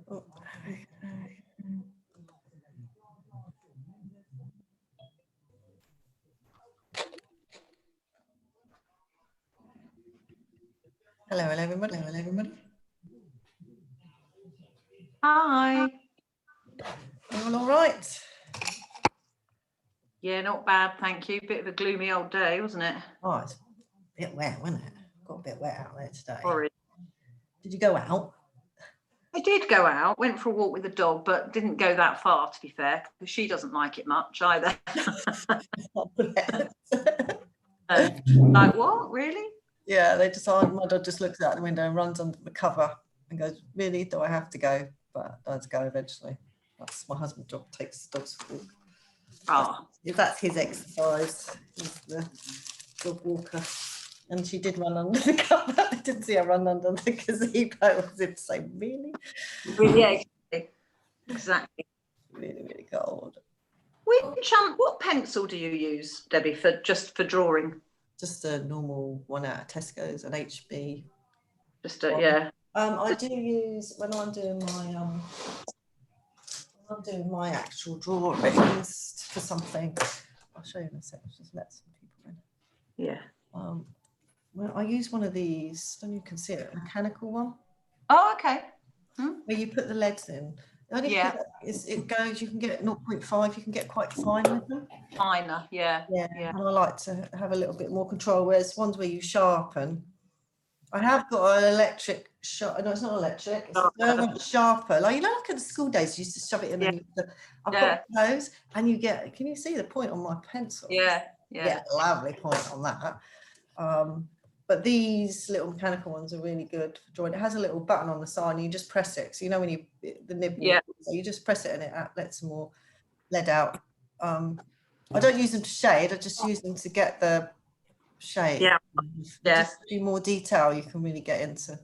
Oh, hello, everybody. Hello, everybody. Hi. You all right? Yeah, not bad, thank you. Bit of a gloomy old day, wasn't it? Oh, it's a bit wet, wasn't it? Got a bit wet out there today. Horrid. Did you go out? I did go out, went for a walk with the dog, but didn't go that far, to be fair, because she doesn't like it much either. Like, what? Really? Yeah, they decide. My dog just looks out the window and runs under the cover and goes, "Really? Do I have to go?" But I had to go eventually. That's my husband's job. Takes the dogs for a walk. Oh, That's his exercise. He's the dog walker. And she did run under the cover. I didn't see her run under the gazebo. As if to say, really? yeah, exactly. Really, really cold. What pencil do you use, Debbie, for drawing? Just a normal one out of Tesco's, an HB. Just a, yeah. I do use when I'm doing my actual drawings for something. I'll show you in a second. Just let some people in. Yeah. Well, I use one of these. I don't know if you can see it, a mechanical one. Oh, okay. Where you put the leads in. The only Yeah. thing is it goes. You can get 0.5. You can get quite fine with them. Finer, yeah. Yeah. And I like to have a little bit more control. Whereas ones where you sharpen. I have got an electric sharp. No, it's not electric. It's a thermal sharper. Like, you know, like in the school days, you used to shove it in. Yeah. And I've got those, and you get. Can you see the point on my pencil? Yeah. Yeah, lovely point on that. But these little mechanical ones are really good for drawing. It has a little button on the side, and you just press it. So you know when the nib. Yeah. So you just press it, and it lets some more lead out. I don't use them to shade. I just use them to get the shade. Yeah. Just do more detail. You can really get into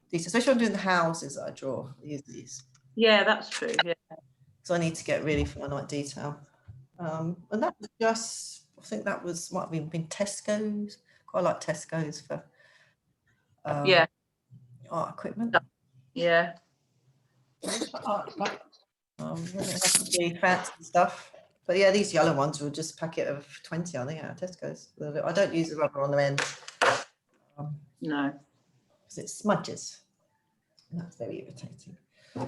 detail, especially when I'm doing the houses that I draw. I use these. Yeah, that's true. Yeah. So I need to get really fine detail. And that was just. I think that was might have been Tesco's. Quite like Tesco's for art equipment. Yeah. Doesn't have to be fancy stuff. But yeah, these yellow ones were just a packet of 20, I think, out of Tesco's. I don't use the rubber on the end. No. Because it smudges. And that's very irritating. Oh,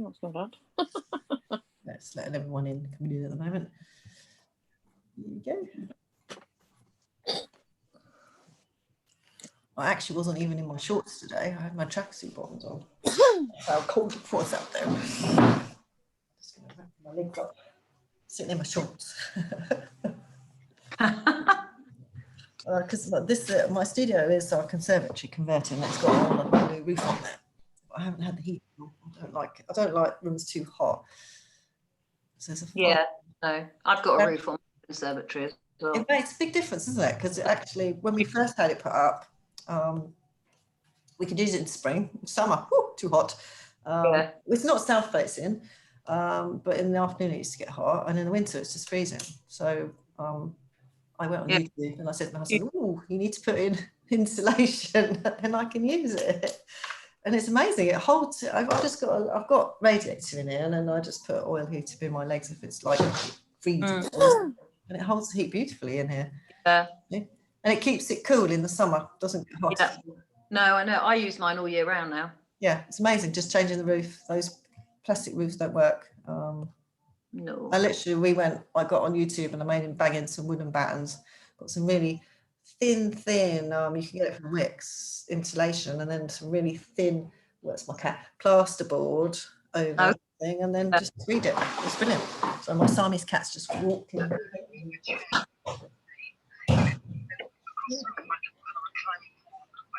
that's not bad. Let's let everyone coming in at the moment. There you go. I actually wasn't even in my shorts today. I had my tracksuit bottoms on. That's how cold it was out there. Just going to wrap my legs up. Sitting in my shorts. Because my studio is our conservatory converted, and it's got a new roof on there. I haven't had the heat. I don't like rooms too hot. So there's no, I've got a roof on the conservatory as well. It makes a big difference, doesn't it? Because actually, when we first had it put up, we could use it in spring, summer, too hot. It's not south facing, but in the afternoon it used to get hot, and in the winter it's just freezing. So I went on YouTube and I said to my husband, "Oh, you need to put in insulation, and I can use it." And it's amazing. It holds. I've got radiator in here, and then I just put oil heater in my legs if it's like freezing, and it holds the heat beautifully in here. Yeah. And it keeps it cool in the summer. Doesn't get hot. Yeah. No, I know. I use mine all year round now. Yeah, it's amazing. Just changing the roof. Those plastic roofs don't work. No. I got on YouTube and I made him bang in some wooden battens. Got some really thin, you can get it from Wix, insulation, and then some really thin, what's my cat, plasterboard over everything, and then just read it. It's brilliant. So my Siamese cat's just walking.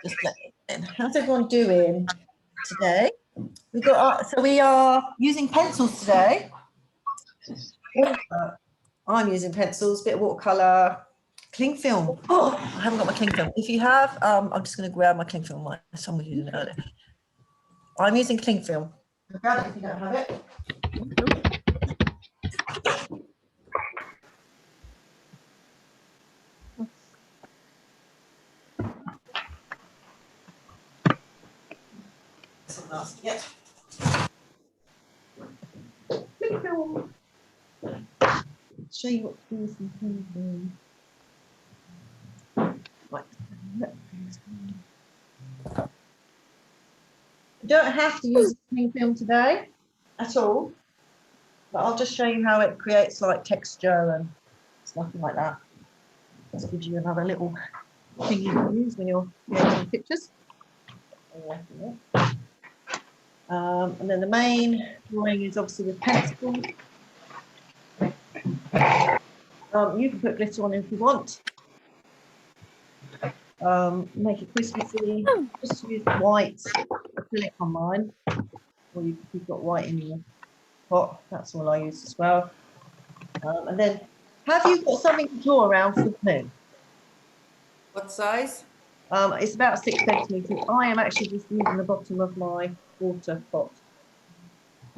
Just let it in. How's everyone doing today? We are using pencils today. I'm using pencils, bit of watercolour, cling film. Oh, I haven't got my cling film. If you have, I'm just going to grab my cling film. Someone was using it earlier. I'm using cling film. Grab it if you don't have it. Something else to get. Cling film. Show you what to do with some cling film. Right. You don't have to use cling film today at all, but I'll just show you how it creates like texture and stuff like that. Just gives you another little thing you can use when you're creating pictures. And then the main drawing is obviously with pencil. You can put glitter on if you want. Make it crispy. Just use white acrylic on mine, or if you've got white in your pot, that's all I use as well. And then, have you got something to draw around for the moon? What size? It's about 6 centimetres. I am actually just using the bottom of my water pot.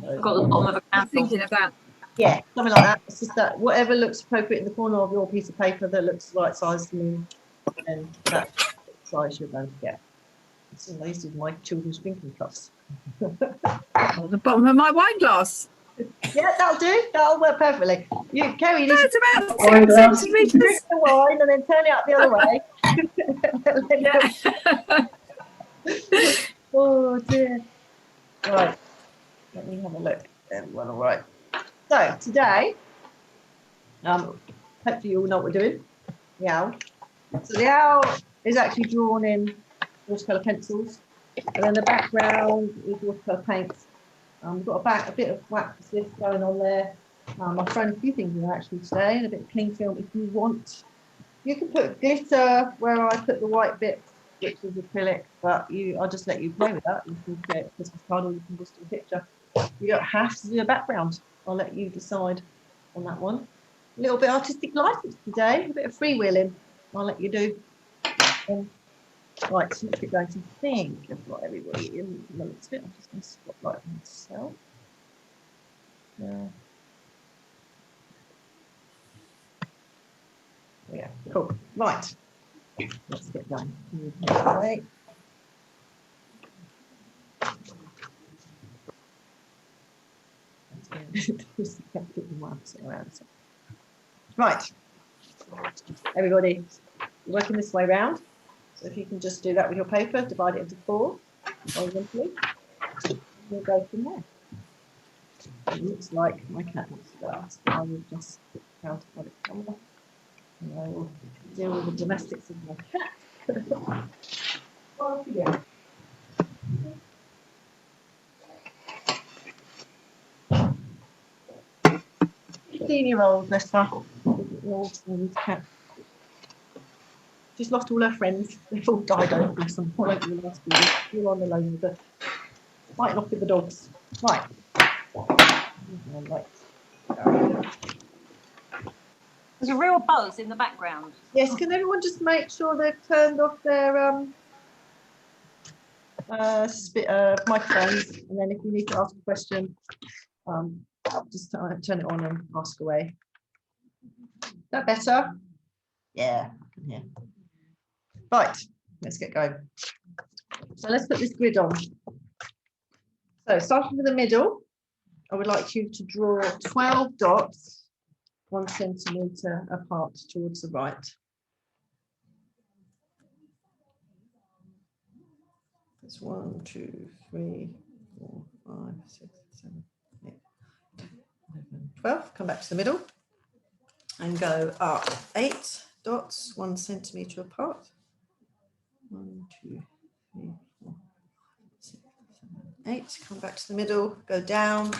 I've got the bottom of a I'm candle. thinking of that. Yeah, something like that. It's just that whatever looks appropriate in the corner of your piece of paper that looks the right size to me, and that's the size you're going to get. So these are my children's drinking cups. Oh, the bottom of my wine glass. Yeah, that'll do. That'll work perfectly. You, Kerry, you That's about drink 6 centimetres. the wine and then turn it up the other way. Oh dear. Right. Let me have a look. Everyone all right. So today, hopefully you all know what we're doing. The owl. So the owl is actually drawn in watercolour pencils, and then the background is watercolour paints. We've got a bit of wax lift going on there. I've thrown a few things in actually today, and a bit of cling film if you want. You can put glitter where I put the white bit, which is acrylic, but I'll just let you play with that. You can create a Christmas card, or you can just do a picture. You don't have to do a background. I'll let you decide on that one. A little bit artistic license today, a bit of freewheeling. I'll let you do. Right, so let's get going to think. I've got everybody in the looks of it. I'm just going to spotlight myself. Yeah, cool. Right, let's get going. Right. Right, everybody, you're working this way round. So if you can just do that with your paper, divide it into 4 horizontally, we'll go from there. It looks like my cat wants to go out, so I will just put the counterpart camera and I will deal with the domestics of my cat. Off you go. 15-year-old Nesta, cat. She's lost all her friends. They've all died over bless them. All over the last few weeks. You're on alone with her. Fighting off with the dogs. Right. Right. There's a real buzz in the background. Yes, can everyone just make sure they've turned off their microphones, and then if you need to ask a question, just turn it on and ask away. Is that better? Yeah, I can hear. Right, let's get going. So let's put this grid on. So starting with the middle, I would like you to draw 12 dots 1 centimetre apart towards the right. That's 1, 2, 3, 4, 5, 6, 7, 8, 11, 12. Come back to the middle and go up 8 dots 1 centimetre apart. 1, 2, 3, 4, 6, 7, 8. Come back to the middle, go down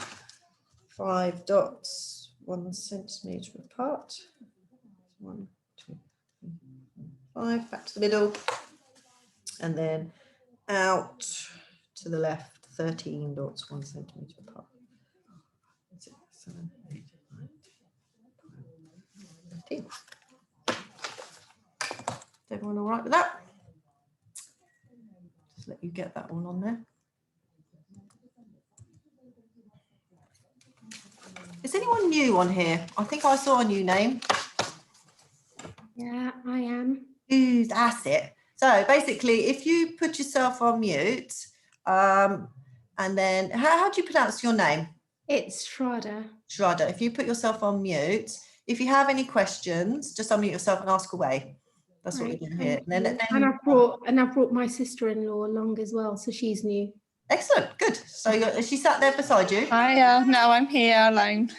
5 dots 1 centimetre apart. 1, 2, 3, 4, 5. Back to the middle, and then out to the left 13 dots 1 centimetre apart. 6, 7, 8, 9, 10, 12, 13. Is everyone all right with that? Just let you get that one on there. Is anyone new on here? I think I saw a new name. Yeah, I am. Ooh, that's it. So basically, if you put yourself on mute, and then how do you pronounce your name? It's Shraddha. Shraddha. If you put yourself on mute, if you have any questions, just unmute yourself and ask away. That's what Right, we're doing here. thank you. And I've brought my sister-in-law along as well, so she's new. Excellent, good. So is she sat there beside you? Hiya, no, I'm here alone.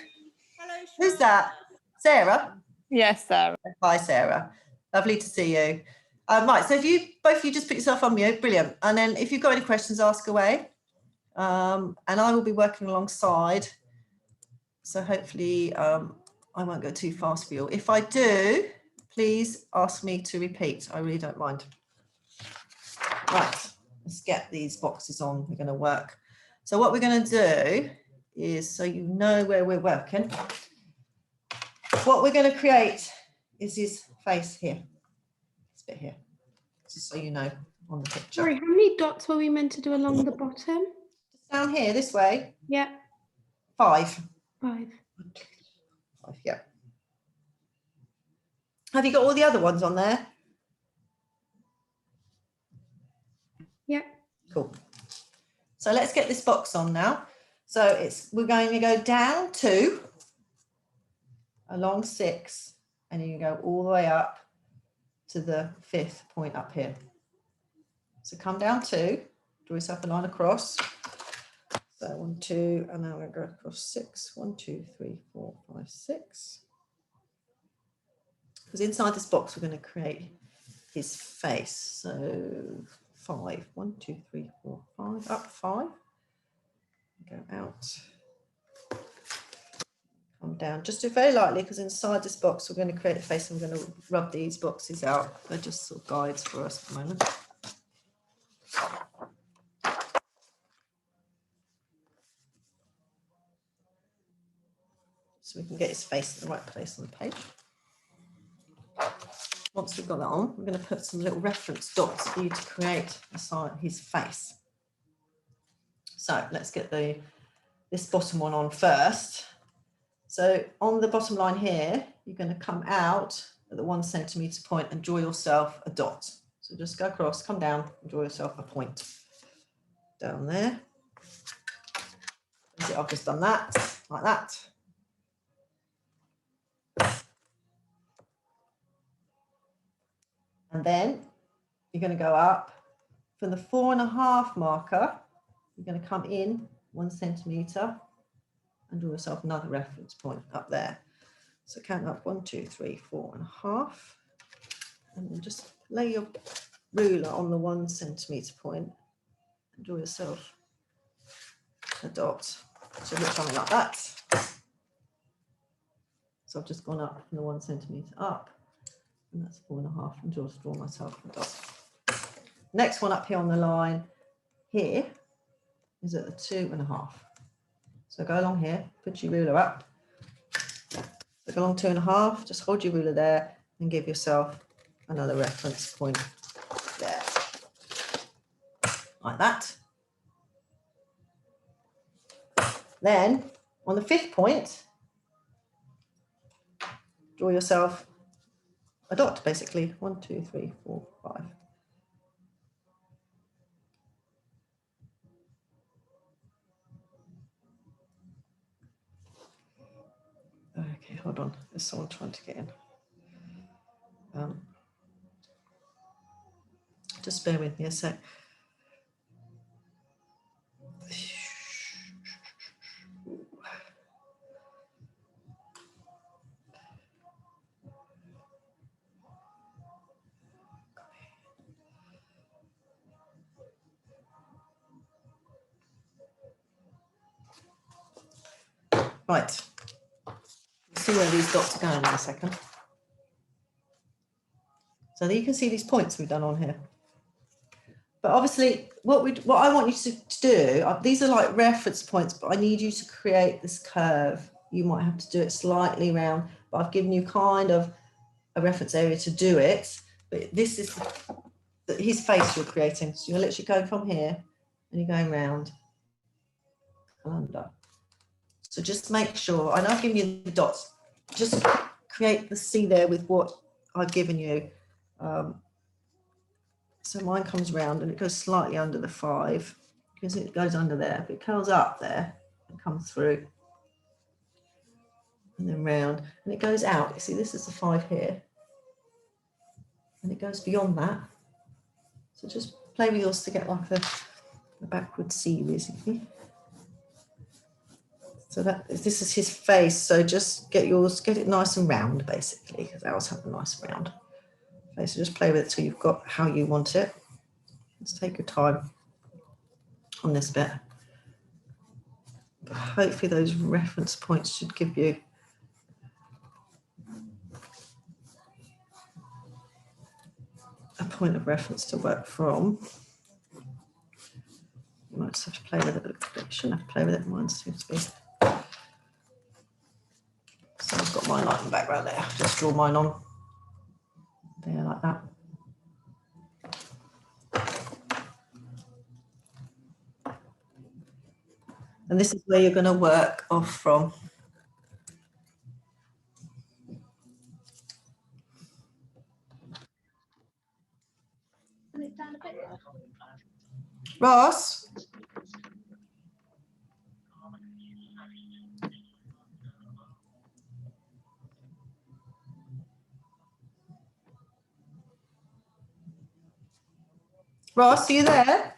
Hello, Who's that? Sarah? Yes, Sarah. Hi, Sarah. Lovely to see you. Right, so if you both of you just put yourself on mute, brilliant. And then if you've got any questions, ask away. And I will be working alongside. So hopefully I won't go too fast for you. If I do, please ask me to repeat. I really don't mind. Right, let's get these boxes on. We're going to work. So what we're going to do is, so you know where we're working, what we're going to create is his face here. This bit here, just so you know on the picture. Sorry, how many dots were we meant to do along the bottom? Down here, this way. Yeah, 5. 5. 5, yeah. Have you got all the other ones on there? Yeah. Cool. So let's get this box on now. So we're going to go down 2, along 6, and you go all the way up to the 5th point up here. So come down 2, draw yourself a line across. So 1, 2, and now we're going to go across 6. 1, 2, 3, 4, 5, 6. Because inside this box, we're going to create his face. So 5. 1, 2, 3, 4, 5. Up 5. Go out. Come down. Just do it very lightly, because inside this box, we're going to create a face, and we're going to rub these boxes out. They're just sort of guides for us at the moment. So we can get his face in the right place on the page. Once we've got that on, we're going to put some little reference dots for you to create his face. So let's get this bottom one on first. So on the bottom line here, you're going to come out at the 1 centimetre point and draw yourself a dot. So just go across, come down, and draw yourself a point down there. I've just done that, like that. And then you're going to go up from the 4.5 marker. You're going to come in 1 centimetre and draw yourself another reference point up there. So count up 1, 2, 3, 4.5, and then just lay your ruler on the 1 centimetre point and draw yourself a dot. So look something like that. So I've just gone up from the 1 centimetre up. And that's 4.5, and just draw myself a dot. Next one up here on the line here is at the 2.5. So go along here, put your ruler up, go along 2.5, just hold your ruler there and give yourself another reference point there, like that. Then on the 5th point, draw yourself a dot, basically. 1, 2, 3, 4, 5. Okay, hold on. There's someone trying to get in. Just bear with me a sec. Right, we'll see where these dots are going in a second. So you can see these points we've done on here. But obviously, what I want you to do, these are like reference points, but I need you to create this curve. You might have to do it slightly round, but I've given you kind of a reference area to do it. but this is his face you're creating. So you're literally going from here and you're going round and under. So just make sure, and I've given you the dots, just create the C there with what I've given you. So mine comes round and it goes slightly under the 5 because it goes under there, but it curls up there and comes through and then round and it goes out. You see, this is the 5 here and it goes beyond that. So just play with yours to get like a backward C basically. So that this is his face. So just get yours, get it nice and round basically, because ours have a nice round face. So just play with it till you've got how you want it. Just take your time on this bit. But hopefully those reference points should give you a point of reference to work from. You might just have to play with it, but you shouldn't have to play with it. Mine seems to be. So I've got mine like in the background there. Just draw mine on there like that. And this is where you're going to work off from. Ross? Ross, are you there?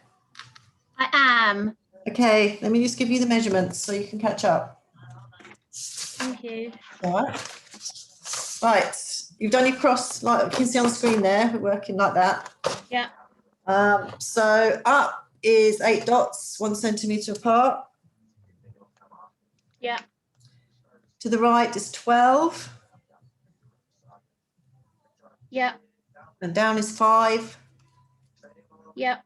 I am. Okay, let me just give you the measurements so you can catch up. Thank you. All right. Right, you've done your cross, like you can see on the screen there, we're working like that. Yeah. So up is 8 dots, 1 centimetre apart. Yeah. To the right is 12. Yeah. And down is 5. Yeah.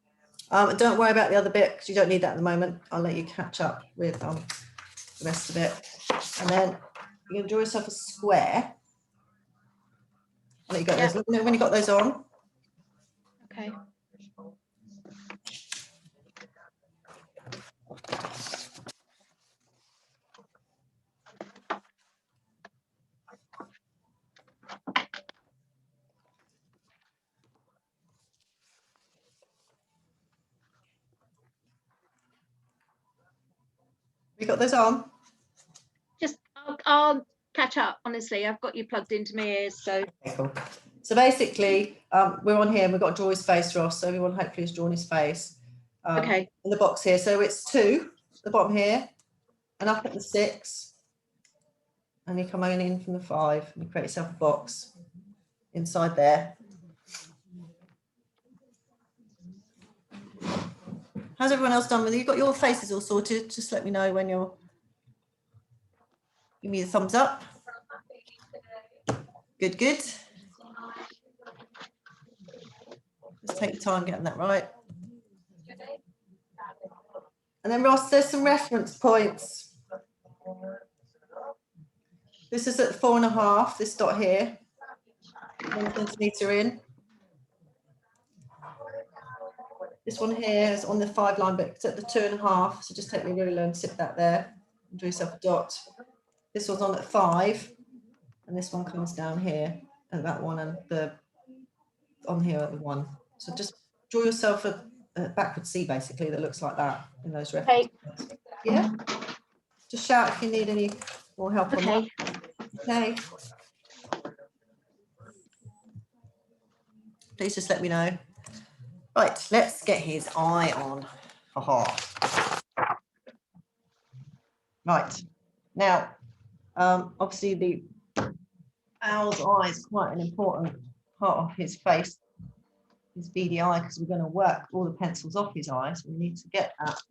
Don't worry about the other bit because you don't need that at the moment. I'll let you catch up with the rest of it. And then you're going to draw yourself a square. I'll let you go. Yeah. Let me know when you got those on. Okay. You got those on? Just I'll catch up. Honestly, I've got you plugged into my ears, so. Okay, cool. So basically, we're on here and we've got to draw his face, Ross. So everyone hopefully has drawn his face. Okay. In the box here. So it's 2, the bottom here, and up at the 6. And you come on in from the 5 and you create yourself a box inside there. How's everyone else done with it? You've got your faces all sorted. Just let me know when you're. Give me the thumbs up. Good, good. Just take your time getting that right. And then Ross, there's some reference points. This is at 4.5, this dot here. 1 centimetre in. This one here is on the 5 line, but it's at the 2.5. So just take your ruler and sit that there and do yourself a dot. This one's on at 5, and this one comes down here, and that one, and the on here at the 1. So just draw yourself a backward C basically that looks like that in those references. Okay. Yeah. Just shout if you need any more help on that. Okay. Please just let me know. Right, let's get his eye on. Ha-ha. Right. Now, obviously the owl's eye is quite an important part of his face, his beady eye, because we're going to work all the pencils off his eye, so we need to get that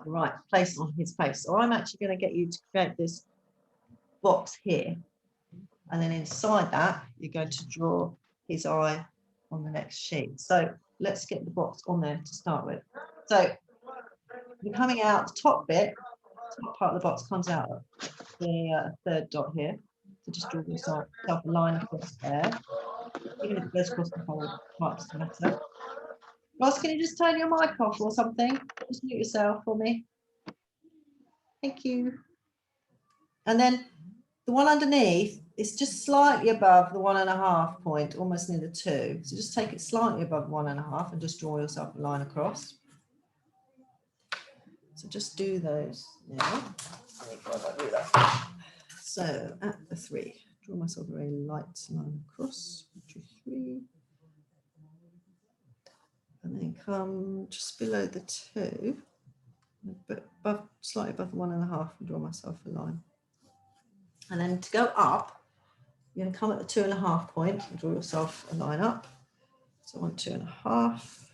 the right place on his face. So I'm actually going to get you to create this box here, and then inside that you're going to draw his eye on the next sheet. So let's get the box on there to start with. So you're coming out the top bit, top part of the box comes out of the 3rd dot here. So just draw yourself a line across there. even if it goes across the whole part, doesn't matter. Ross, can you just turn your mic off or something? Just mute yourself for me. Thank you. And then the one underneath is just slightly above the 1.5 point, almost near the 2. So just take it slightly above 1.5 and just draw yourself a line across. So just do those now. So at the 3, draw myself a very light line across. 1, 2, 3. And then come just below the 2, but above, slightly above the 1.5, and draw myself a line. And then to go up, you're going to come at the 2.5 point and draw yourself a line up. So 1, 2.5.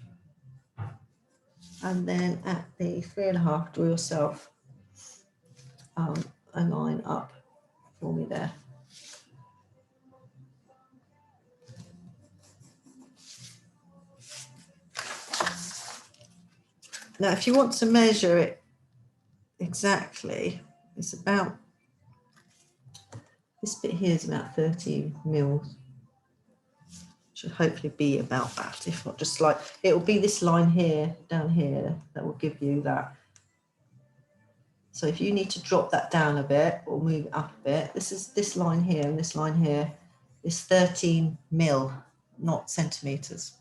And then at the 3.5, draw yourself a line up for me there. Now, if you want to measure it exactly, it's about, this bit here is about 30 mils. Should hopefully be about that, if not just like, it will be this line here, down here, that will give you that. So if you need to drop that down a bit or move it up a bit, this line here and this line here is 13 mil, not centimetres.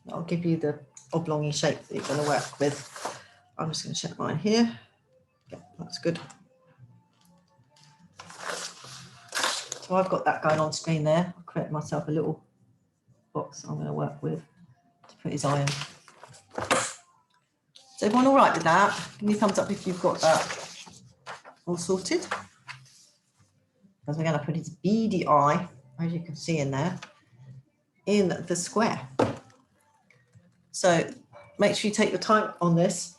That'll give you the oblongy shape that you're going to work with. I'm just going to check mine here. Yeah, that's good. So I've got that going on screen there. I'll create myself a little box I'm going to work with to put his eye in. So everyone all right with that? Give me a thumbs up if you've got that all sorted. Because we're going to put his beady eye, as you can see in there, in the square. So make sure you take your time on this.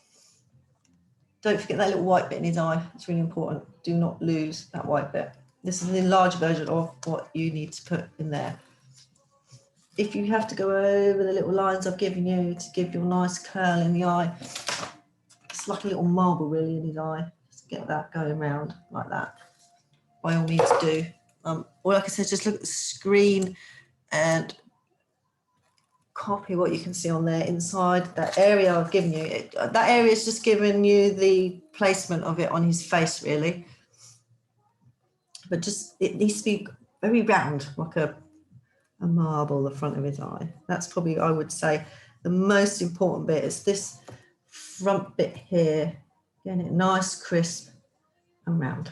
Don't forget that little white bit in his eye. It's really important. Do not lose that white bit. This is an enlarged version of what you need to put in there. If you have to go over the little lines I've given you to give you a nice curl in the eye, it's like a little marble really in his eye. Just get that going round like that. By all means do. Or like I said, just look at the screen and copy what you can see on there inside that area I've given you. That area is just giving you the placement of it on his face really. But just, it needs to be very round, like a marble, the front of his eye. That's probably, I would say, the most important bit is this front bit here, getting it nice, crisp and round.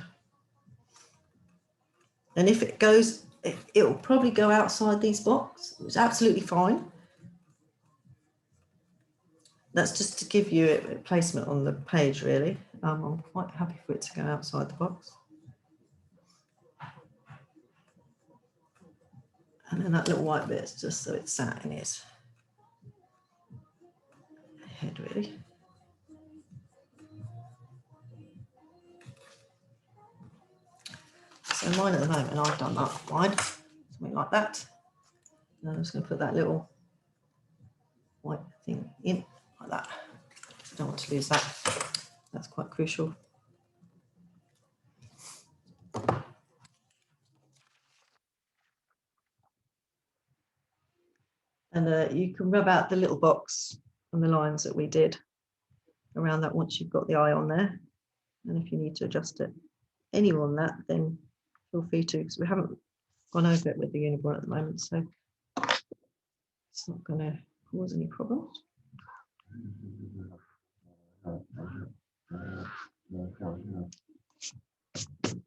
And if it goes, it will probably go outside these blocks, which is absolutely fine. That's just to give you a placement on the page, really. I'm quite happy for it to go outside the box. And then that little white bit is just so it's sat in his head, really. So mine at the moment, I've done that line, something like that. And I'm just going to put that little white thing in like that. I don't want to lose that. That's quite crucial. And you can rub out the little box and the lines that we did around that once you've got the eye on there. And if you need to adjust it any more than that, then feel free to, because we haven't gone over it with the unicorn at the moment, so it's not going to cause any problems. And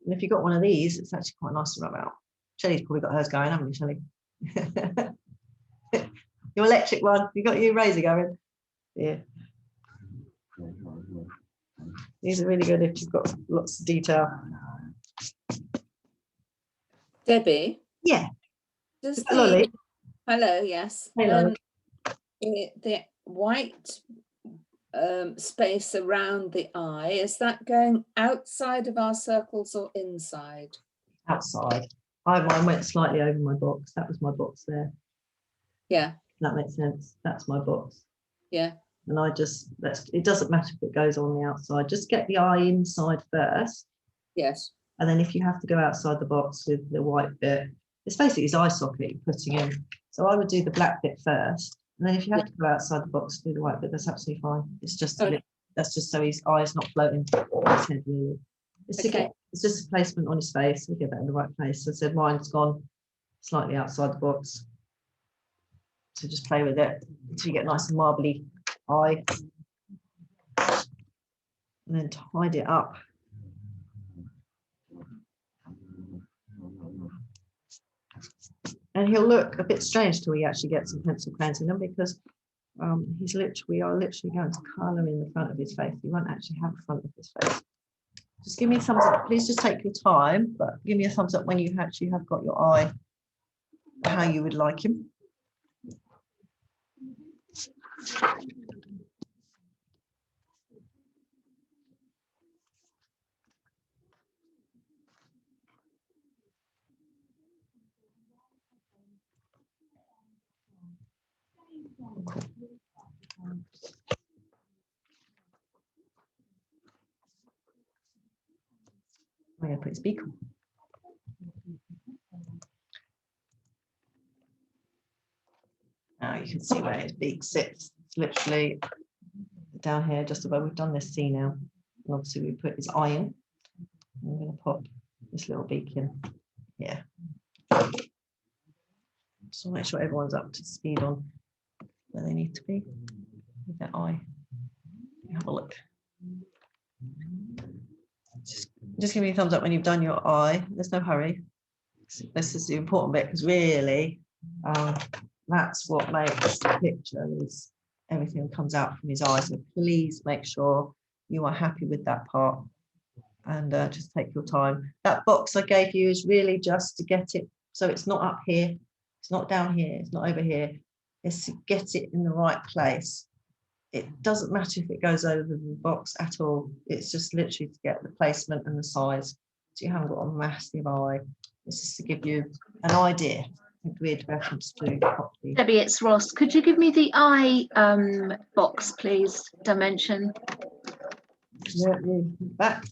if you've got one of these, it's actually quite nice to rub out. Shelley's probably got hers going, haven't you, Shelley? Your electric one, you got your razor going? Yeah. These are really good if you've got lots of detail. Debbie? Yeah. Does Lolly. hello, yes. Hey, Lolly. The white space around the eye, is that going outside of our circles or inside? Outside. Mine went slightly over my box. That was my box there. Yeah. That makes sense. That's my box. Yeah. And it doesn't matter if it goes on the outside. Just get the eye inside first. Yes. And then if you have to go outside the box with the white bit, It's basically his eye socket you're putting in. So I would do the black bit first, and then if you have to go outside the box, do the white bit. That's absolutely fine. It's just that's just so his eye's not floating his head, really. It's just a placement on his face. We get that in the right place. So I said mine's gone slightly outside the box. So just play with it until you get nice and marbly eye, and then tidy it up. And he'll look a bit strange till he actually gets some pencil crayons in him, because we are literally going to colour in the front of his face. We won't actually have the front of his face. Just give me a thumbs up. Please just take your time, but give me a thumbs up when you actually have got your eye how you would like him. Cool. I'm going to put his beak on. Now you can see where his beak sits. It's literally down here, just above. We've done this C now. And obviously we put his eye in. I'm going to pop this little beak in here. So make sure everyone's up to speed on where they need to be with their eye. Have a look. Just give me a thumbs up when you've done your eye. There's no hurry. This is the important bit, because really that's what makes the picture, is everything that comes out from his eyes. So please make sure you are happy with that part, and just take your time. That box I gave you is really just to get it so it's not up here, it's not down here, it's not over here. It's to get it in the right place. It doesn't matter if it goes over the box at all. It's just literally to get the placement and the size, so you haven't got a massive eye. It's just to give you an idea. Weird reference to properly. Debbie, it's Ross. Could you give me the eye box, please? Dimension. Yeah, back.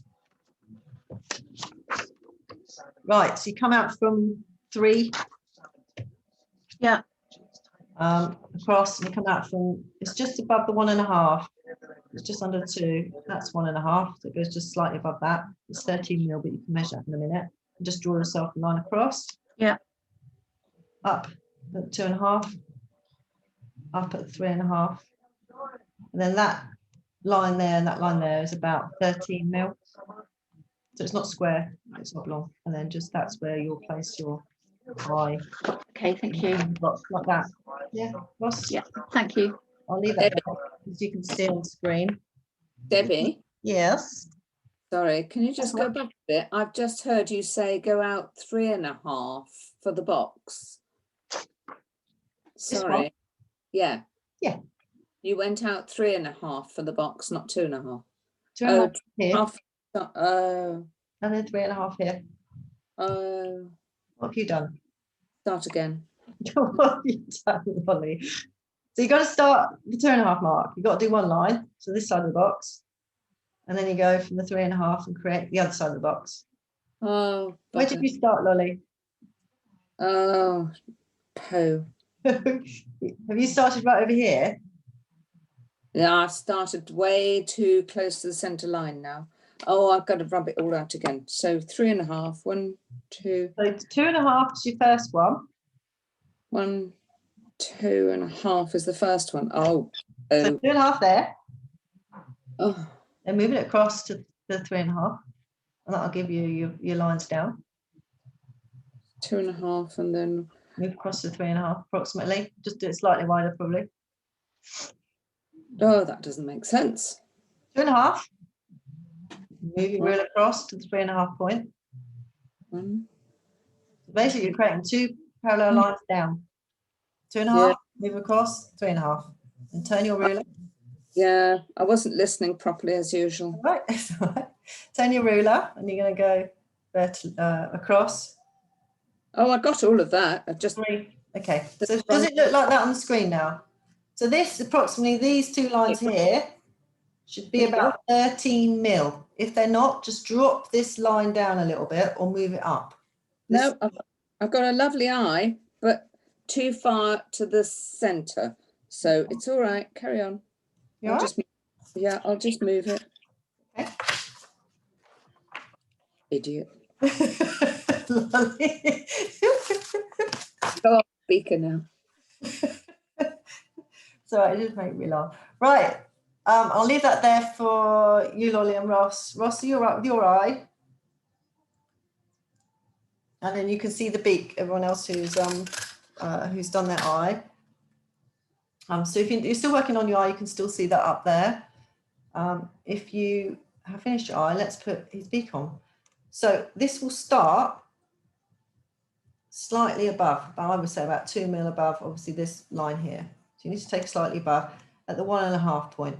Right, so you come out from 3. Yeah. Across, and you come out from, it's just above the 1.5. It's just under 2. That's 1.5. So it goes just slightly above that. It's 13 mil, but you can measure that in a minute. And just draw yourself a line across. Yeah. Up at 2.5. Up at 3.5. And then that line there and that line there is about 13 mil. So it's not square, it's oblong. And then just that's where you'll place your eye. Okay, thank you. Like that. Yeah, Ross? Yeah, thank you. I'll leave that there, as you can see on the screen. Debbie, Yes. sorry, can you just go back a bit? I've just heard you say go out 3.5 for the box. Sorry. Yeah. Yeah. You went out 3.5 for the box, not 2.5. 2.5 here, Oh, and then 3.5 here. oh, What have you done? start again. What have you done, Molly? So you got to start the 2.5 mark. You've got to do one line, so this side of the box, and then you go from the 3.5 and create the other side of the box. Oh, Where did you start, Lolly? oh, poo. Have you started right over here? Yeah, I've started way too close to the centre line now. Oh, I've got to rub it all out again. So 3.5, 1, 2. So 2.5 is your first one. 1, 2.5 is the first one. Oh, So 2.5 there, oh, and moving it across to the 3.5, and that'll give you your lines down. 2.5, and then Move across to 3.5 approximately. Just do it slightly wider, probably. oh, that doesn't make sense. 2.5. Move your rule across to the 3.5 point. 1, Basically, you're creating 2 parallel lines down. 2.5. Move across 3.5, and turn your ruler. yeah, I wasn't listening properly as usual. Right, all right. Turn your ruler, and you're going to go across. Oh, I got all of that. I just 3. Okay. So does it look like that on the screen now? So this approximately these 2 lines here should be about 13 mil. If they're not, just drop this line down a little bit or move it up. no, I've got a lovely eye, but too far to the centre. So it's all right. Carry on. You I'll all just, yeah, I'll just move it. Okay. Idiot. Lovely. Go off speaker now. Sorry, it did make me laugh. Right, I'll leave that there for you, Lolly and Ross. Ross, are you all right with your eye? And then you can see the beak, everyone else who's done their eye. So if you're still working on your eye, you can still see that up there. If you have finished your eye, let's put his beak on. So this will start slightly above, I would say about 2 mil above, obviously this line here. So you need to take slightly above at the 1.5 point.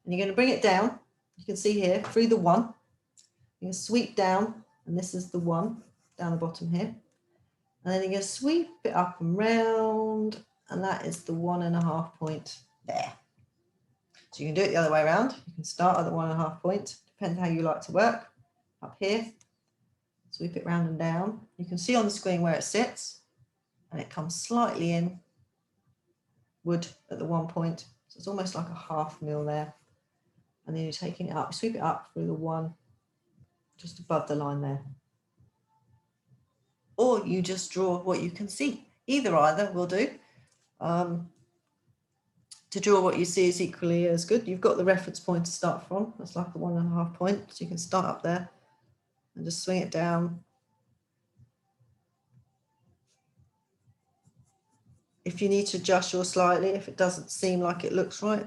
And you're going to bring it down. You can see here through the 1. You're going to sweep down, and this is the 1 down the bottom here. And then you're going to sweep it up and round, and that is the 1.5 point there. So you can do it the other way around. You can start at the 1.5 point, depends how you like to work. Up here, sweep it round and down. You can see on the screen where it sits, and it comes slightly in wood at the 1 point. So it's almost like a 0.5 mil there. And then you're taking it up, sweep it up through the 1, just above the line there. Or you just draw what you can see. Either will do. To draw what you see is equally as good. You've got the reference point to start from. That's like a 1.5 point. So you can start up there and just swing it down. If you need to adjust yours slightly, if it doesn't seem like it looks right,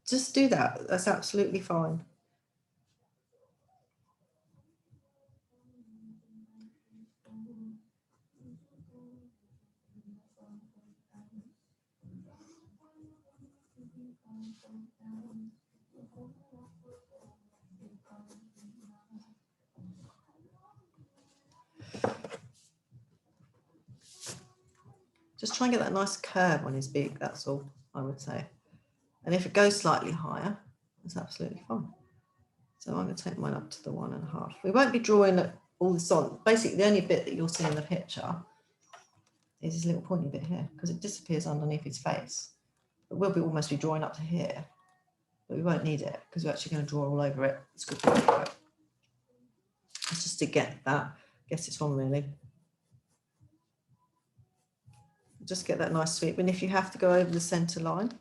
just do that. That's absolutely fine. Just try and get that nice curve on his beak, that's all I would say. And if it goes slightly higher, that's absolutely fine. So I'm going to take mine up to the 1.5. We won't be drawing all this on. Basically, the only bit that you'll see in the picture is this little pointy bit here, because it disappears underneath his face. But we'll almost be drawing up to here, but we won't need it because we're actually going to draw all over it. It's good. It's just to get that, guess it's on really. Just get that nice sweep, and if you have to go over the centre line,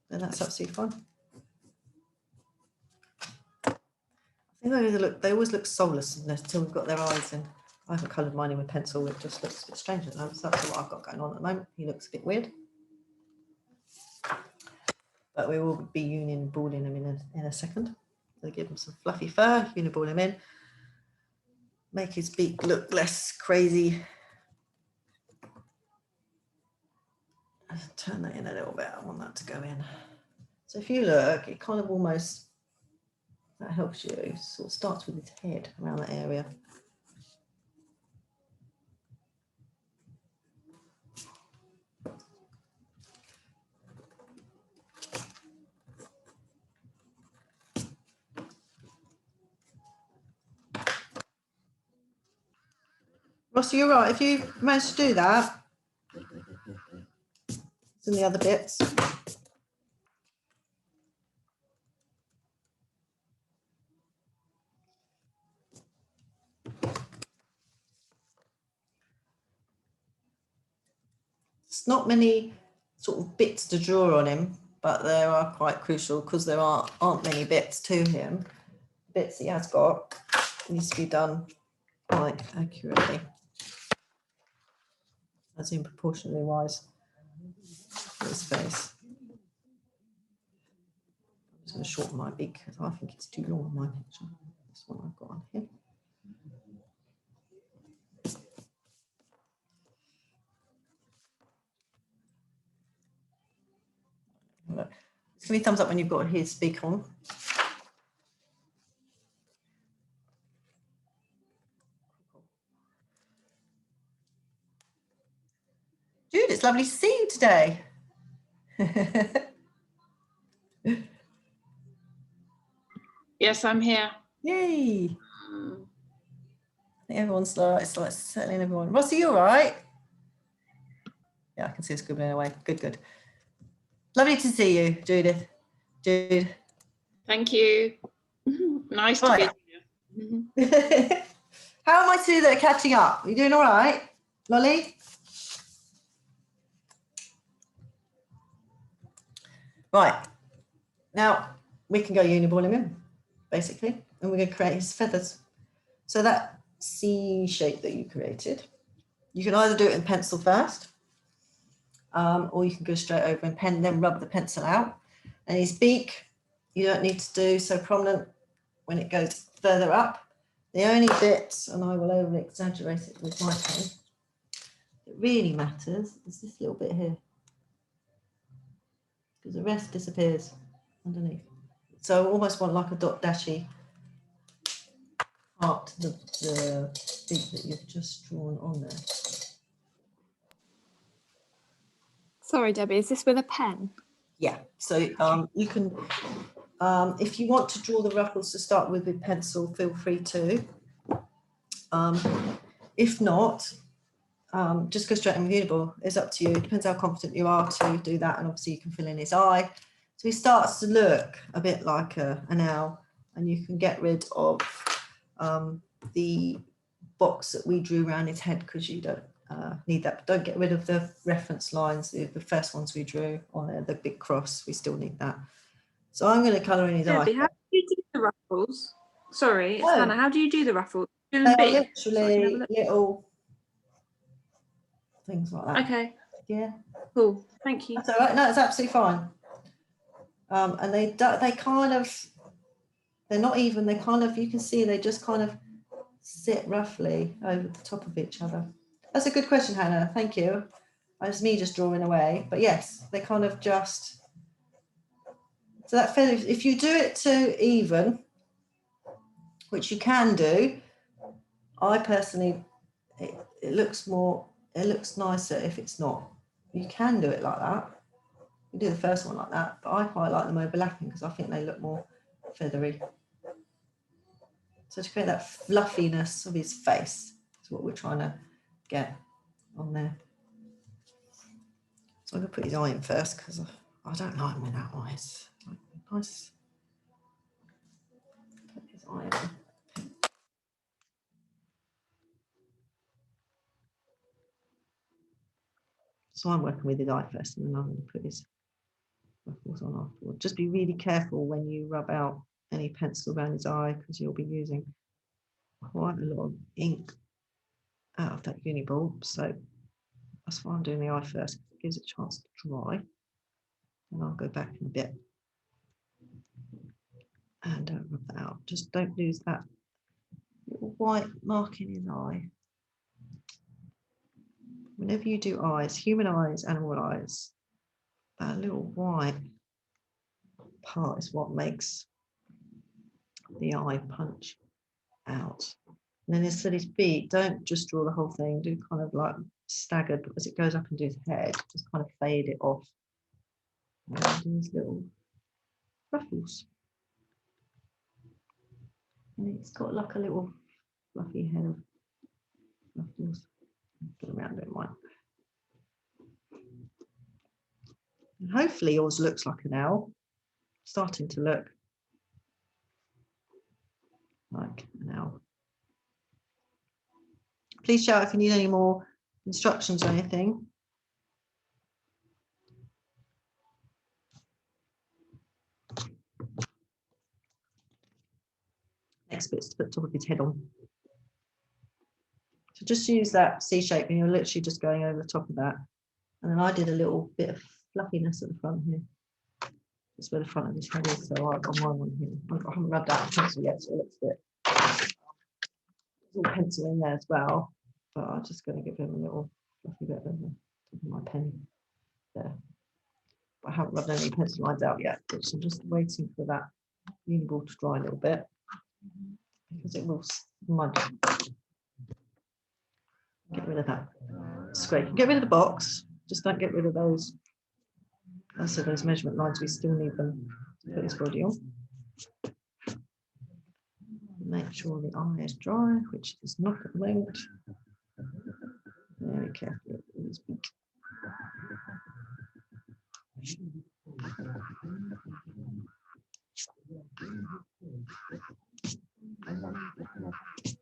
then that's absolutely fine. I think they always look soulless until we've got their eyes in. I haven't coloured mine in with pencil, it just looks a bit strange at the moment. So that's what I've got going on at the moment. He looks a bit weird. But we will be uniballing him in a second. So give him some fluffy fur, uniball him in, make his beak look less crazy. Turn that in a little bit, I want that to go in. So if you look, it kind of almost, that helps you, sort of starts with his head around that area. Ross, you're right, if you manage to do that, it's in the other bits. It's not many sort of bits to draw on him, but they are quite crucial because there aren't many bits to him. Bits he has got needs to be done quite accurately, as in proportionally wise for his face. I'm just going to shorten my beak because I think it's too long on my picture. This one I've got on here. Look, just give me a thumbs up when you've got his beak on. Jude, it's lovely to see you today. Yes, I'm here. Yay. think everyone's like, it's like settling everyone. Ross, are you all right? Yeah, I can see her scribbling away. Good, good. Lovely to see you, Judith. Jude. Thank you. Nice to Right. be here. How am I two that are catching up? Are you doing all right, Lolly? Right. Now we can go uniball him in, basically, and we're going to create his feathers. So that C shape that you created, you can either do it in pencil first, or you can go straight over and pen, then rub the pencil out. And his beak, you don't need to do so prominent when it goes further up. The only bit, and I will over exaggerate it with my pen, that really matters is this little bit here, because the rest disappears underneath. So I almost want like a dot dashy part to the beak that you've just drawn on there. Sorry, Debbie, is this with a pen? Yeah, so you can, if you want to draw the ruffles to start with pencil, feel free to. If not, just go straight in with uniball. It's up to you. It depends how confident you are to do that, and obviously you can fill in his eye. So he starts to look a bit like an owl, and you can get rid of the box that we drew around his head because you don't need that. But don't get rid of the reference lines, the first ones we drew on there, the big cross. We still need that. So I'm going to colour in his Debbie, eye. how do you do the ruffles? Sorry, it's Oh. Hannah. How do you do the ruffles? Do They them are big, so I can have a literally look? little things like that. Okay, Yeah. cool. Thank you. That's all right. No, it's absolutely fine. And they kind of, they're not even, they kind of, you can see they just kind of sit roughly over the top of each other. That's a good question, Hannah. Thank you. It's me just drawing away. But yes, they kind of just, so that feather, if you do it to even, which you can do, I personally, it looks more, it looks nicer if it's not. You can do it like that. You do the first one like that, but I quite like them overlapping because I think they look more feathery. So to create that fluffiness of his face is what we're trying to get on there. So I'm going to put his eye in first because I don't like him without eyes. Like, nice. Put his eye in. So I'm working with his eye first, and then I'm going to put his ruffles on afterwards. Just be really careful when you rub out any pencil around his eye because you'll be using quite a lot of ink out of that uniball. So that's why I'm doing the eye first. It gives it a chance to dry. And I'll go back in a bit and rub that out. Just don't lose that little white mark in his eye. Whenever you do eyes, human eyes, animal eyes, that little white part is what makes the eye punch out. And then instead of his feet, don't just draw the whole thing, do kind of like staggered, but as it goes up into his head, just kind of fade it off. And do his little ruffles. And it's got like a little fluffy head of ruffles. Get around it, mine. And hopefully yours looks like an owl, starting to look like an owl. Please shout if you need any more instructions or anything. Next bit's to put the top of his head on. So just use that C shape and you're literally just going over the top of that. And then I did a little bit of fluffiness at the front here. That's where the front of his head is. So I've got my one here. I haven't rubbed out the pencil yet, so it looks a bit. There's all pencil in there as well. But I'm just going to give him a little fluffy bit of the top of my pen there. But I haven't rubbed any pencil lines out yet, so I'm just waiting for that uniball to dry a little bit because it will smudge. Get rid of that scrape. Get rid of the box. Just don't get rid of those. So those measurement lines, we still need them to put his body on. Make sure the eye is dry, which it is not at the moment. Very carefully.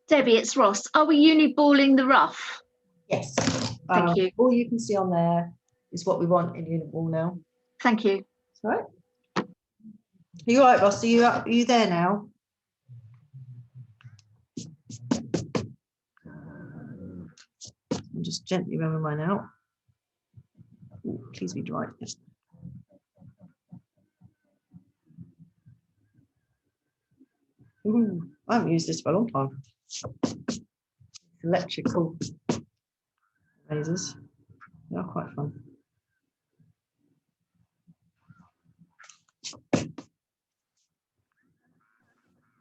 Debbie, it's Ross. Are we uniballing the rough? Yes. Thank you. All you can see on there is what we want in uniball now. Thank you. That's right. Are you all right, Ross? Are you there now? I'm just gently rubbing mine out. Ooh, please be dry. Ooh, I haven't used this for a long time. Electrical lasers. They're quite fun.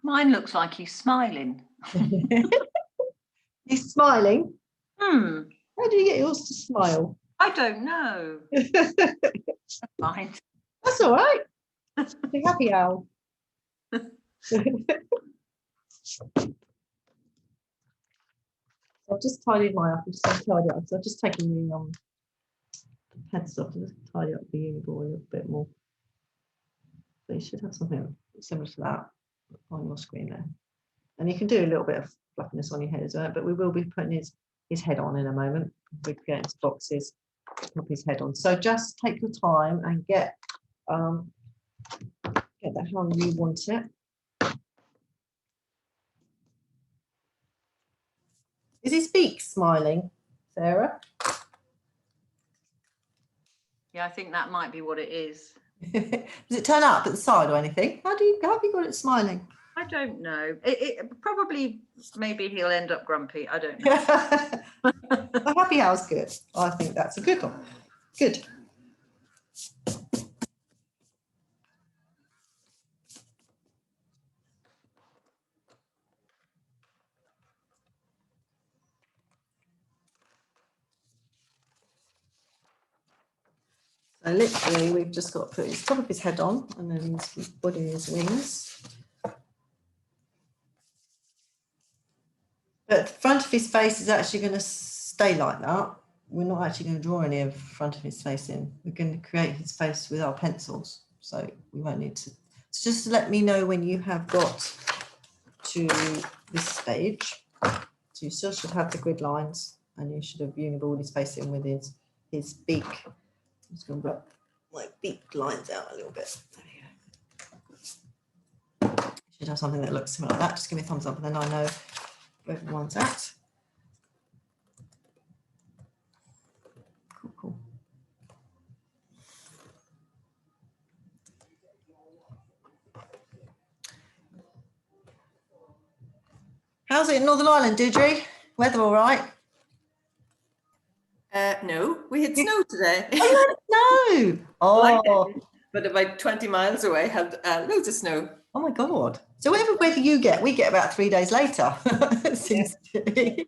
Mine looks like he's smiling. He's smiling. Hmm. How do you get yours to smile? I don't know. Fine. That's all right. Be happy, Owl. I've just tidied mine up. I'm just going to tidy it up. So I've just taken the pencil off and just tidy up the uniball a little bit more. So you should have something similar to that on your screen there. And you can do a little bit of fluffiness on your head as well, but we will be putting his head on in a moment. We're getting his boxes, put his head on. So just take your time and get that how you want it. Is his beak smiling, Sarah? Yeah, I think that might be what it is. Does it turn up at the side or anything? How have you got it smiling? I don't know. It probably, maybe he'll end up grumpy. I don't know. A happy hour's good. I think that's a good one. Good. So literally we've just got to put his top of his head on and then his body, his wings. But the front of his face is actually going to stay like that. We're not actually going to draw any of the front of his face in. We're going to create his face with our pencils. So we won't need to. So just let me know when you have got to this stage. So you still should have the grid lines and you should have uniballed his face in with his beak. I'm just going to rub my beak lines out a little bit. There we go. Should have something that looks similar like that. Just give me a thumbs up and then I know where everyone's at. Cool, cool. How's it in Northern Ireland, Deirdre? Weather all right? No, we had snow today. No. Oh, But about 20 miles away had loads of snow. oh my God. So whatever weather you get, we get about 3 days later. It seems to be.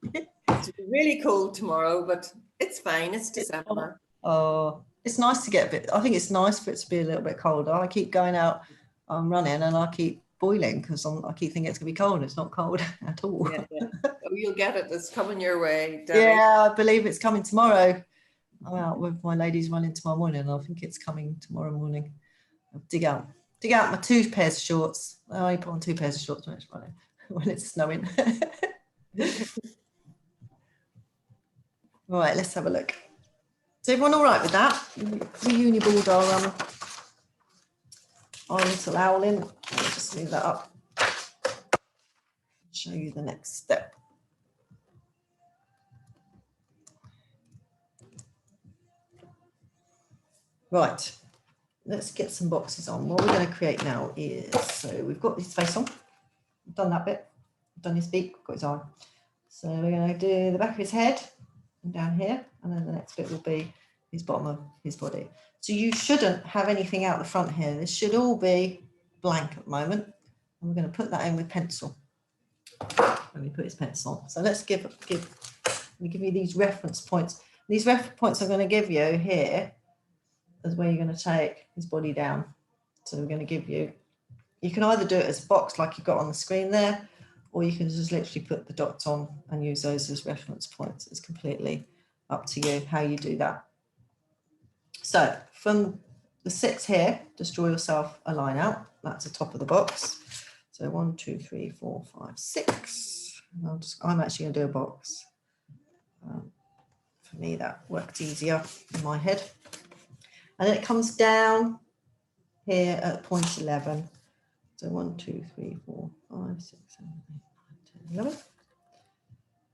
It's really cold tomorrow, but it's fine. It's December. Oh, it's nice to get a bit. I think it's nice for it to be a little bit colder. I keep going out running and I keep boiling because I keep thinking it's going to be cold. It's not cold at all. Yeah, yeah. Oh, you'll get it. It's coming your way, Debbie. Yeah, I believe it's coming tomorrow. I'm out with my ladies running tomorrow morning and I think it's coming tomorrow morning. I'll dig out my 2 pairs of shorts. I only put on 2 pairs of shorts when it's running, when it's snowing. Right, let's have a look. Is everyone all right with that? We uniballed our little owl in. I'll just move that up. Show you the next step. Right, let's get some boxes on. What we're going to create now is, so we've got his face on, we've done that bit, we've done his beak, we've got his eye. So we're going to do the back of his head and down here, and then the next bit will be his bottom of his body. So you shouldn't have anything out the front here. This should all be blank at the moment. And we're going to put that in with pencil. When we put his pencil on. So let's give you these reference points. These reference points I'm going to give you here is where you're going to take his body down. So we're going to give you, you can either do it as a box like you've got on the screen there, or you can just literally put the dots on and use those as reference points. It's completely up to you how you do that. So from the 6 here, just draw yourself a line out. That's the top of the box. So 1, 2, 3, 4, 5, 6. I'm actually going to do a box. For me, that worked easier in my head. And then it comes down here at point 11. So 1, 2, 3, 4, 5, 6, 7, 8, 9, 10, 11.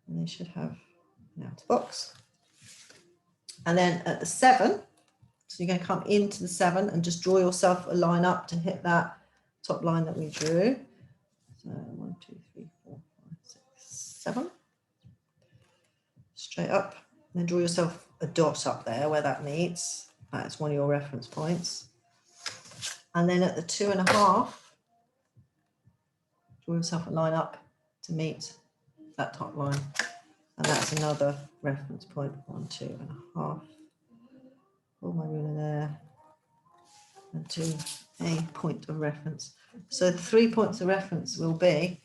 And they should have an outer box. And then at the 7, so you're going to come into the 7 and just draw yourself a line up to hit that top line that we drew. So 1, 2, 3, 4, 5, 6, 7. Straight up. And then draw yourself a dot up there where that meets. That's one of your reference points. And then at the 2.5, draw yourself a line up to meet that top line. And that's another reference point. 1, 2.5. Pull my ruler there. And to a point of reference. So the 3 points of reference will be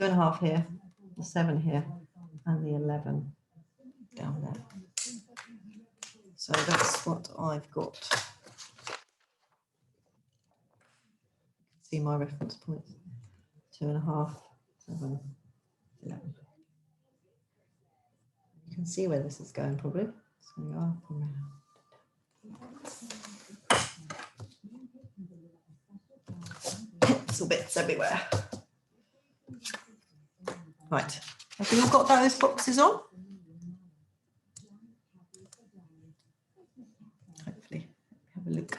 2.5 here, the 7 here, and the 11 down there. So that's what I've got. See my reference points. 2.5, 7, 11. You can see where this is going probably. It's going to go up and around. Pencil bits everywhere. Right, have you all got those boxes on? Hopefully, have a look.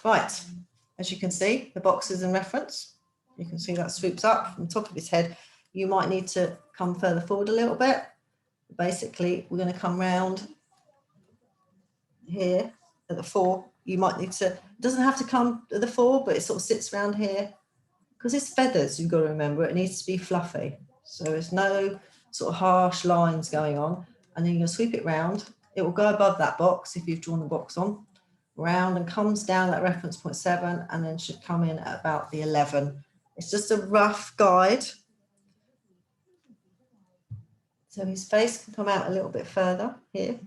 Right, as you can see, the boxes in reference. You can see that swoops up from the top of his head. You might need to come further forward a little bit. Basically, we're going to come round here at the 4. You might need to, it doesn't have to come at the 4, but it sort of sits around here. Because it's feathers, you've got to remember, it needs to be fluffy. So there's no sort of harsh lines going on. And then you're going to sweep it round. It will go above that box if you've drawn the box on. Round and comes down at reference point 7 and then should come in at about the 11. It's just a rough guide. So his face can come out a little bit further here.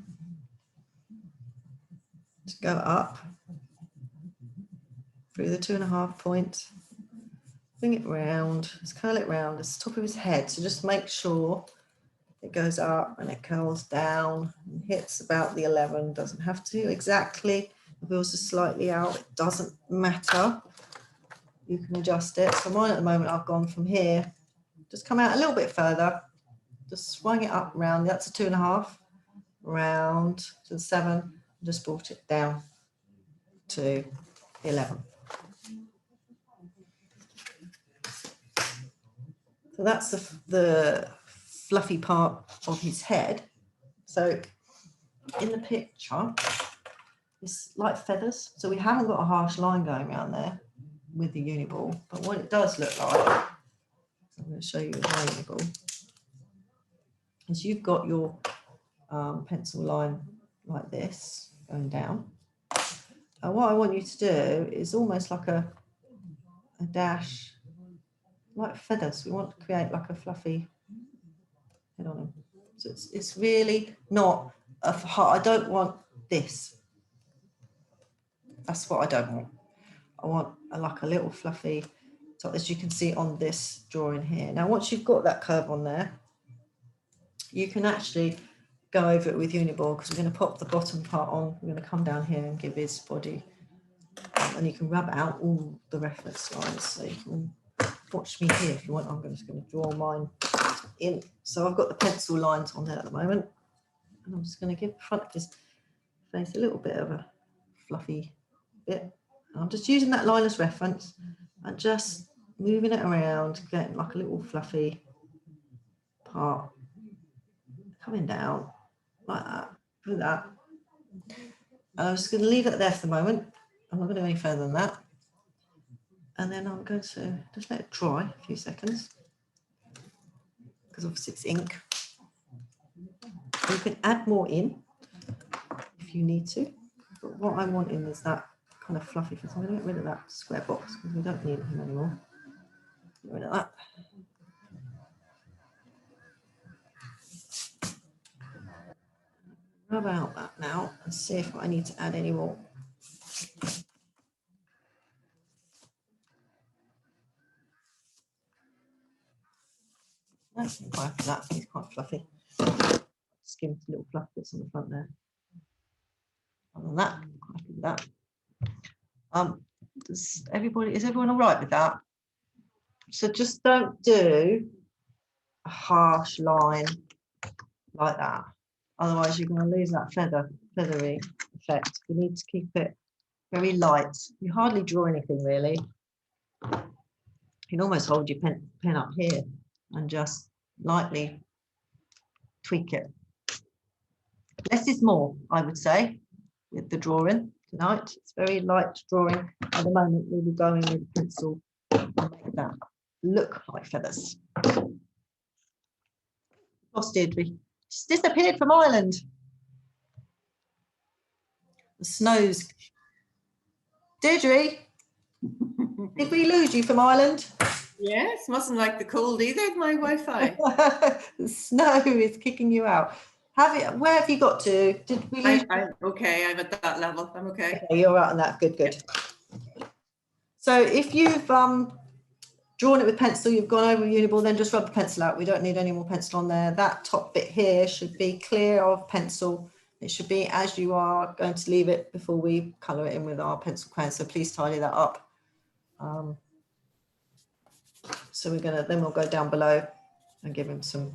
Just go up through the 2.5 point. Bring it round, just curl it round, it's the top of his head. So just make sure it goes up and it curls down and hits about the 11. Doesn't have to exactly. If it was just slightly out, it doesn't matter. You can adjust it. So mine at the moment, I've gone from here, just come out a little bit further, just swung it up round. That's a 2.5, round to the 7, just brought it down to 11. So that's the fluffy part of his head. So in the picture, it's like feathers. So we haven't got a harsh line going around there with the uniball, but what it does look like, I'm going to show you with my uniball, is you've got your pencil line like this going down. And what I want you to do is almost like a dash, like feathers. We want to create like a fluffy head on him. So it's really not a heart. I don't want this. That's what I don't want. I want like a little fluffy top, as you can see on this drawing here. Now, once you've got that curve on there, you can actually go over it with uniball, because we're going to pop the bottom part on. We're going to come down here and give his body, and you can rub out all the reference lines. So you can watch me here if you want. I'm just going to draw mine in. So I've got the pencil lines on there at the moment, and I'm just going to give the front of his face a little bit of a fluffy bit. And I'm just using that line as reference and just moving it around, getting like a little fluffy part coming down like that, through that. And I'm just going to leave it there for the moment. I'm not going to go any further than that. And then I'm going to just let it dry a few seconds, because obviously it's ink. You can add more in if you need to, but what I'm wanting is that kind of fluffy for some. I'm going to get rid of that square box because we don't need him anymore. Get rid of that. Rub out that now and see if I need to add any more. That's quite that. He's quite fluffy. Skimmed little fluff bits on the front there. Other than that, I'm quite happy with that. Is everyone all right with that? So just don't do a harsh line like that. Otherwise, you're going to lose that feathery effect. You need to keep it very light. You hardly draw anything really. You can almost hold your pen up here and just lightly tweak it. Less is more, I would say, with the drawing tonight. It's very light drawing. At the moment, we'll be going with a pencil and make that look like feathers. Lost Deirdre. She's disappeared from Ireland. The snow's. Deirdre, did we lose you from Ireland? Yes, mustn't like the cold either, my Wi-Fi. The snow is kicking you out. Where have you got to? Did we lose? I'm okay, I'm at that level. I'm okay. Okay, you're right on that. Good, good. So if you've drawn it with pencil, you've gone over Uniball, then just rub the pencil out. We don't need any more pencil on there. That top bit here should be clear of pencil. It should be as you are going to leave it before we colour it in with our pencil crayon. So please tidy that up. So then we'll go down below and give him some.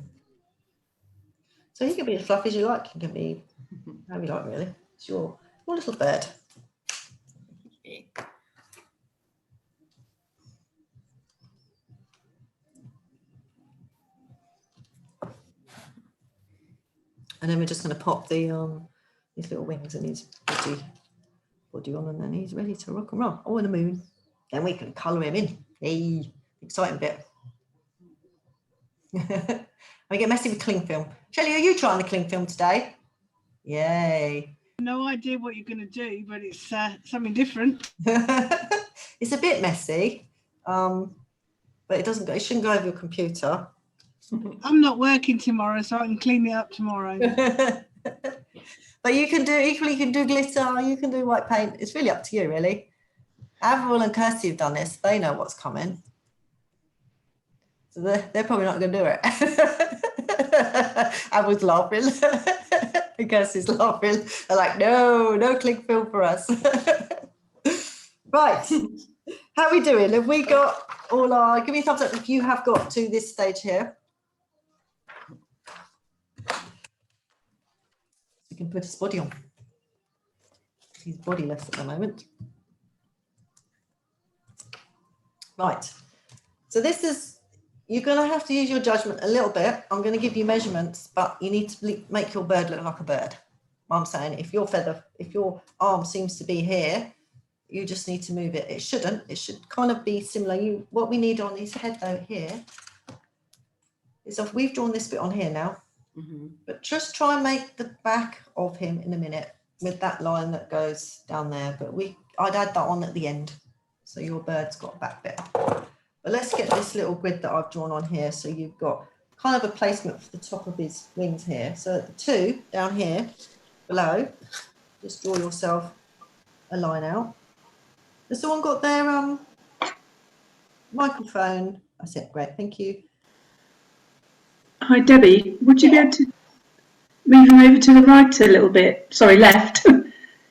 So he can be as fluffy as you like. He can be how you like, really. It's your little bird. And then we're just going to pop the his little wings and his body on, and then he's ready to rock and roll. Oh, and the moon. Then we can colour him in. Hey, exciting bit. I get messy with cling film. Shelley, are you trying the cling film today? Yay. No idea what you're going to do, but it's something different. It's a bit messy, but it shouldn't go over your computer. I'm not working tomorrow, so I can clean it up tomorrow. But you can do glitter, you can do white paint. It's really up to you, really. Avril and Kirsty have done this. They know what's coming. So they're probably not going to do it. Avril's laughing. And Kirsty's laughing. They're like, no cling film for us. Right. How are we doing? Have we got all our... Give me a thumbs up if you have got to this stage here. You can put his body on. He's bodiless at the moment. Right. So this is... You're going to have to use your judgment a little bit. I'm going to give you measurements, but you need to make your bird look like a bird. I'm saying if your arm seems to be here, you just need to move it. It shouldn't. It should kind of be similar. What we need on his head though here is we've drawn this bit on here now, but just try and make the back of him in a minute with that line that goes down there. But I'd add that on at the end, so your bird's got a back bit. But let's get this little grid that I've drawn on here. So you've got kind of a placement for the top of his wings here. So at the 2 down here below, just draw yourself a line out. Has someone got their microphone? That's it, great, thank you. Hi, Debbie. Would you be able to move them over to the right a little bit? Sorry, left,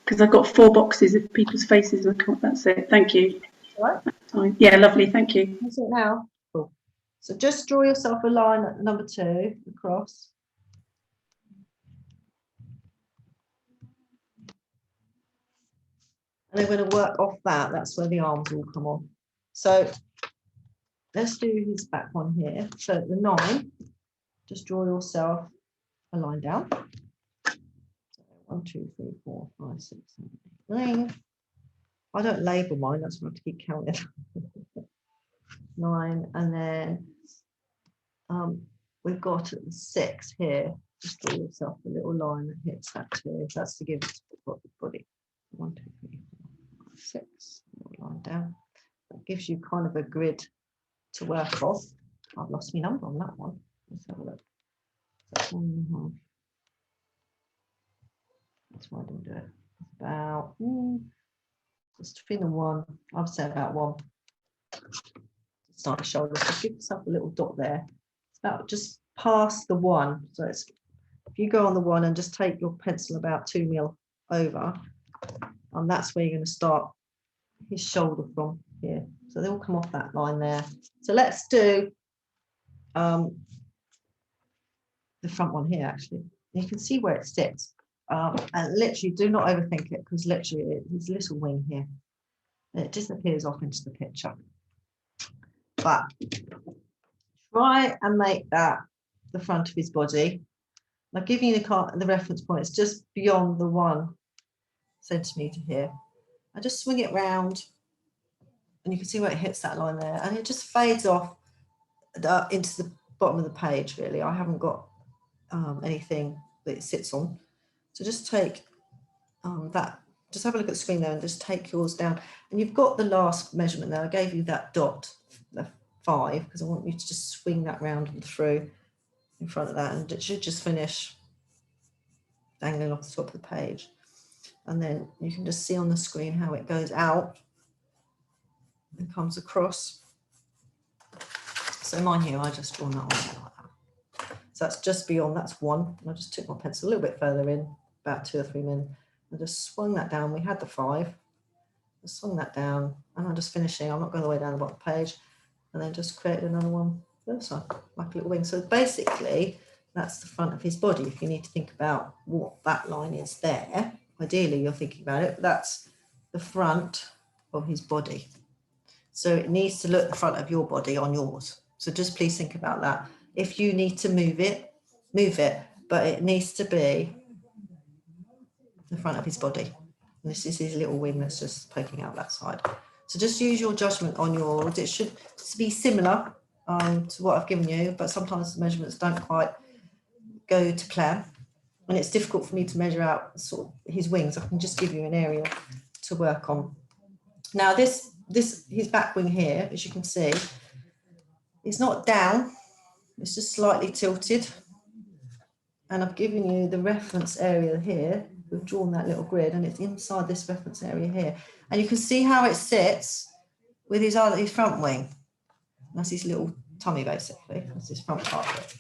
because I've got 4 boxes of people's faces. That's it. Thank you. All right. Yeah, lovely. Thank you. That's it now. Cool. So just draw yourself a line at number 2 across. And then we're going to work off that. That's where the arms will come on. So let's do his back one here. So at the 9, just draw yourself a line down. So 1, 2, 3, 4, 5, 6, 7, 8, 9. I don't label mine, that's why I have to keep counting. 9, and then we've got at the 6 here. Just draw yourself a little line that hits that 2. That's to give it the body. 1, 2, 3, 4, 5, 6 line down. That gives you kind of a grid to work off. I've lost my number on that one. Let's have a look. That's 1.5. That's why I didn't do it. It's about just between the 1. I'd say about 1. Start the shoulders. So give yourself a little dot there. It's about just past the 1. So it's, if you go on the 1 and just take your pencil about 2 mil over, and that's where you're going to start his shoulder from here. So they'll come off that line there. So let's do the front one here actually. You can see where it sits. And literally do not overthink it, because literally there's a little wing here. And it disappears off into the picture. But try and make that the front of his body. Now giving you the reference point, it's just beyond the 1 centimetre here. I just swing it round and you can see where it hits that line there, and it just fades off into the bottom of the page really. I haven't got anything that it sits on. So just take that, just have a look at the screen there and just take yours down. And you've got the last measurement there. I gave you that dot, the 5, because I want you to just swing that round and through in front of that, and it should just finish dangling off the top of the page. And then you can just see on the screen how it goes out and comes across. So mine here, I just drawn that on there like that. So that's just beyond, that's 1. And I just took my pencil a little bit further in, about 2 or 3 min, and just swung that down. We had the 5, I swung that down, and I'm just finishing. I'm not going all the way down the bottom of the page, and then just created another one the other side, like a little wing. So basically, that's the front of his body. If you need to think about what that line is there, ideally you're thinking about it, but that's the front of his body. So it needs to look the front of your body on yours. So just please think about that. If you need to move it, but it needs to be the front of his body. And this is his little wing that's just poking out that side. So just use your judgment on yours. It should be similar to what I've given you, but sometimes the measurements don't quite go to plan. And it's difficult for me to measure out sort of his wings. I can just give you an area to work on. Now his back wing here, as you can see, it's not down, it's just slightly tilted. And I've given you the reference area here. We've drawn that little grid, and it's inside this reference area here. And you can see how it sits with his front wing. That's his little tummy, basically. That's his front part of it.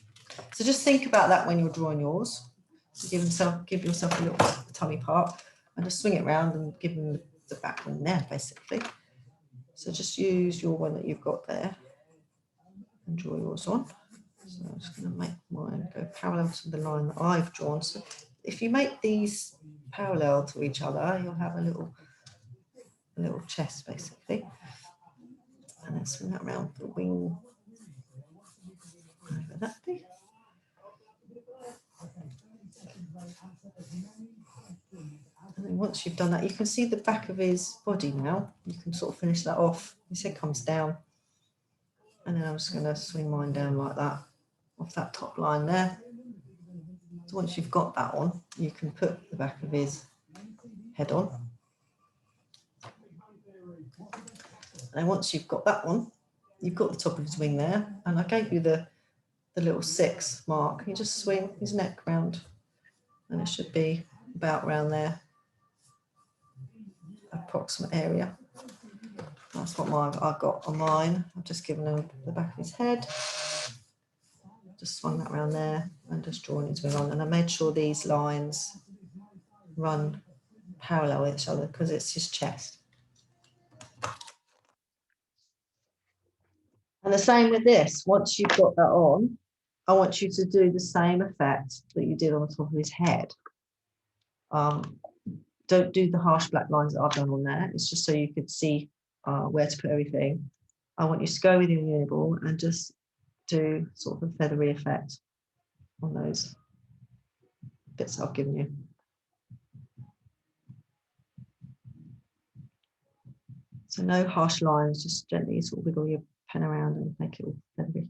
So just think about that when you're drawing yours. So give yourself a little tummy part, and just swing it around and give him the back wing there, basically. So just use your one that you've got there and draw yours on. So I'm just going to make mine go parallel to the line that I've drawn. So if you make these parallel to each other, you'll have a little chest, basically. And then swing that around the wing over that bit. And then once you've done that, you can see the back of his body now. You can sort of finish that off. His head comes down. And then I'm just going to swing mine down like that, off that top line there. So once you've got that on, you can put the back of his head on. And then once you've got that one, you've got the top of his wing there. And I gave you the little 6 mark. You just swing his neck round, and it should be about around there, approximate area. That's what I've got on mine. I've just given him the back of his head, just swung that around there, and just drawn his wing on. And I made sure these lines run parallel with each other because it's his chest. And the same with this. Once you've got that on, I want you to do the same effect that you did on the top of his head. Don't do the harsh black lines that I've done on there. It's just so you could see where to put everything. I want you to go with your uniball and just do sort of a feathery effect on those bits I've given you. So no harsh lines, just gently sort of wiggle your pen around and make it all feathery.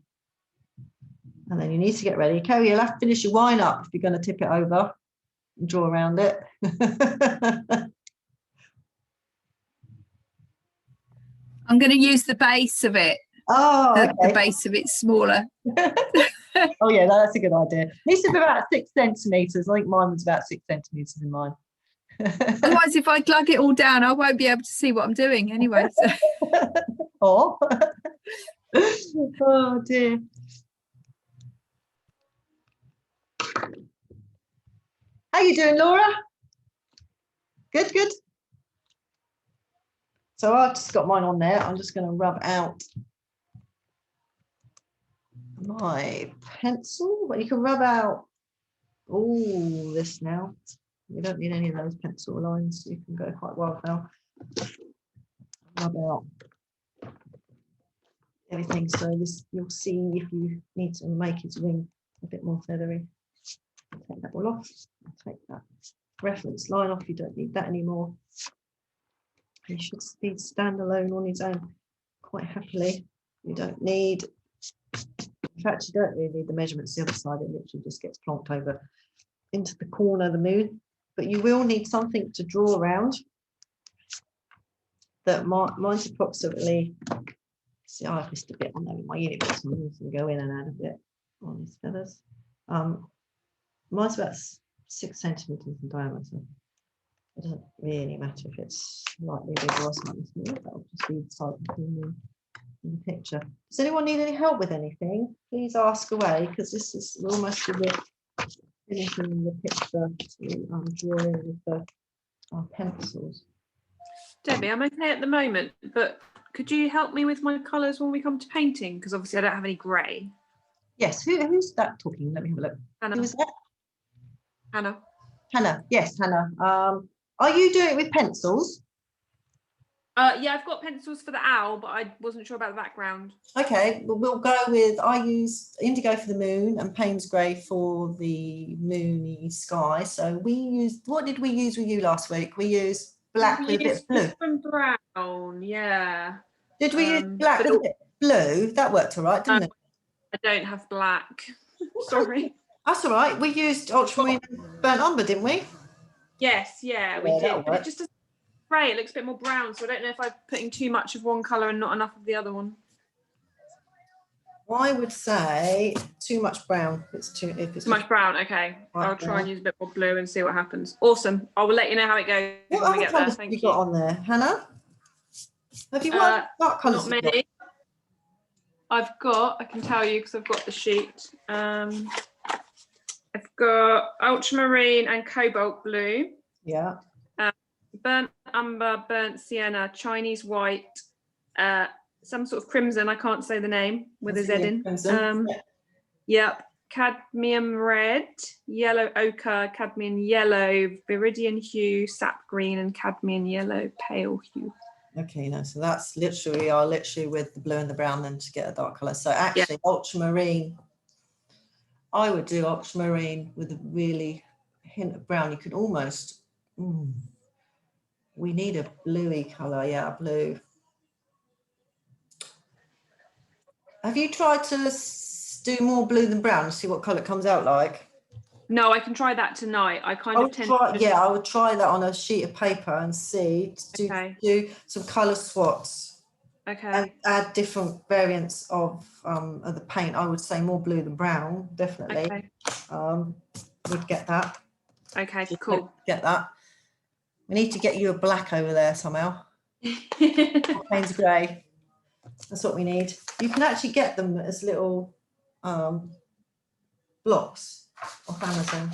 And then you need to get ready. Kerry, you'll have to finish your wine up if you're going to tip it over and draw around it. I'm going to use the base of it. Oh, The okay. base of it's smaller. Oh yeah, that's a good idea. Needs to be about 6 centimetres. I think mine was about 6 centimetres in mine. Otherwise, if I glug it all down, I won't be able to see what I'm doing anyway. So. Oh. Oh dear. How you doing, Laura? Good, good. So I've just got mine on there. I'm just going to rub out my pencil, but you can rub out all this now. You don't need any of those pencil lines. You can go quite wild now. Rub out everything. So this, you'll see if you need to make his wing a bit more feathery. Take that all off. Take that reference line off. You don't need that anymore. He should be standalone on his own quite happily. You don't need, in fact, you don't really need the measurements the other side. It literally just gets plonked over into the corner of the moon. But you will need something to draw around. That mine's approximately, see, I've missed a bit on there with my unit bits. I'm just going to go in and add a bit on these feathers. Mine's about 6 centimetres in diameter. It doesn't really matter if it's slightly big or slightly small. That'll just be the size in the picture. Does anyone need any help with anything? Please ask away, because this is almost finishing the picture to drawing with our pencils. Debbie, I'm okay at the moment, but could you help me with my colours when we come to painting? Because obviously I don't have any grey. Yes, who's that talking? Let me have a look. Hannah. Who is that? Hannah. Hannah, yes, Hannah. Are you doing it with pencils? Yeah, I've got pencils for the owl, but I wasn't sure about the background. Okay, well, we'll go with, I use indigo for the moon and Payne's grey for the moony sky. So we used, what did we use with you last week? We used black with a bit of blue. From brown, yeah. Did we use black with a bit of blue? That worked all right, didn't it? I don't have black. Sorry. That's all right. We used ultramarine and burnt umber, didn't we? Yes, yeah, we did. But it just doesn't grey. It looks a bit more brown. So I don't know if I'm putting too much of one colour and not enough of the other one. I would say too much brown. If it's too much brown. Okay, I'll try and use a bit more blue and see what happens. Awesome. I will let you know how it goes when we get there. Thank you. Got on there, Hannah? Have you got dark colours? Not many. I can tell you because I've got the sheet. I've got ultramarine and cobalt blue. Yeah. Burnt umber, burnt sienna, Chinese white, some sort of crimson, I can't say the name, with a Z in. Yep. Cadmium red, yellow ochre, cadmium yellow, viridian hue, sap green, and cadmium yellow, pale hue. Okay, no, so that's literally with the blue and the brown then to get a dark colour. So actually ultramarine, I would do ultramarine with a really hint of brown. You could almost, we need a bluey colour, yeah, blue. Have you tried to do more blue than brown and see what colour it comes out like? No, I can try that tonight. I would try that on a sheet of paper and see, do some colour swats. Okay. And add different variants of the paint. I would say more blue than brown, definitely. Okay. Would get that. Okay, cool. Get that. We need to get you a black over there somehow. Payne's grey. That's what we need. You can actually get them as little blocks off Amazon.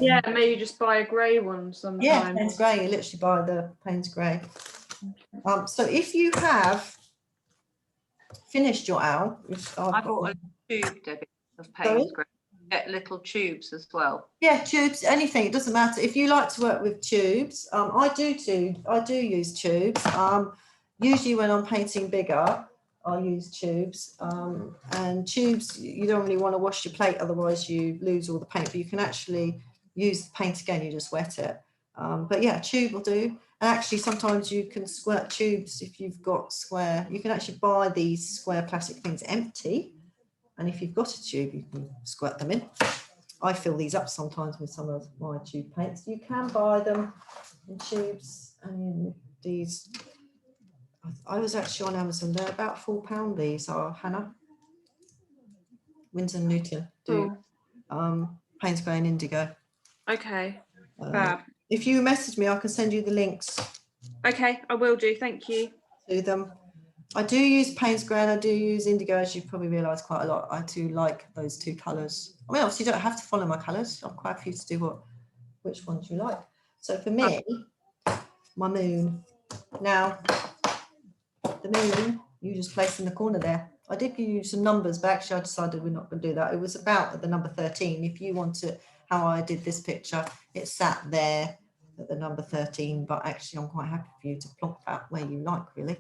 Yeah, maybe just buy a grey one sometime. Yeah, Payne's grey. You literally buy the Payne's grey. So if you have finished your owl, I bought a tube, Debbie, of Payne's grey. Get little tubes as well. Yeah, tubes, anything. It doesn't matter if you like to work with tubes. I do too. I do use tubes. Usually when I'm painting bigger, I use tubes. And tubes, you don't really want to wash your plate, otherwise you lose all the paint. But you can actually use the paint again. You just wet it. But yeah, tube will do. And actually, sometimes you can squirt tubes if you've got square. You can actually buy these square plastic things empty. And if you've got a tube, you can squirt them in. I fill these up sometimes with some of my tube paints. You can buy them in tubes and in these I was actually on Amazon. They're about £4. These are, Hannah. Winsor & Newton do Payne's Grey and Indigo. Okay. Uh, if you message me, I can send you the links. Okay, I will do. Thank you. To them. I do use Payne's Grey and I do use Indigo, as you've probably realised quite a lot. I do like those two colours. I mean, obviously you don't have to follow my colours. I'm quite happy to do which ones you like. So for me, my moon. Now, the moon, you just place in the corner there. I did give you some numbers, but actually I decided we're not going to do that. It was about at the number 13. If you want to, how I did this picture, it sat there at the number 13, but actually I'm quite happy for you to plonk that where you like, really.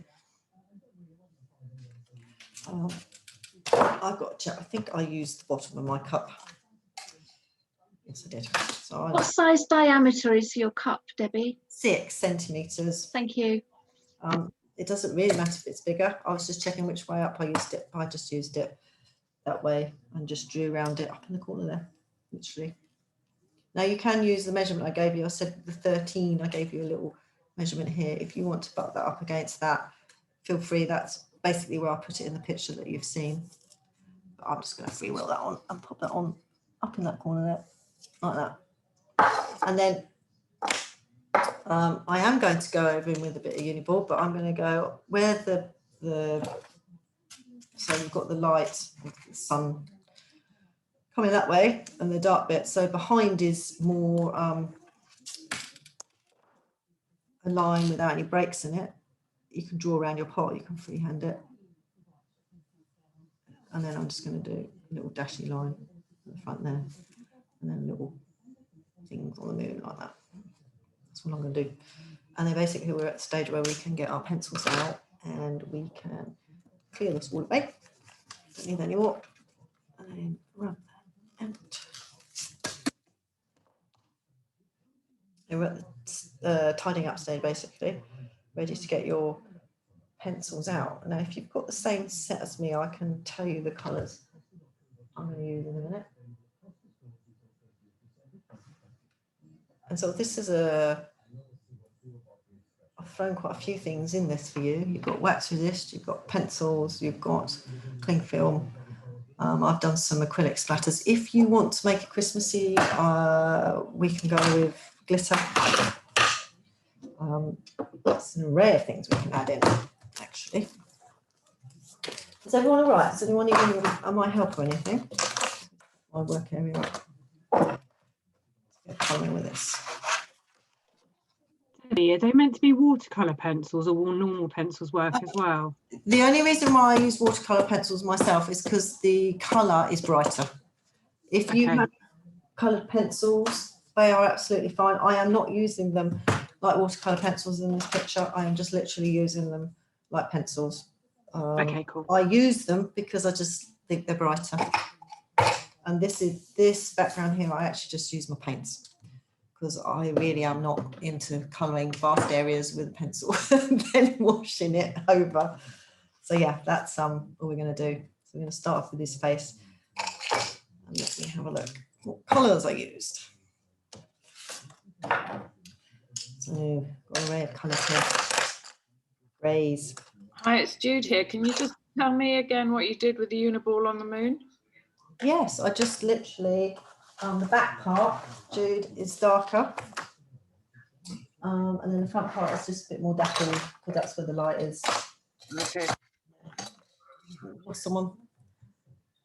I've got to check. I think I used the bottom of my cup. Yes, I did. So what size diameter is your cup, Debbie? 6 centimetres. Thank you. It doesn't really matter if it's bigger. I was just checking which way up I used it. I just used it that way and just drew around it up in the corner there, literally. Now you can use the measurement I gave you. I said the 13, I gave you a little measurement here. If you want to butt that up against that, feel free. That's basically where I put it in the picture that you've seen. But I'm just going to freewheel that on and pop that on up in that corner there, like that. And then I am going to go over in with a bit of Uniboard, but I'm going to go where the so you've got the light, the sun coming that way, and the dark bit. So behind is more a line without any breaks in it. You can draw around your pot, you can freehand it. And then I'm just going to do a little dashy line at the front there, and then little things on the moon like that. That's what I'm going to do. And then basically we're at the stage where we can get our pencils out and we can clear this all away. Don't need any more. And then rub that out. And we're at the tidying up stage, basically, ready to get your pencils out. Now, if you've got the same set as me, I can tell you the colours I'm going to use in a minute. And so this is I've thrown quite a few things in this for you. You've got wax resist, you've got pencils, you've got cling film. I've done some acrylic splatters. If you want to make it Christmassy, we can go with glitter. That's an array of things we can add in, actually. Is everyone all right? Does anyone need my help or anything? My work area. Get colouring with this. Are they meant to be watercolour pencils, or will normal pencils work as well? The only reason why I use watercolour pencils myself is because the colour is brighter. If you have coloured pencils, they are absolutely fine. I am not using them like watercolour pencils in this picture. I am just literally using them like pencils. Okay, cool. I use them because I just think they're brighter. And this background here, I actually just use my paints, because I really am not into colouring vast areas with a pencil and then washing it over. So yeah, that's what we're going to do. So we're going to start off with his face. And let me have a look what colours I used. So got an array of colours here. Greys. Hi, it's Jude here. Can you just tell me again what you did with the uniball on the moon? Yes, I just literally, the back part, Jude, is darker. And then the front part is just a bit more dappled, because that's where the light is. Okay. Lost someone.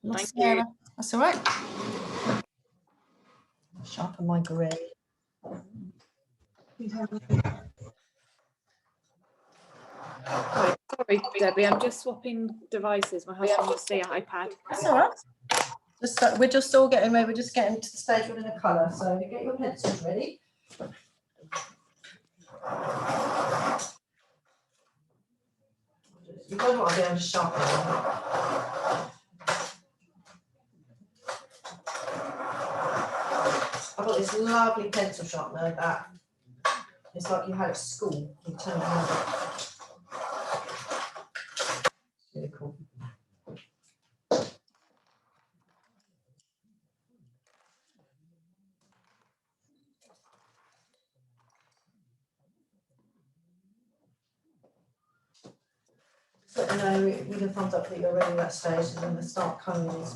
Thank Sarah. you. That's all right. Sharpen my grey. Right, sorry, Debbie, I'm just swapping devices. My husband wants the iPad. That's all right. We're just all getting ready. We're just getting to the stage within a colour. So get your pencils ready. You don't want to be able to sharpen them. I've got this lovely pencil sharpener that it's like you had at school. You turn it over. It's really cool. me know with a thumbs up that you're ready at that stage, and then we'll start colouring these.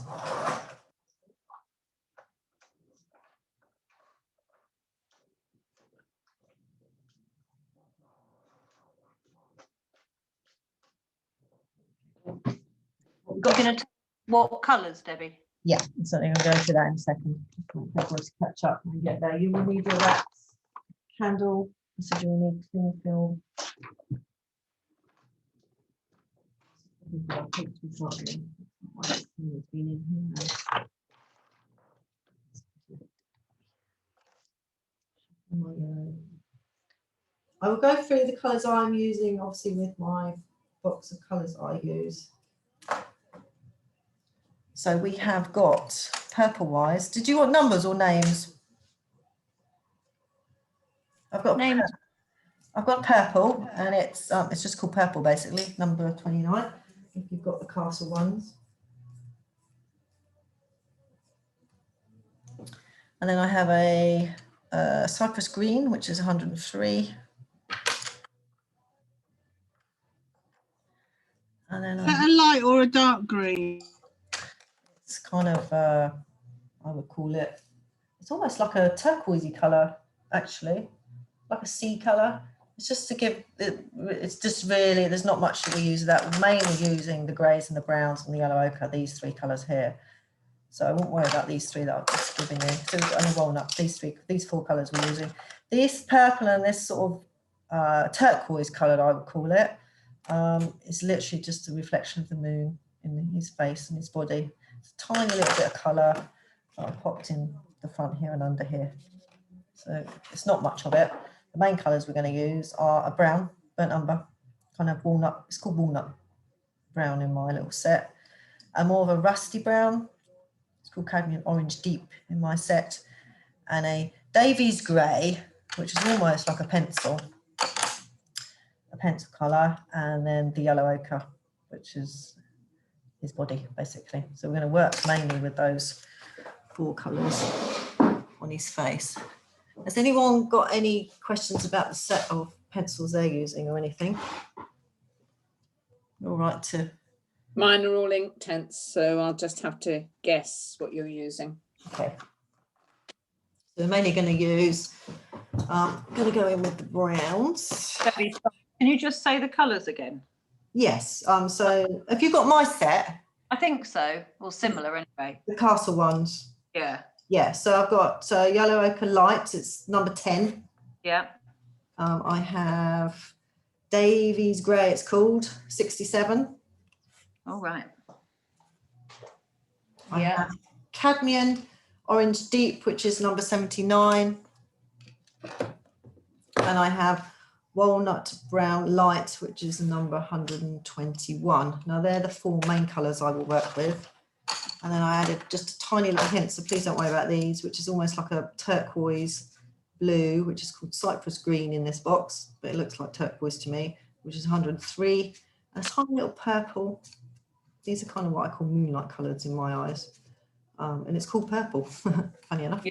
What colours, Debbie? Yeah, certainly I'll go through that in a second. Let's catch up and get there. You will need your wax candle. I said you will need clear film. I will go through the colours I'm using, obviously with my box of colours I use. So we have got purple wise. Did you want numbers or names? I've got names. I've got purple, and it's just called purple basically, number 29. If you've got the castle ones. And then I have a cypress green, which is 103. And then is that a light or a dark green? It's kind of, I would call it, it's almost like a turquoisey colour, actually, like a sea colour. It's just to give it, it's just really, there's not much that we use of that. We're mainly using the greys and the browns and the yellow ochre, these three colours here. So I won't worry about these three that I've just given you. So we've got only walnut, these four colours we're using. This purple and this sort of turquoise colour, I would call it, is literally just a reflection of the moon in his face and his body. It's a tiny little bit of colour that I popped in the front here and under here. So it's not much of it. The main colours we're going to use are a brown, burnt umber, kind of walnut. It's called walnut brown in my little set. And more of a rusty brown. It's called cadmium orange deep in my set. And a Davies grey, which is almost like a pencil colour. And then the yellow ochre, which is his body, basically. So we're going to work mainly with those four colours on his face. Has anyone got any questions about the set of pencils they're using or anything? All right to... Mine are all ink tints, so I'll just have to guess what you're using. Okay. So we're mainly going to use, going to go in with the browns. Debbie, can you just say the colours again? Yes. So have you got my set? I think so, or similar anyway. The castle ones. Yeah. Yeah. So I've got yellow ochre light. It's number 10. Yeah. I have Davies grey. It's called 67. All right. I have cadmium orange deep, which is number 79. And I have walnut brown light, which is number 121. Now they're the four main colours I will work with. And then I added just a tiny little hint, so please don't worry about these, which is almost like a turquoise blue, which is called cypress green in this box, but it looks like turquoise to me, which is 103. And a tiny little purple. These are kind of what I call moonlight colours in my eyes. And it's called purple, funny enough.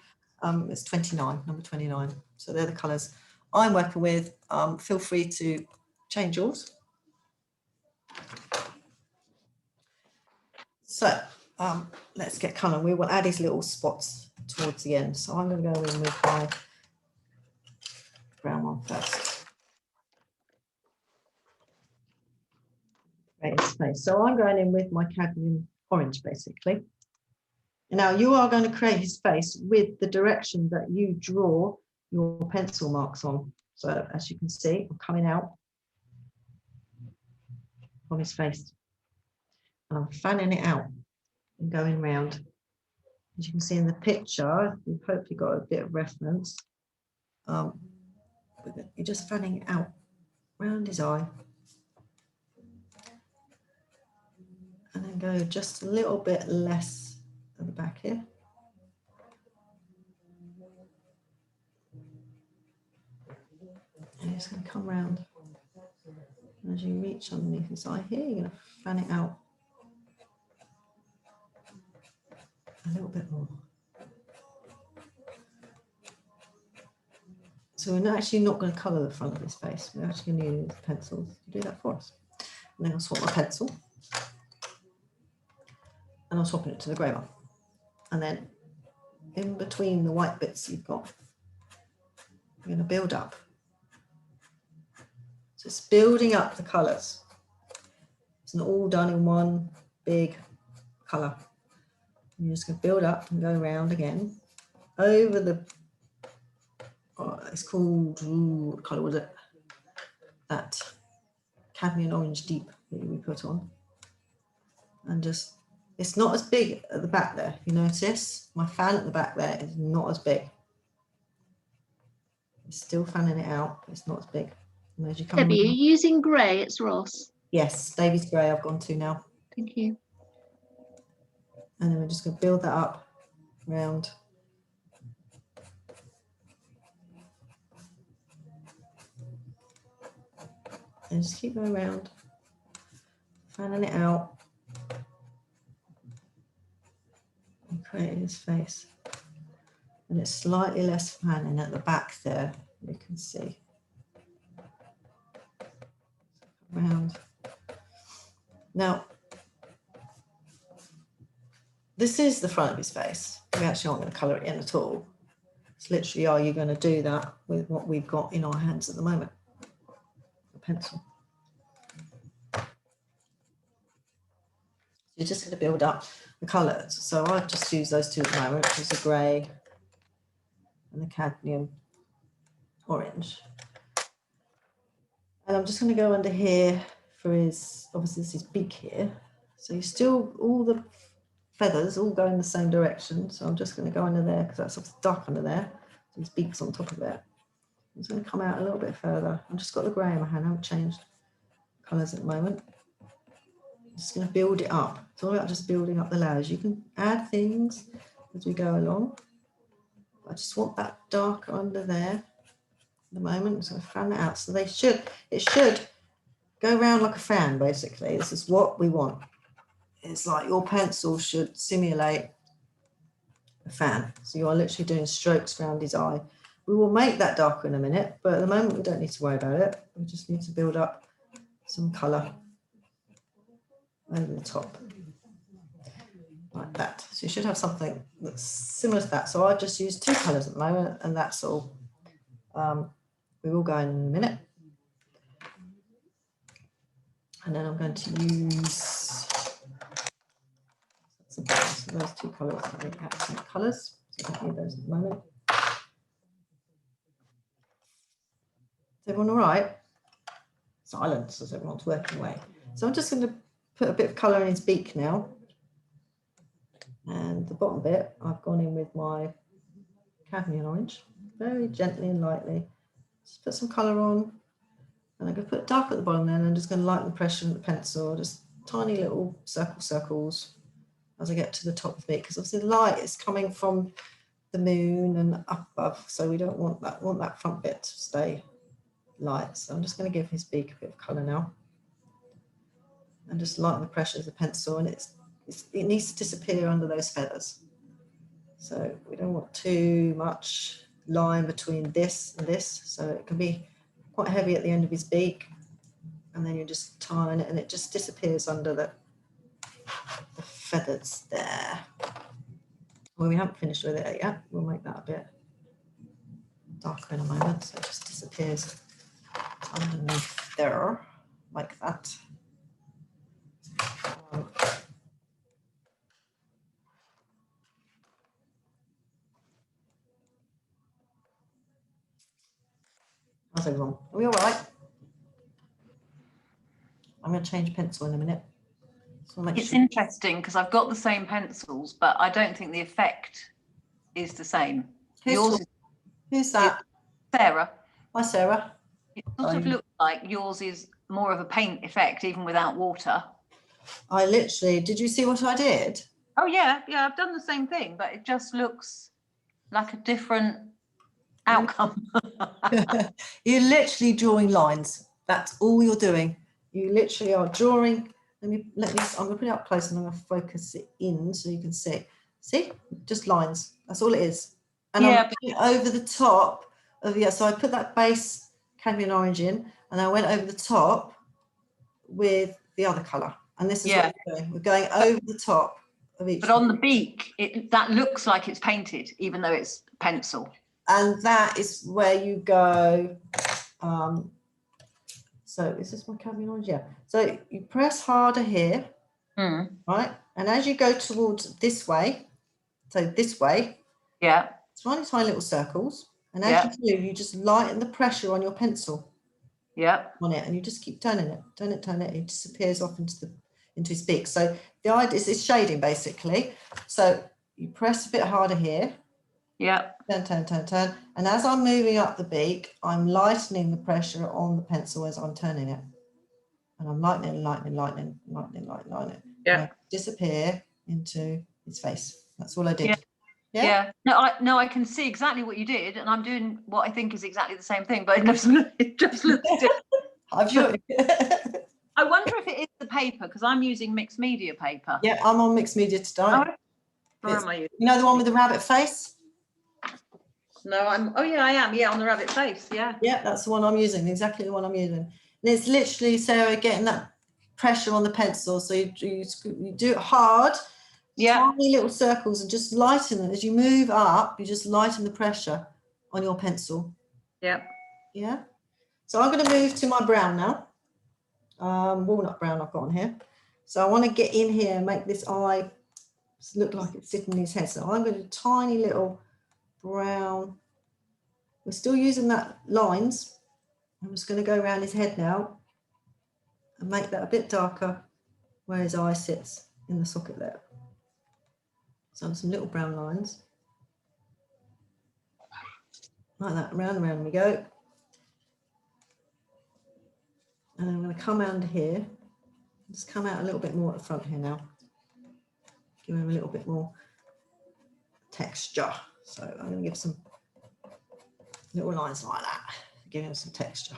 It's 29, number 29. So they're the colours I'm working with. Feel free to change yours. So let's get colour. We will add these little spots towards the end. So I'm going to go in with my brown one first. Right, so I'm going in with my cadmium orange, basically. Now you are going to create his face with the direction that you draw your pencil marks on. So as you can see, I'm coming out from his face and I'm fanning it out and going round. As you can see in the picture, you've hopefully got a bit of reference. You're just fanning it out round his eye. And then go just a little bit less at the back here. And it's going to come round. And as you reach underneath his eye here, you're going to fan it out a little bit more. So we're actually not going to colour the front of his face. We're actually going to use pencils to do that for us. And then I'll swap my pencil. And I'm swapping it to the grey one. And then in between the white bits you've got, you're going to build up. So it's building up the colours. It's not all done in one big colour. You're just going to build up and go around again over the, it's called, what colour was it? That cadmium orange deep that we put on. And just, it's not as big at the back there. You notice my fan at the back there is not as big. It's still fanning it out, but it's not as big. And as you come Debbie, are around, you using grey? It's Ross. yes, Davy's grey I've gone to now. Thank you. And then we're just going to build that up round. And just keep going around, fanning it out. And creating his face. And it's slightly less fanning at the back there, you can see. Round. Now, this is the front of his face. We actually aren't going to colour it in at all. It's literally, are you going to do that with what we've got in our hands at the moment? A pencil. You're just going to build up the colours. So I've just used those two at the moment, which is the grey and the cadmium orange. And I'm just going to go under here for his, obviously this is beak here. So you still, all the feathers all go in the same direction. So I'm just going to go under there because that's obviously dark under there. So his beak's on top of it. I'm just going to come out a little bit further. I've just got the grey in my hand. I haven't changed colours at the moment. I'm just going to build it up. It's all about just building up the layers. You can add things as we go along. I just want that dark under there at the moment. So I'm going to fan it out. So it should go around like a fan, basically. This is what we want. It's like your pencil should simulate a fan. So you are literally doing strokes around his eye. We will make that darker in a minute, but at the moment we don't need to worry about it. We just need to build up some colour over the top. Like that. So you should have something that's similar to that. So I just use two colours at the moment, and that's all. We will go in a minute. And then I'm going to use those two colours, accent colours. So I don't need those at the moment. Is everyone all right? Silence as everyone's working away. So I'm just going to put a bit of colour in his beak now. And the bottom bit, I've gone in with my cadmium orange, very gently and lightly. Just put some colour on. And I'm going to put dark at the bottom then, and I'm just going to lighten the pressure of the pencil, just tiny little circles as I get to the top of the beak, because obviously the light is coming from the moon and up above, so we don't want that front bit to stay light. So I'm just going to give his beak a bit of colour now. And just lighten the pressure of the pencil, and it needs to disappear under those feathers. So we don't want too much line between this and this, so it can be quite heavy at the end of his beak, and then you just tying it and it just disappears under the feathers there. Well, we haven't finished with it yet. We'll make that a bit darker in a moment, so it just disappears underneath there like that. How's everyone? Are we all right? I'm going to change pencil in a minute. So it's interesting because I've got the same pencils, but I don't think the effect is the same. Who's that? Sarah. Hi, Sarah. It sort of looks like yours is more of a paint effect, even without water. I literally, did you see what I did? Oh yeah, I've done the same thing, but it just looks like a different outcome. You're literally drawing lines. That's all you're doing. You literally are drawing. I'm going to put it up close and I'm going to focus it in so you can see. See, just lines. That's all it is. And I'm going over the top of, so I put that base cadmium orange in, and I went over the top with the other colour. And this is Yeah. what we're doing. We're going over the top of each. But on the beak, that looks like it's painted, even though it's pencil. And that is where you go. So is this my camera on? Yeah. So you press harder here, right? And as you go towards this way, so this way, yeah, tiny, tiny little circles. And as you do, you just lighten the pressure on your pencil. Yeah. On it, and you just keep turning it, turn it. It disappears off into his beak. So the idea is shading basically. So you press a bit harder here. Yeah. Turn. And as I'm moving up the beak, I'm lightening the pressure on the pencil as I'm turning it. And I'm lightening. Yeah. Disappear into his face. That's all I did. Yeah. No, I can see exactly what you did, and I'm doing what I think is exactly the same thing, but it just looks different. I'm sure. I wonder if it is the paper, because I'm using mixed media paper. Yeah, I'm on mixed media today. Where am I using? You know the one with the rabbit face? No, I am. Yeah, on the rabbit face. Yeah. Yeah, that's the one I'm using. Exactly the one I'm using. And it's literally, Sarah, getting that pressure on the pencil. So you do it hard. Tiny little circles, and just lighten them as you move up. You just lighten the pressure on your pencil. Yeah. Yeah. So I'm going to move to my brown now. Walnut brown I've got on here. So I want to get in here and make this eye look like it's sitting in his head. So I'm going to do tiny little brown. We're still using that lines. I'm just going to go around his head now and make that a bit darker where his eye sits in the socket there. So some little brown lines. Like that, round and round we go. And I'm going to come under here. Just come out a little bit more at the front here now. Give him a little bit more texture. So I'm going to give some little lines like that. Give him some texture.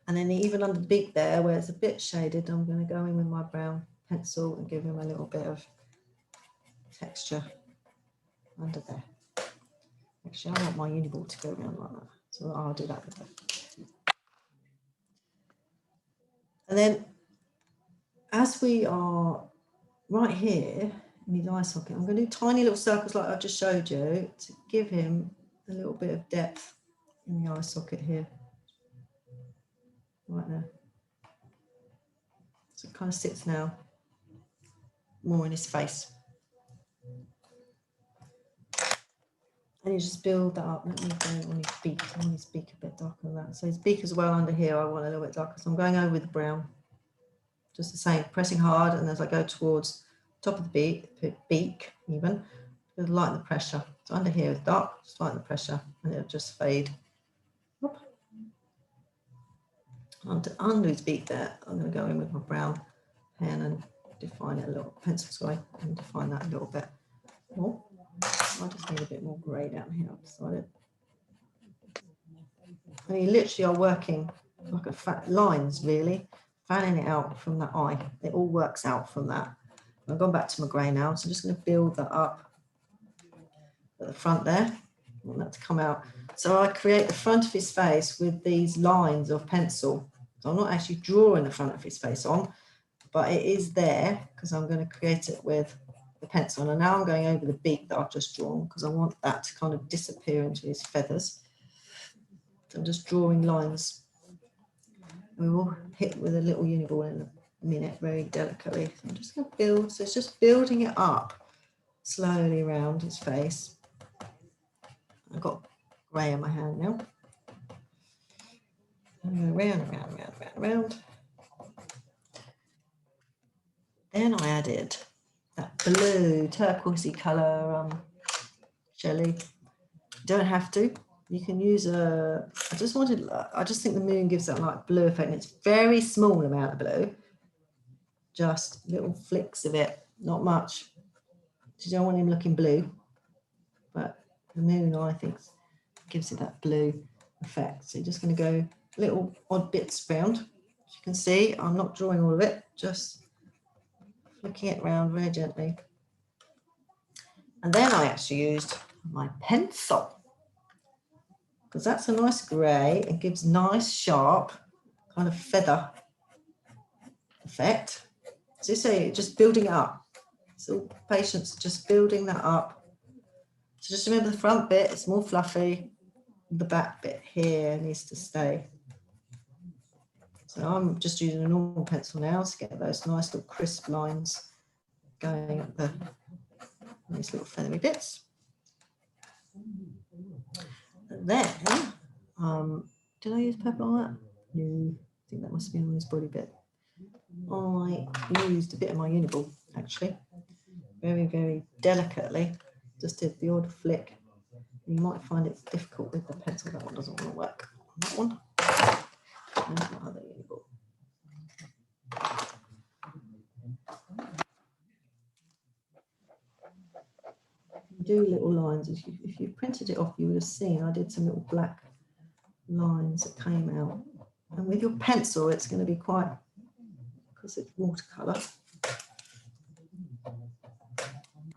And then even under the beak there, where it's a bit shaded, I'm going to go in with my brown pencil and give him a little bit of texture under there. Actually, I want my uni ball to go around like that. So I'll do that with it. And then as we are right here in his eye socket, I'm going to do tiny little circles like I just showed you to give him a little bit of depth in the eye socket here. Right there. So it kind of sits now more in his face. And you just build that up. Let me go on his beak. I want his beak a bit darker than that. So his beak as well under here, I want a little bit darker. So I'm going over with the brown. Just the same, pressing hard. And as I go towards the top of the beak even, it'll lighten the pressure. So under here is dark, just lighten the pressure and it'll just fade. Whoop. Under his beak there, I'm going to go in with my brown pen and define it a little, pencil, sorry, and define that a little bit more. I just need a bit more grey down here, I've decided. And you literally are working like lines, really, fanning it out from that eye. It all works out from that. I've gone back to my grey now, so I'm just going to build that up at the front there. I want that to come out. So I create the front of his face with these lines of pencil. So I'm not actually drawing the front of his face on, but it is there because I'm going to create it with the pencil. And now I'm going over the beak that I've just drawn because I want that to kind of disappear into his feathers. So I'm just drawing lines. We will hit with a little uniball in a minute, very delicately. So I'm just going to build. So it's just building it up slowly around his face. I've got grey in my hand now. I'm going round. Then I added that blue turquoisey colour Shelley. You don't have to. You can use I just think the moon gives that like blue effect, and it's very small amount of blue. Just little flicks of it, not much. You don't want him looking blue, but the moon, I think, gives it that blue effect. So you're just going to go little odd bits round. As you can see, I'm not drawing all of it, just flicking it around very gently. And then I actually used my pencil, because that's a nice grey. It gives nice, sharp kind of feather effect. So you say, just building it up. So patients just building that up. So just remember the front bit, it's more fluffy. The back bit here needs to stay. So I'm just using a normal pencil now to get those nice little crisp lines going up the nice little feathery bits. And then, did I use purple on that? No, I think that must have been on his body bit. I used a bit of my Uniball, actually, very, very delicately. Just did the odd flick. You might find it difficult with the pencil. That one doesn't want to work on that one. And my other Uniball. Do little lines. If you printed it off, you would have seen I did some little black lines that came out. And with your pencil, it's going to be quite, because it's watercolour.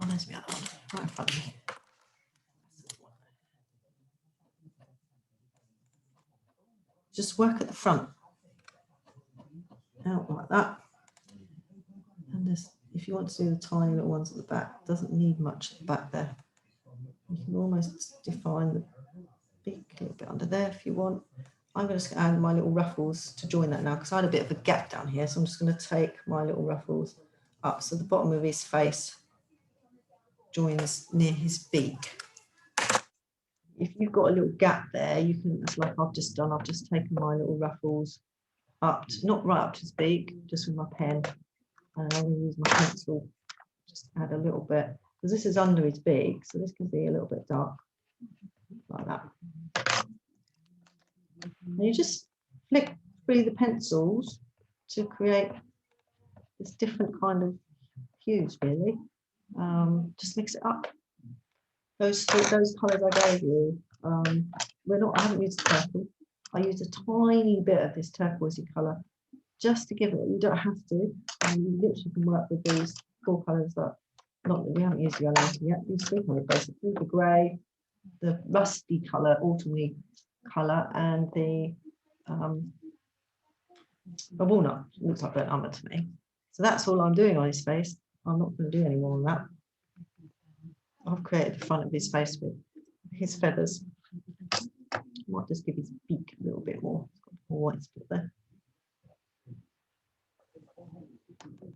Oh, there's the other one, right in front of me. Just work at the front, out like that. And this, if you want to do the tiny little ones at the back, doesn't need much at the back there. You can almost define the beak a little bit under there if you want. I'm going to add my little ruffles to join that now, because I had a bit of a gap down here. So I'm just going to take my little ruffles up. So the bottom of his face joins near his beak. If you've got a little gap there, you can, like I've just done, I've just taken my little ruffles up, not right up to his beak, just with my pen. And I'm going to use my pencil, just add a little bit, because this is under his beak, so this can be a little bit dark, like that. And you just flick through the pencils to create this different kind of hues, really. Just mix it up. Those colours I gave you, I haven't used purple. I used a tiny bit of this turquoisey colour just to give it. You don't have to. You literally can work with these 4 colours that, not that we haven't used the yellow yet. These 3 colours basically: the grey, the rusty colour, autumny colour, and the walnut. It looks like burnt umber to me. So that's all I'm doing on his face. I'm not going to do any more on that. I've created the front of his face with his feathers. I might just give his beak a little bit more. It's got more white spot there.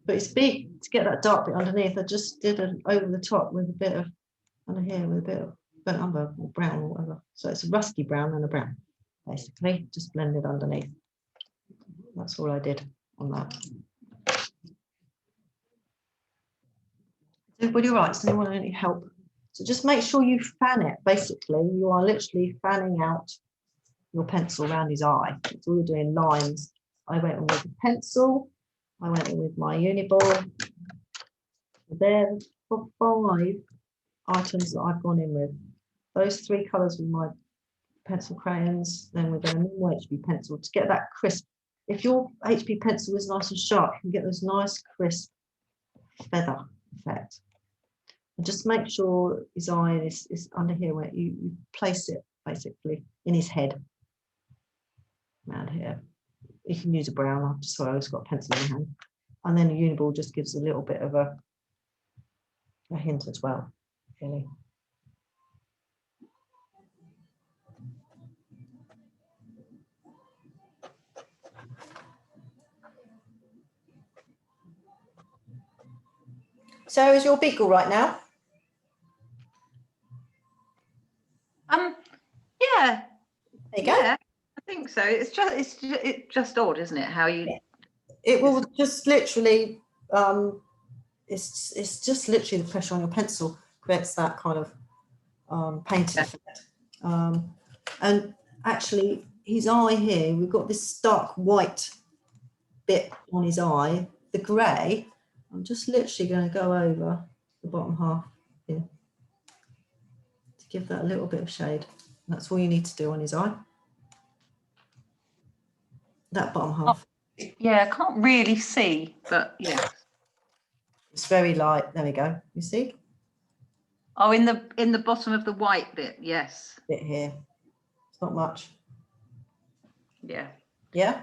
But his beak, to get that dark bit underneath, I just did an over the top with a bit of under here with a bit of burnt umber or brown or whatever. So it's a rusty brown and a brown, basically, just blended underneath. That's all I did on that. Is everybody all right? Does anyone want any help? So just make sure you fan it. Basically, you are literally fanning out your pencil around his eye. That's all you're doing, lines. I went in with a pencil. I went in with my Uniball. There are 5 items that I've gone in with. Those 3 colours with my pencil crayons, then with a normal HB pencil to get that crisp. If your HB pencil is nice and sharp, you can get those nice crisp feather effect. And just make sure his eye is under here, where you place it basically in his head. Around here. You can use a brown. I've just always got a pencil in my hand. And then a Uniball just gives a little bit of a hint as well, really. So is your beak all right now? Yeah. There you go. Yeah, I think so. It's just odd, isn't it? How you? It will just literally. It's just literally the pressure on your pencil creates that kind of painted effect. And actually, his eye here, we've got this stark white bit on his eye. The grey, I'm just literally going to go over the bottom half here to give that a little bit of shade. That's all you need to do on his eye. That bottom half. Oh, yeah, I can't really see, but yeah. It's very light. There we go. You see? Oh, in the bottom of the white bit, yes. Bit here. It's not much. Yeah. Yeah?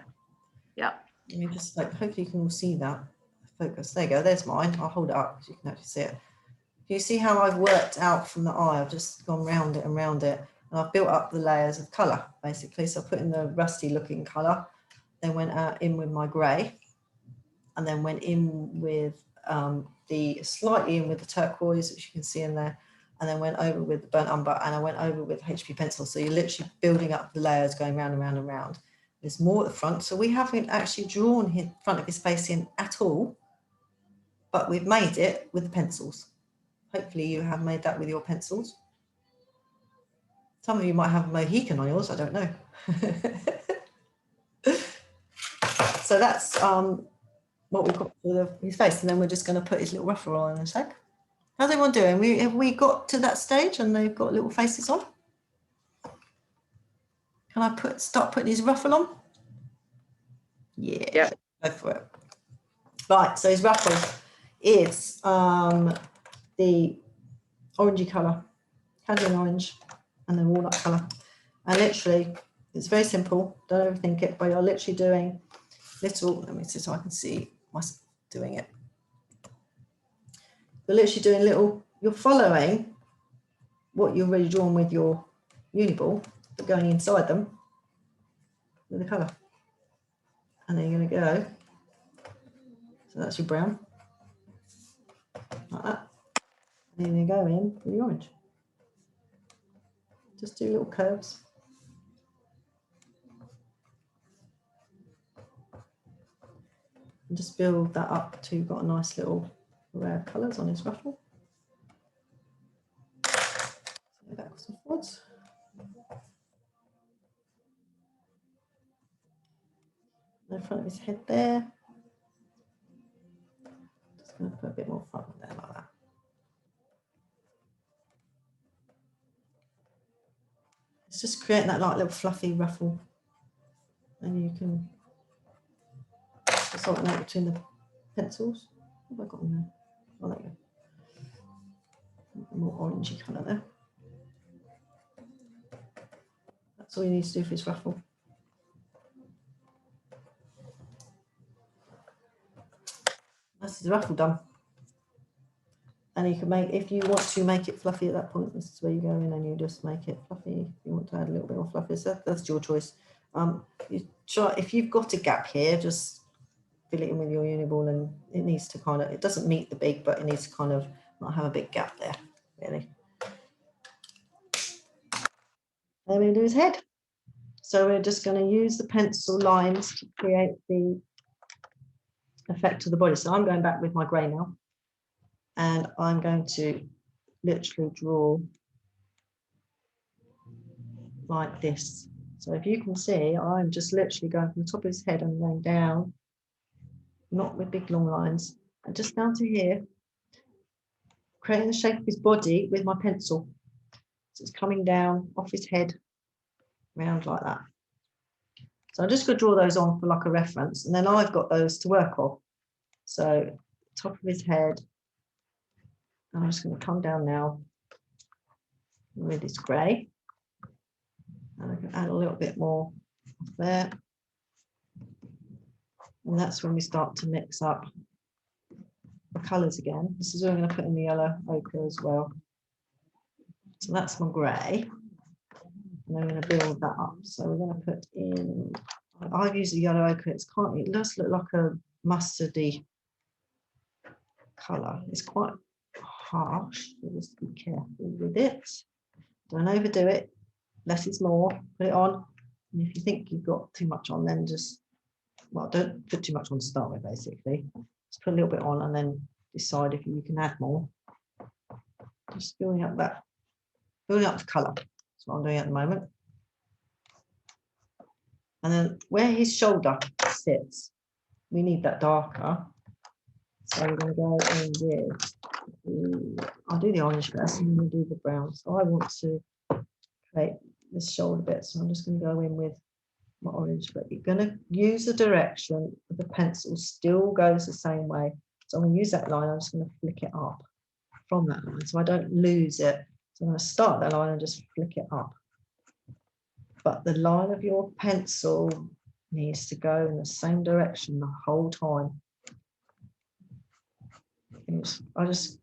Yeah. Let me just like, hopefully you can all see that. Focus. There you go. There's mine. I'll hold it up so you can actually see it. You see how I've worked out from the eye? I've just gone round it and round it. And I've built up the layers of colour, basically. So I put in the rusty looking colour, then went in with my grey, and then went in with slightly in with the turquoise, which you can see in there, and then went over with the burnt umber, and I went over with HP pencil. So you're literally building up the layers, going round and round and round. There's more at the front. So we haven't actually drawn the front of his face in at all, but we've made it with the pencils. Hopefully you have made that with your pencils. Some of you might have a Mohican on yours, I don't know. So that's what we've got for his face, and then we're just going to put his little ruffle on in a sec. How's everyone doing? Have we got to that stage and they've got little faces on? Can I start putting his ruffle on? Yeah, go for it. Right, so his ruffle is the orangey colour, cadmium orange, and then walnut colour. And literally, it's very simple. Don't overthink it, but you're literally doing little, let me see so I can see myself doing it. You're literally doing little, you're following what you've already drawn with your uniball, but going inside them with the colour. And then you're going to go, so that's your brown, like that. And then you go in with the orange. Just do little curves. And just build that up till you've got a nice little array of colours on his ruffle. So backwards and forwards. In front of his head there. Just going to put a bit more front there like that. It's just creating that like little fluffy ruffle, and you can just alternate between the pencils. What have I got in there? Oh, there you go. More orangey colour there. That's all you need to do for his ruffle. That's his ruffle done. And you can make, if you want to make it fluffy at that point, this is where you go in and you just make it fluffy. If you want to add a little bit more fluffy, so that's your choice. You try, if you've got a gap here, just fill it in with your uniball, and it needs to kind of, it doesn't meet the big, but it needs to kind of not have a big gap there, really. And then we do his head. So we're just going to use the pencil lines to create the effect of the body. So I'm going back with my grey now, and I'm going to literally draw like this. So if you can see, I'm just literally going from the top of his head and then down, not with big long lines, and just down to here, creating the shape of his body with my pencil. So it's coming down off his head, round like that. So I'm just going to draw those on for like a reference, and then I've got those to work off. So top of his head, and I'm just going to come down now with this grey, and I can add a little bit more there, and that's when we start to mix up the colours again. This is where I'm going to put in the yellow ochre as well. So that's my grey, and I'm going to build that up. So we're going to put in, I've used the yellow ochre. It does look like a mustardy colour. It's quite harsh, so just be careful with it. Don't overdo it. Less is more. Put it on, and if you think you've got too much on, then just, well, don't put too much on to start with, basically. Just put a little bit on and then decide if you can add more. Just building up that, building up the colour. That's what I'm doing at the moment. And then where his shoulder sits, we need that darker. So we're going to go in with, I'll do the orange first and then we'll do the brown. So I want to create this shoulder bit. So I'm just going to go in with my orange, but you're going to use the direction of the pencil still goes the same way. So I'm going to use that line. I'm just going to flick it up from that line so I don't lose it. So I'm going to start that line and just flick it up. But the line of your pencil needs to go in the same direction the whole time. I just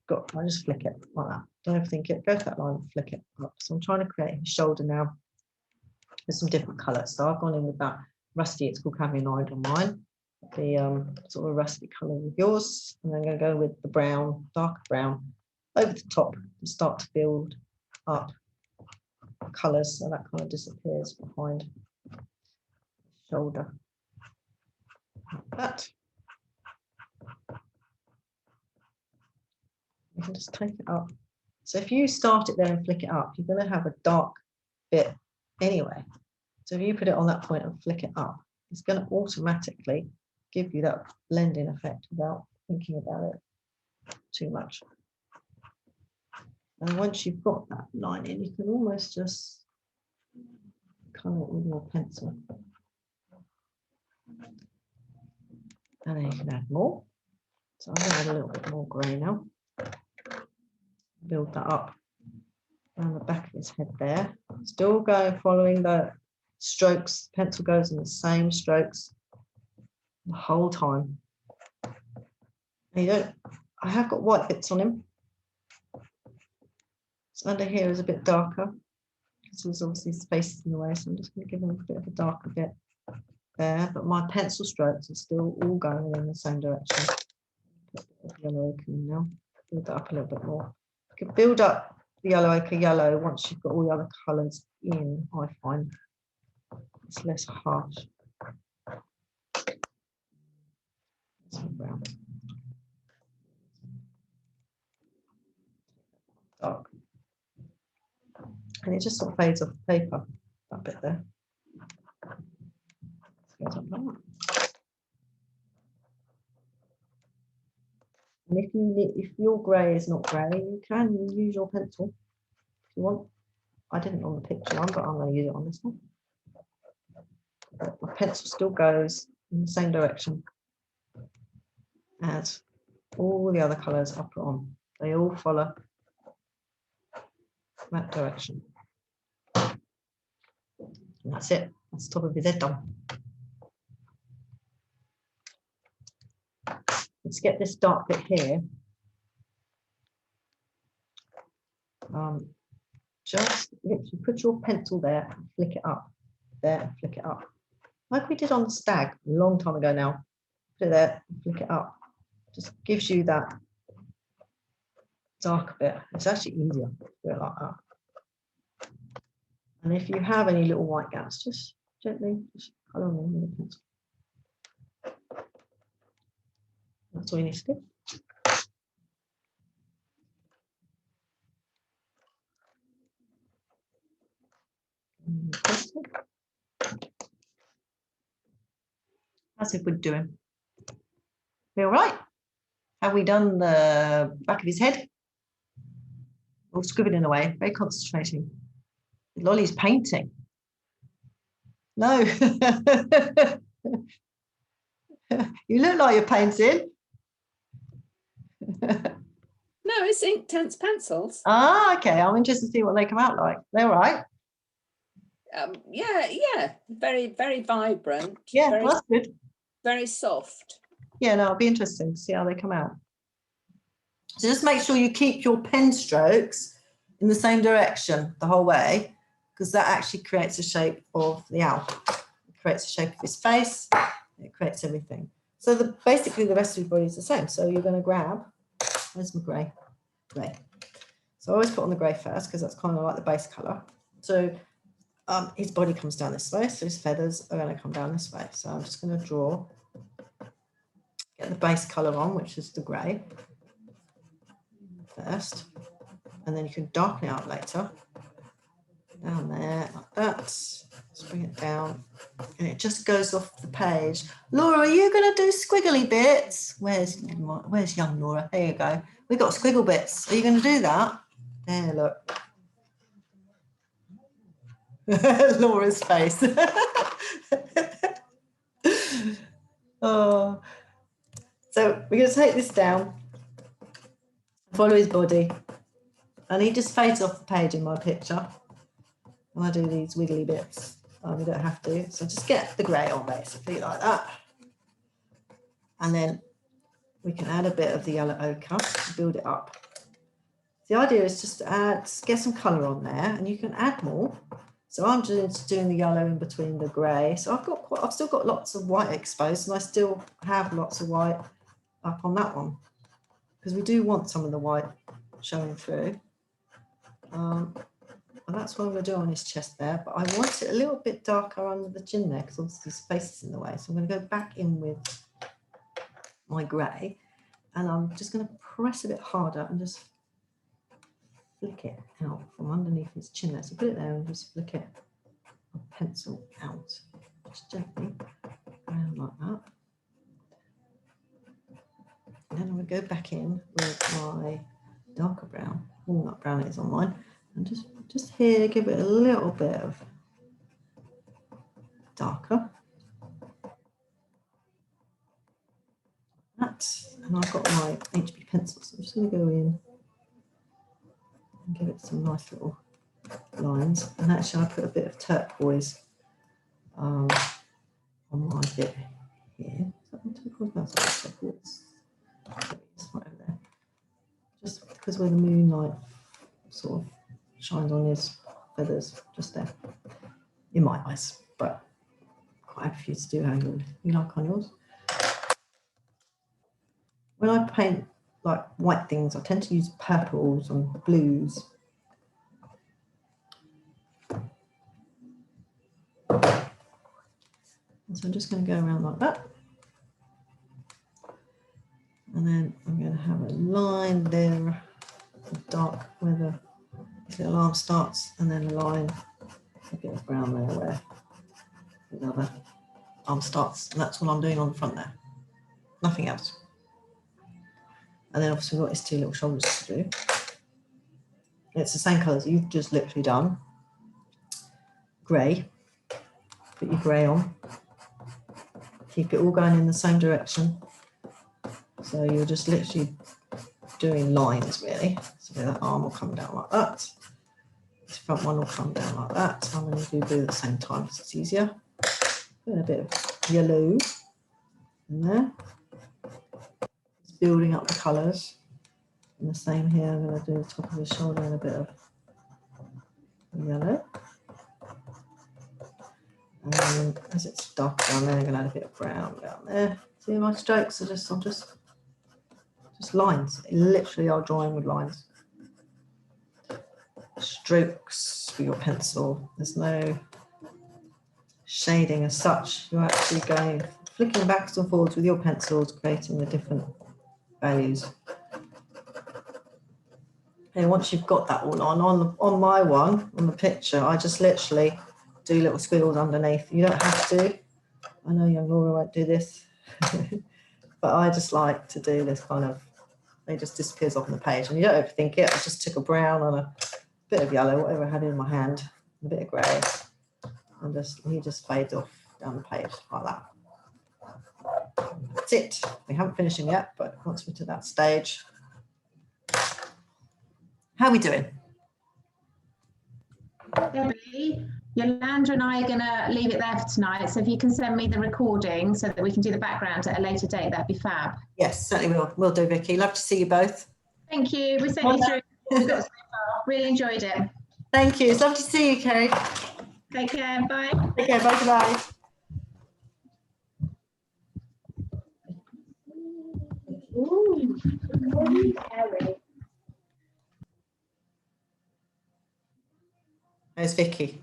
flick it like that. Don't overthink it. Go to that line, flick it up. So I'm trying to create his shoulder now with some different colours. So I've gone in with that rusty. It's called cadmium on mine. The sort of rusty colour with yours, and then I'm going to go with the brown, darker brown, over the top and start to build up colours, so that kind of disappears behind the shoulder. Like that. You can just take it up. So if you start it there and flick it up, you're going to have a dark bit anyway. So if you put it on that point and flick it up, it's going to automatically give you that blending effect without thinking about it too much. And once you've got that line in, you can almost just colour it with your pencil. And then you can add more. So I'm going to add a little bit more grey now. Build that up around the back of his head there. Still going, following the strokes. Pencil goes in the same strokes the whole time. And you don't, I have got white bits on him. So under here is a bit darker because there's obviously spaces in the way, so I'm just going to give him a bit of a darker bit there, but my pencil strokes are still all going in the same direction. Put a bit of yellow ochre in now. Build that up a little bit more. You can build up the yellow ochre yellow once you've got all the other colours in, I find. It's less harsh. Some brown. Dark. And it just sort of fades off the paper, that bit there. Goes up like that. And if your grey is not grey, you can use your pencil if you want. I didn't on the picture one, but I'm going to use it on this one. But my pencil still goes in the same direction as all the other colours I put on. They all follow that direction. And that's it. That's the top of his head done. Let's get this dark bit here. Just literally put your pencil there and flick it up. There and flick it up. Like we did on the stag a long time ago now. Put it there and flick it up. Just gives you that darker bit. It's actually easier to do it like that. And if you have any little white gaps, just gently just colour them in with a pencil. That's all you need to do. How's it we're doing? Feel right? Have we done the back of his head? All scribbling away, very concentrating. Lolly's painting. No. You look like you're painting. No, it's Inktense pencils. Ah, okay. I'm interested to see what they come out like. They're all right. Yeah. Very, very vibrant. Yeah, very, that's good. Very soft. Yeah, no, it'll be interesting to see how they come out. So just make sure you keep your pen strokes in the same direction the whole way, because that actually creates a shape of the owl. It creates a shape of his face. It creates everything. So basically the rest of your body is the same. So you're going to grab, where's my grey? Grey. So I always put on the grey first because that's kind of like the base colour. So his body comes down this way, so his feathers are going to come down this way. So I'm just going to draw, get the base colour on, which is the grey first, and then you can darken it out later. Down there, like that. Just bring it down, and it just goes off the page. Laura, are you going to do squiggly bits? Where's young Laura? There you go. We've got squiggle bits. Are you going to do that? There, look. Laura's face. Oh. So we're going to take this down, follow his body, and he just fades off the page in my picture. And I do these wiggly bits. You don't have to. So just get the grey on basically like that. And then we can add a bit of the yellow ochre to build it up. The idea is just to get some colour on there, and you can add more. So I'm just doing the yellow in between the grey. So I've still got lots of white exposed, and I still have lots of white up on that one, because we do want some of the white showing through. And that's what I'm going to do on his chest there, but I want it a little bit darker under the chin there, because obviously his face is in the way. So I'm going to go back in with my grey, and I'm just going to press a bit harder and just flick it out from underneath his chin there. So put it there and just flick it, pencil out, just gently around like that. And then I'm going to go back in with my darker brown, walnut brown it is on mine, and just here give it a little bit of darker. That, and I've got my HB pencil, so I'm just going to go in and give it some nice little lines. And actually I put a bit of turquoise on my bit here. Just because where the moonlight sort of shines on his feathers, just there, in my eyes, but quite happy for you to do how you like on yours. When I paint like white things, I tend to use purples and blues. And so I'm just going to go around like that. And then I'm going to have a line there, dark where the little arm starts, and then a line, a bit of brown there where the other arm starts. And that's what I'm doing on the front there. Nothing else. And then obviously we've got his two little shoulders to do. It's the same colours you've just literally done. Grey. Put your grey on. Keep it all going in the same direction. So you're just literally doing lines really. So that arm will come down like that. This front one will come down like that. So I'm going to do blue at the same time because it's easier. Put a bit of yellow in there. Just building up the colours. And the same here, I'm going to do the top of his shoulder and a bit of yellow. And as it's dark down there, I'm going to add a bit of brown down there. See my strokes are just lines. Literally, I'll drawing with lines. Strokes for your pencil. There's no shading as such. You're actually going flicking backwards and forwards with your pencils, creating the different values. And once you've got that all on my one, on the picture, I just literally do little squiggles underneath. You don't have to. I know young Laura won't do this, but I just like to do this kind of, it just disappears off on the page and you don't overthink it. I just took a brown and a bit of yellow, whatever I had in my hand, a bit of grey, and he just fades off down the page like that. That's it. We haven't finished him yet, but once we're to that stage, how are we doing? Debbie, Yolanda and I are going to leave it there for tonight. So if you can send me the recording so that we can do the background at a later date, that'd be fab. Yes, certainly will. We'll do, Vicky. Love to see you both. Thank you. We sent you through. We got so far. Really enjoyed it. Thank you. It's lovely to see you, Kerry. Take care. Bye. Take care. Bye. Bye. Ooh, Kerry. There's Vicky.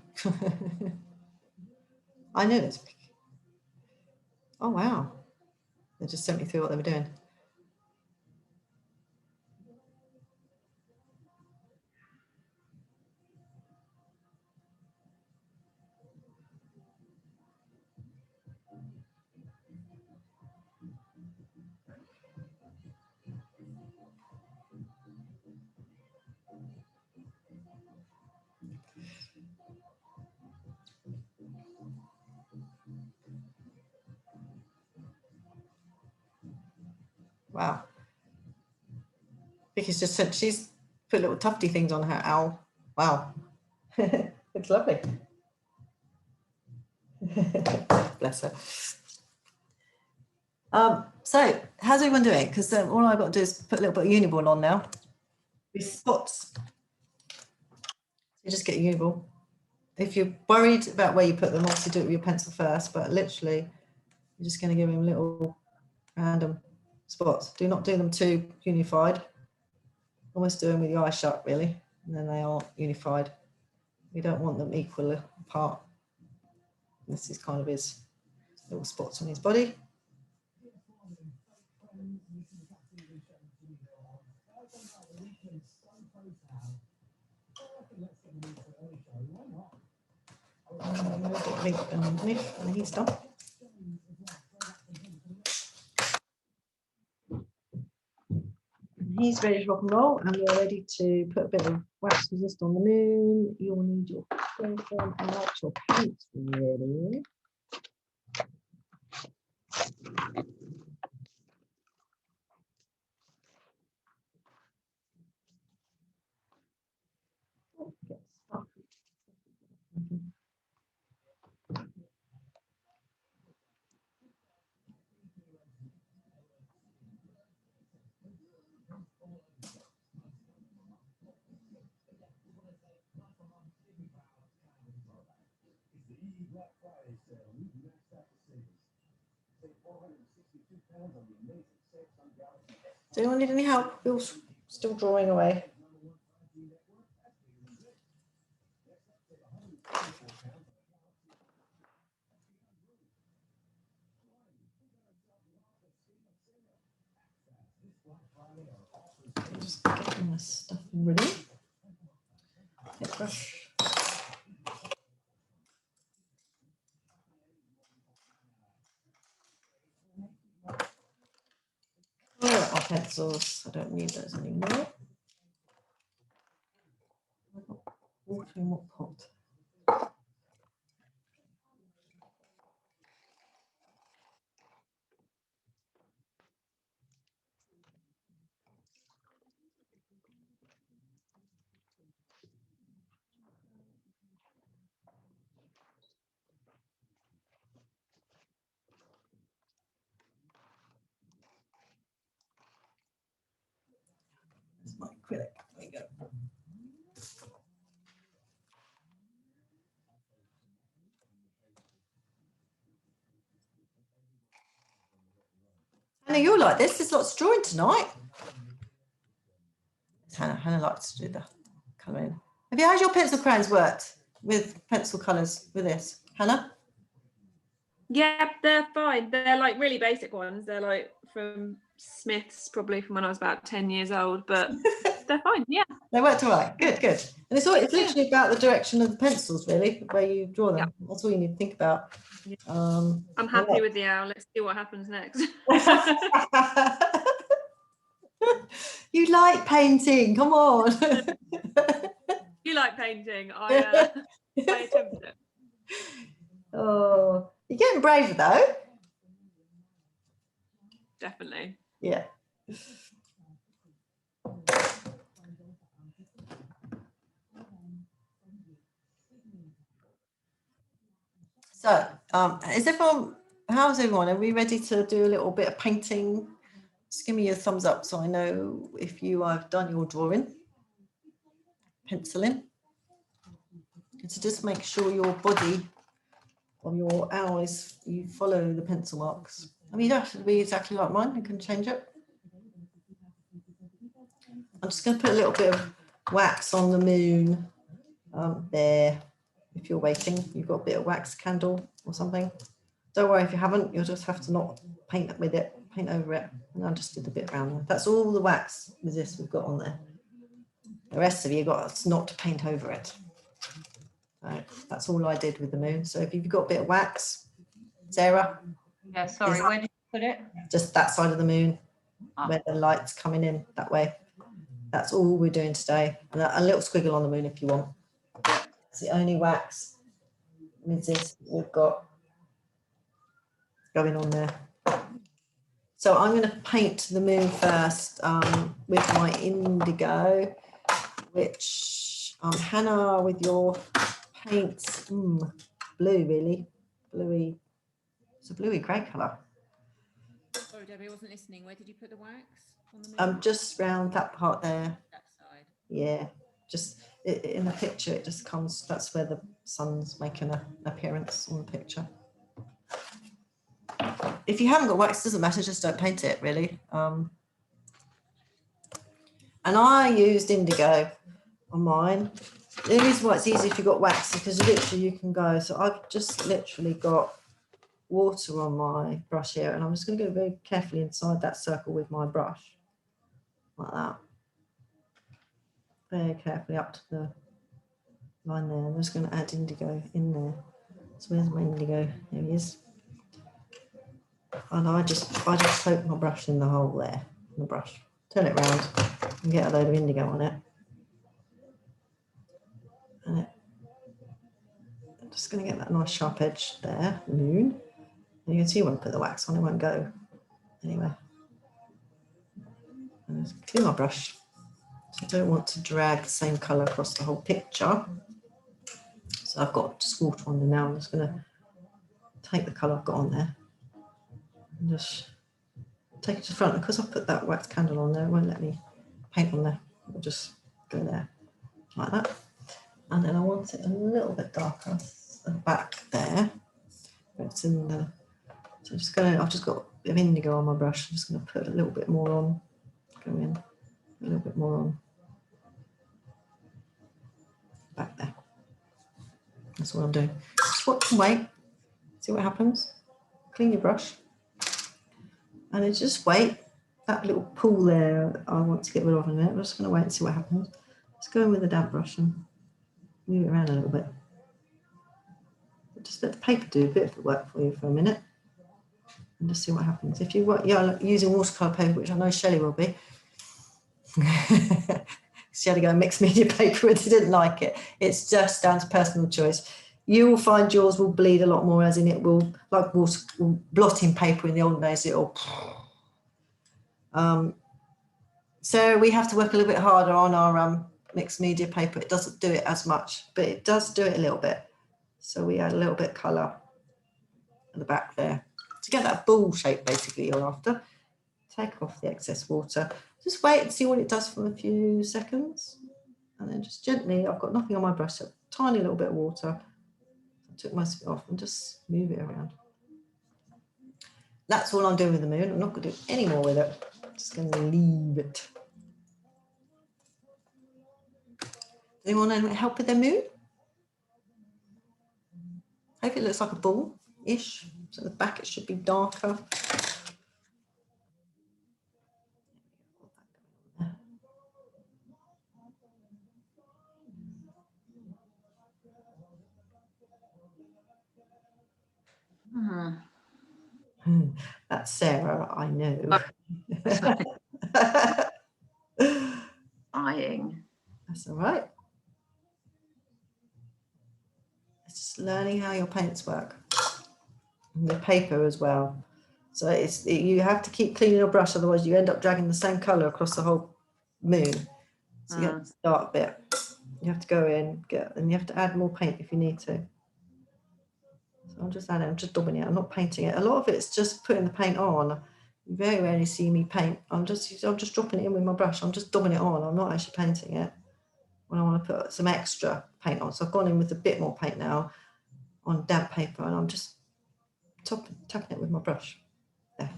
I know there's Vicky. Oh, wow. They just sent me through what they were doing. Wow. Vicky's just said she's put little tufty things on her owl. Wow. It's lovely. Bless her. So how's everyone doing? Because all I've got to do is put a little bit of Uniball on now with spots. You just get Uniball. If you're worried about where you put them, obviously do it with your pencil first, but literally you're just going to give them little random spots. Do not do them too unified. Almost do them with your eyes shut, really, and then they aren't unified. We don't want them equal apart. This is kind of his little spots on his body. Underneath, and he's done. He's ready to rock and roll, and we're ready to put a bit of wax resist on the moon. You'll need your film out, your paint ready. Does anyone need any help? Bill's still drawing away. Just getting my stuff ready. Brush. Our pencils, I don't need those anymore. Water in what pot? That's my acrylic. There you go. Hannah, you're like this. There's lots of drawing tonight. Hannah likes to do the colouring. How's your pencil crayons worked with pencil colours with this, Hannah? Yeah, they're fine. They're like really basic ones. They're like from Smith's, probably from when I was about 10 years old, but they're fine. Yeah, they worked all right. Good. And it's literally about the direction of the pencils, really, where you draw them. Yeah. That's all you need to think about. I'm happy with the owl. Let's see what happens next. You like painting? Come on. You like painting? I attempt it. Oh, you're getting braver though. Definitely. Yeah. So, how's everyone? Are we ready to do a little bit of painting? Just give me a thumbs up so I know if you have done your drawing, penciling. And to just make sure your body of your owl you follow the pencil marks. I mean, you don't have to be exactly like mine, you can change it. I'm just going to put a little bit of wax on the moon there. If you're waiting, you've got a bit of wax candle or something. Don't worry if you haven't, you'll just have to not paint with it, paint over it. And I just did a bit around there. That's all the wax resist we've got on there. The rest of you got not to paint over it. So that's all I did with the moon. So if you've got a bit of wax, Sarah. Yeah, sorry, where did you put it? Just that side of the moon, where the light's coming in that way. That's all we're doing today. And a little squiggle on the moon if you want. It's the only wax resist we've got going on there. So I'm going to paint the moon first with my indigo, which Hannah, with your paints, blue really, bluey, it's a bluey grey colour. Sorry, Debbie, I wasn't listening. Where did you put the wax on the moon? Just round that part there. That side. Yeah, just in the picture, it just comes, that's where the sun's making an appearance on the picture. If you haven't got wax, it doesn't matter, just don't paint it, really. And I used indigo on mine. The reason why it's easy if you've got wax is because literally you can go. So I've just literally got water on my brush here, and I'm just going to go very carefully inside that circle with my brush, like that. Very carefully up to the line there. I'm just going to add indigo in there. So where's my indigo? There he is. And I just poke my brush in the hole there, in the brush. Turn it around and get a load of indigo on it. And I'm just going to get that nice sharp edge there, moon. And you can see when I put the wax on, it won't go anywhere. And just clean my brush. So I don't want to drag the same colour across the whole picture. So I've got just water on there now. I'm just going to take the colour I've got on there and just take it to the front. Because I've put that wax candle on there, it won't let me paint on there. I'll just go there like that. And then I want it a little bit darker at the back there. It's in the, so I've just got a bit of indigo on my brush. I'm just going to put a little bit more on, go in, a little bit more on, back there. That's what I'm doing. Just watch and wait, see what happens. Clean your brush. And then just wait. That little pool there, I want to get rid of in a minute. I'm just going to wait and see what happens. Let's go in with a damp brush and move it around a little bit. Just let the paper do a bit of the work for you for a minute and just see what happens. If you're using watercolour paper, which I know Shelley will be, she had to go mixed media paper and she didn't like it. It's just down to personal choice. You will find yours will bleed a lot more, as in it will, like blotting paper in the old days, it'll. So we have to work a little bit harder on our mixed media paper. It doesn't do it as much, but it does do it a little bit. So we add a little bit of colour at the back there to get that ball shape basically you're after. Take off the excess water. Just wait and see what it does for a few seconds. And then just gently, I've got nothing on my brush, so a tiny little bit of water. I took most of it off and just move it around. That's all I'm doing with the moon. I'm not going to do any more with it. I'm just going to leave it. Does anyone want to help with their moon? Hope it looks like a ball-ish. So at the back it should be darker. That's Sarah, I know. Eyeing. That's all right. It's just learning how your paints work. And the paper as well. So you have to keep cleaning your brush, otherwise you end up dragging the same colour across the whole moon. So you get the dark bit. You have to go in, and you have to add more paint if you need to. So I'm just adding, I'm just daubing it. I'm not painting it. A lot of it's just putting the paint on. You very rarely see me paint. I'm just dropping it in with my brush. I'm just daubing it on. I'm not actually painting it when I want to put some extra paint on. So I've gone in with a bit more paint now on damp paper, and I'm just tapping it with my brush. There.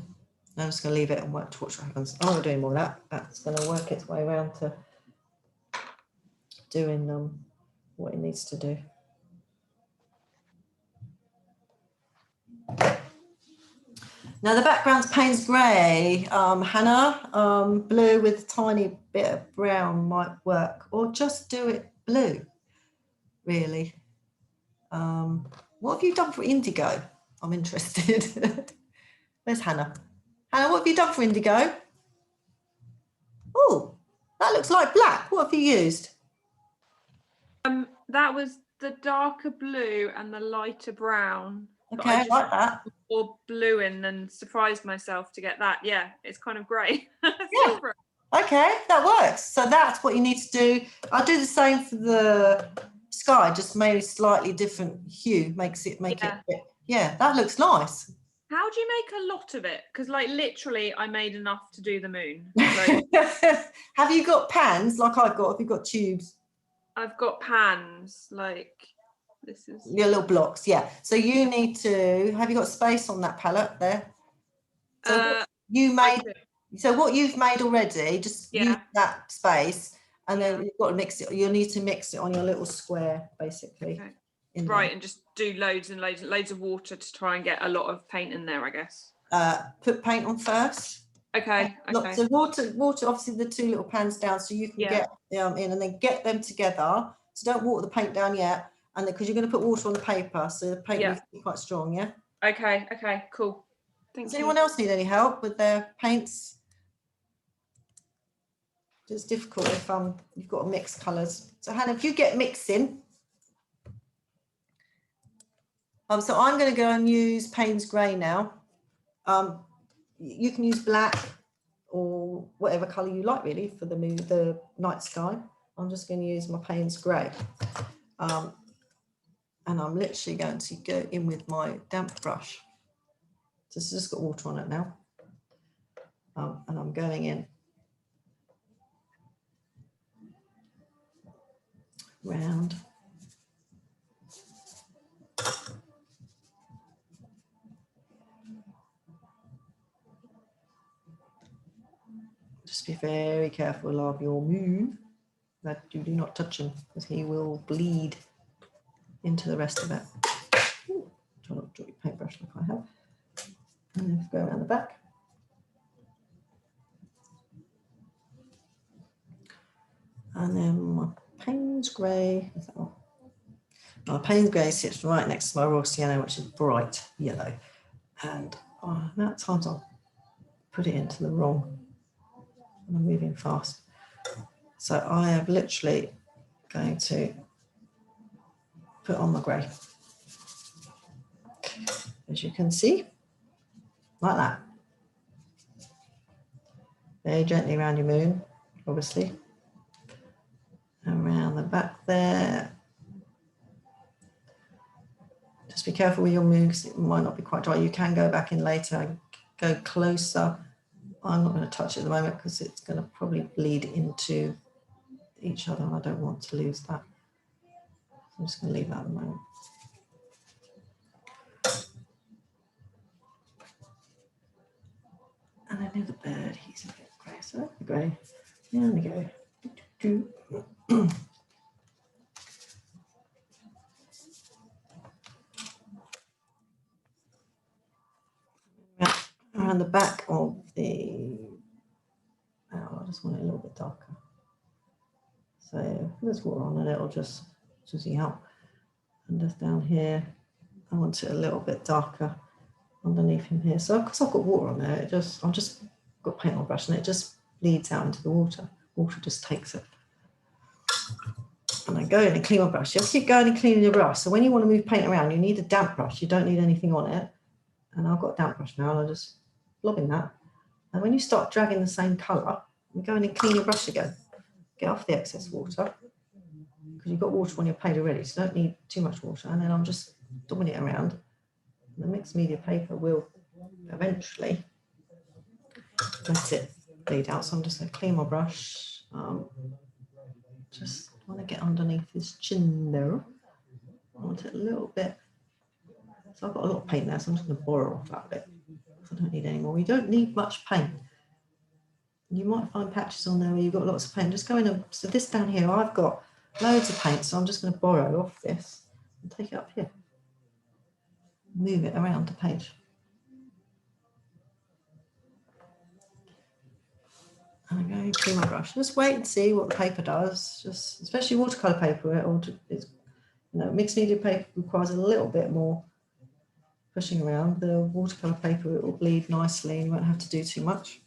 Now I'm just going to leave it and watch what happens. I'm not doing more of that. That's going to work its way around to doing what it needs to do. Now the background's Payne's grey. Hannah, blue with a tiny bit of brown might work, or just do it blue, really. What have you done for indigo? I'm interested. Where's Hannah? Hannah, what have you done for indigo? Oh, that looks like black. What have you used? That was the darker blue and the lighter brown. Okay, I like that. Or blue in and surprised myself to get that. Yeah, it's kind of grey. Yeah. Okay, that works. So that's what you need to do. I'll do the same for the sky, just maybe slightly different hue, make it a bit Yeah, that looks nice. How do you make a lot of it? Because like literally I made enough to do the moon. Like, have you got pans like I've got? Have you got tubes? I've got pans, like this is Your little blocks, yeah. So you need to, have you got space on that palette there? So what you made, so what you've made already, just use that space, and then you've got to mix it. You'll need to mix it on your little square, basically. Okay. Right, and just do loads and loads and loads of water to try and get a lot of paint in there, I guess. Put paint on first. Okay. Lots of water, obviously the two little pans down, so you can get in, and then get them together. So don't water the paint down yet, and because you're going to put water on the paper, so the paint needs to be quite strong. Yeah. Okay, cool. Does anyone else need any help with their paints? It's difficult if you've got to mix colours. So Hannah, if you get mixing. So I'm going to go and use Payne's Grey now. You can use black or whatever colour you like really for the night sky. I'm just going to use my Payne's Grey. And I'm literally going to go in with my damp brush. So it's just got water on it now. And I'm going in round. Just be very careful of your move, that you do not touch him, because he will bleed into the rest of it. Ooh, try not to drop your paintbrush like I have. And then go around the back. And then my Payne's Grey, is that one? My Payne's Grey sits right next to my Royal Sienna, which is bright yellow. And amount of times I'll put it into the wrong. I'm moving fast. So I am literally going to put on my grey. As you can see, like that. Very gently around your moon, obviously. Around the back there. Just be careful with your moon because it might not be quite dry. You can go back in later and go closer. I'm not going to touch it at the moment because it's going to probably bleed into each other and I don't want to lose that. So I'm just going to leave that at the moment. And I know the bird, he's a bit grey, so the grey. There we go. Around the back of the, I just want it a little bit darker. So if there's water on it, it'll just sussy out. And just down here, I want it a little bit darker underneath him here. So because I've got water on there, I've just got paint on the brush and it just bleeds out into the water. Water just takes it. And I go in and clean my brush. You have to keep going and cleaning your brush. So when you want to move paint around, you need a damp brush. You don't need anything on it. And I've got a damp brush now and I just blobbing that. And when you start dragging the same colour, you go in and clean your brush again. Get off the excess water because you've got water on your paint already, so you don't need too much water. And then I'm just daubing it around. And the mixed media paper will eventually let it bleed out. So I'm just going to clean my brush. Just want to get underneath his chin there. I want it a little bit. So I've got a lot of paint there, so I'm just going to borrow off that bit. I don't need any more. We don't need much paint. You might find patches on there where you've got lots of paint. Just go in and, so this down here, I've got loads of paint, so I'm just going to borrow off this and take it up here. Move it around the page. And I'm going to clean my brush. Just wait and see what the paper does. Just, especially watercolour paper, it's, mixed media paper requires a little bit more pushing around. The watercolour paper, it will bleed nicely and you won't have to do too much.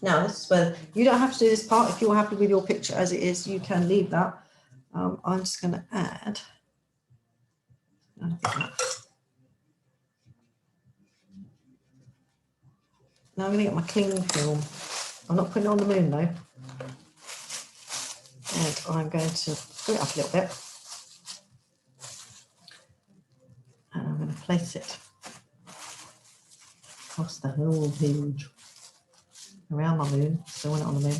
Now, this is where you don't have to do this part. If you're happy with your picture as it is, you can leave that. I'm just going to add. Now I'm going to get my cling film. I'm not putting it on the moon though. And I'm going to put it up a little bit. And I'm going place it across the whole page around my moon. So I want it on the moon.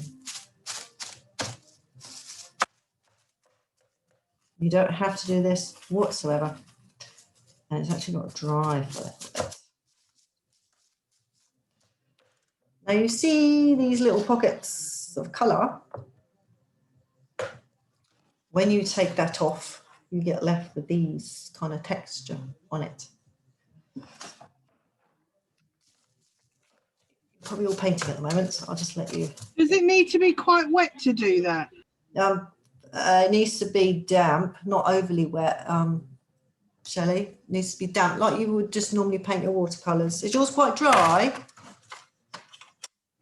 You don't have to do this whatsoever. And it's actually got to dry for a little bit. Now you see these little pockets of colour. When you take that off, you get left with these kind of texture on it. Probably all painting at the moment, so I'll just let you. Does it need to be quite wet to do that? It needs to be damp, not overly wet. Shelley, it needs to be damp, like you would just normally paint your watercolours. Is yours quite dry?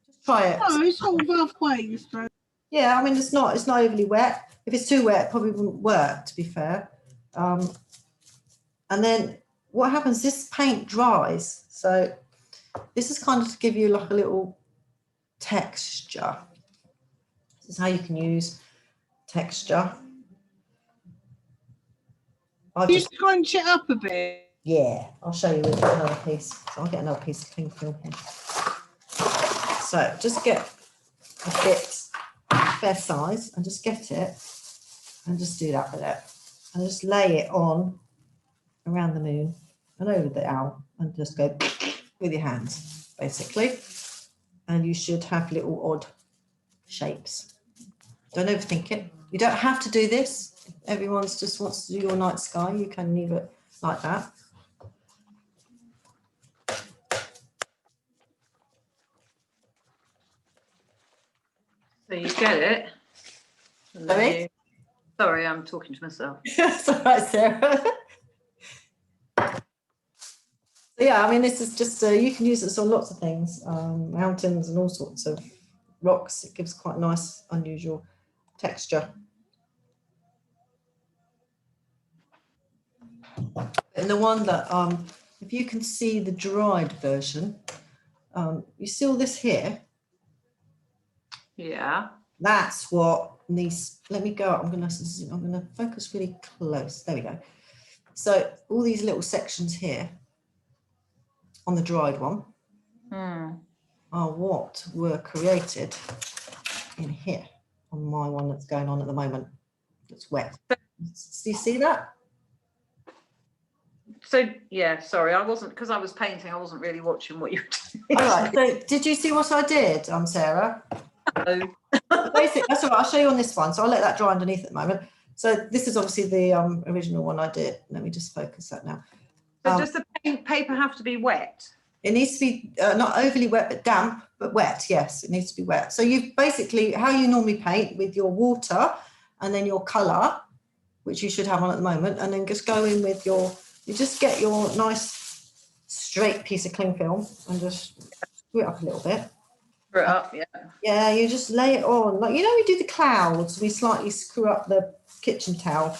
Just try it. No, it's sort of halfway. Yeah, I mean it's not overly wet. If it's too wet, it probably wouldn't work, to be fair. And then what happens? This paint dries, so this is kind of to give you like a little texture. This is how you can use texture. You scrunch it up a bit. Yeah, I'll show you with another piece. So I'll get another piece of cling film here. So just get a bit fair size and just get it and just do that with it. And just lay it on around the moon and over the owl and just go with your hands, basically. And you should have little odd shapes. Don't overthink it. You don't have to do this. If everyone's just wants to do your night sky, you can leave it like that. So you get it. Sorry? Sorry, I'm talking to myself. That's all right, Sarah. So yeah, I mean, this is just, you can use this on lots of things, mountains and all sorts of rocks. It gives quite a nice, unusual texture. And the one that, if you can see the dried version, you see all this here? Yeah. That's what needs, let me go up, I'm gonna focus really close. There we go. So all these little sections here on the dried one are what were created in here on my one that's going on at the moment. It's wet. Do you see that? So yeah, sorry, I wasn't, because I was painting, I wasn't really watching what you were doing. All right, so did you see what I did, Sarah? No. Basically, that's all right, I'll show you on this one, so I'll let that dry underneath at the moment. So this is obviously the original one I did. Let me just focus that now. So does the paper have to be wet? It needs to be not overly wet, but damp, but wet. Yes, it needs to be wet. So you basically, how you normally paint with your water and then your colour, which you should have on at the moment, and then just go in with your, you just get your nice straight piece of cling film and just screw it up a little bit. Screw it up, yeah. Yeah, you just lay it on. Like, you know, we do the clouds, we slightly screw up the kitchen towel.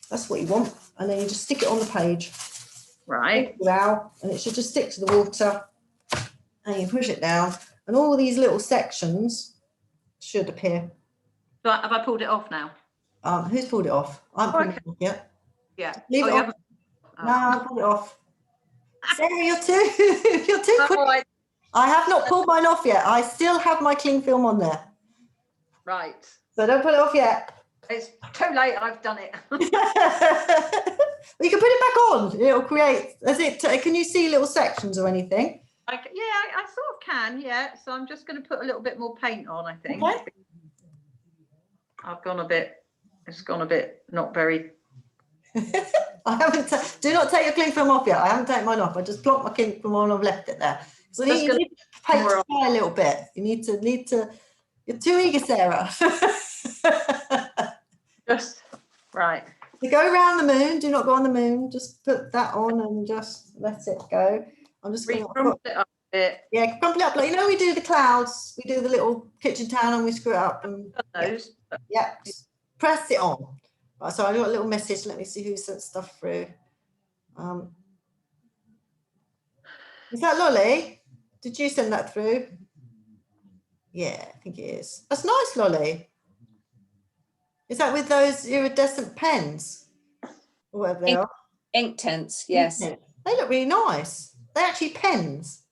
That's what you want. And then you just stick it on the page. Right. Wow, and it should just stick to the water. And you push it down. And all these little sections should appear. So have I pulled it off now? Who's pulled it off? I haven't pulled it off yet. Yeah. Leave it on. No, I pulled it off. Sarah, you're too quick. Right. I have not pulled mine off yet. I still have my cling film on there. Right. So don't put it off yet. It's too late, I've done it. You can put it back on. It'll create, can you see little sections or anything? I sort of can, yeah. So I'm just going to put a little bit more paint on, I think. Okay. I've gone a bit, it's gone a bit not very. I haven't, do not take your cling film off yet. I haven't taken mine off. I just plonked my cling film on and I've left it there. So you need to paint to dry a little bit. You need to, you're too eager, Sarah. Just, right. You go around the moon, do not go on the moon. Just put that on and just let it go. I'm just going to crumple it up a bit. Yeah, crumple it up. Like, you know, we do the clouds, we do the little kitchen towel and we screw it up. And those. Yeah, press it on. Right, so I got a little message. Let me see who sent stuff through. Is that Lolly? Did you send that through? Yeah, I think it is. That's nice, Lolly. Is that with those iridescent pens? Or whatever they are? Ink tents, yes. They look really nice. They're actually pens.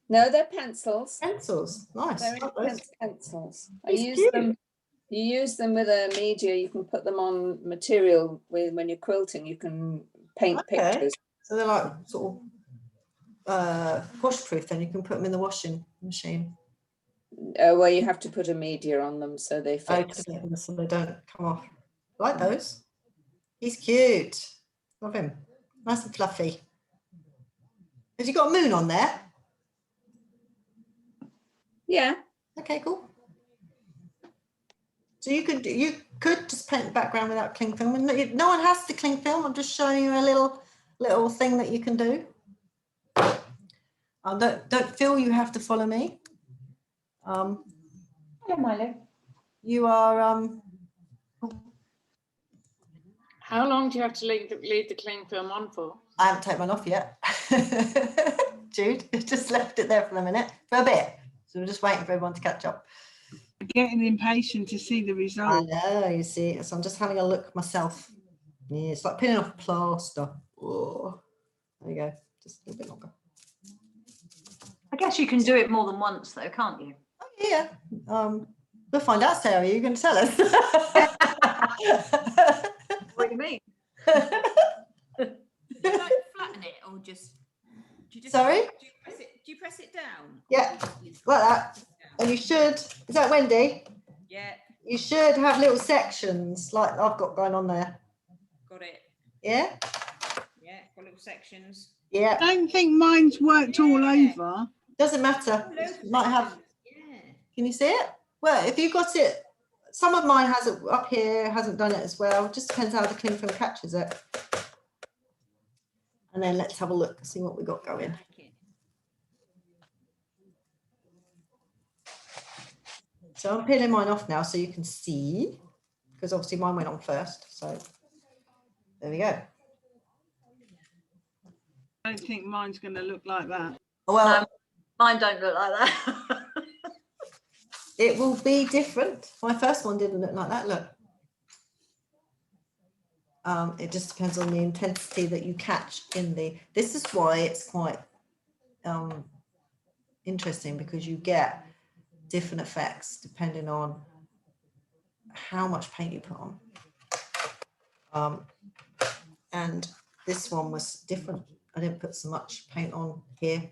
No, they're pencils. Pencils, nice. They're Like those. intense pencils. It's cute. You use them with a media. You can put them on material when you're quilting. You can paint pictures. So they're like sort of washproof. Then you can put them in the washing machine. Well, you have to put a media on them so they Oh, fix. so they don't come off. I like those. He's cute. Love him. Nice and fluffy. Has he got a moon on there? Yeah. Okay, cool. So you could just paint the background without cling film. And no one has to cling film. I'm just showing you a little thing that you can do. Don't feel you have to follow me. Hello, Milo. You are How long do you have to leave the cling film on for? I haven't taken mine off yet. Jude, just left it there for a minute, for a bit. So we're just waiting for everyone to catch up. Getting impatient to see the result. I know, you see. So I'm just having a look myself. Yeah, it's like peeling off plaster. Oh, there you go. Just a little bit longer. I guess you can do it more than once, though, can't you? Oh, yeah. We'll find out, Sarah. You're going to tell us. What do you mean? Do you like flatten it or just? Do you just Sorry? Do you press it down? Yeah, like that. And you should. Is that Wendy? Yeah. You should have little sections like I've got going on there. Got it. Yeah. Yeah. Got little sections. Yeah. I don't think mine's worked all over. Doesn't matter. It might have. Yeah. Can you see it? Well, if you got it, some of mine hasn't up here, hasn't done it as well. Just depends how the cling film catches it. And then let's have a look and see what we got going. So I'm peeling mine off now so you can see, because obviously mine went on first. So there we go. I don't think mine's going to look like that. Well, no, mine don't look like that. It will be different. My first one didn't look like that. Look. It just depends on the intensity that you catch in the. This is why it's quite interesting, because you get different effects depending on how much paint you put on. And this one was different. I didn't put so much paint on here,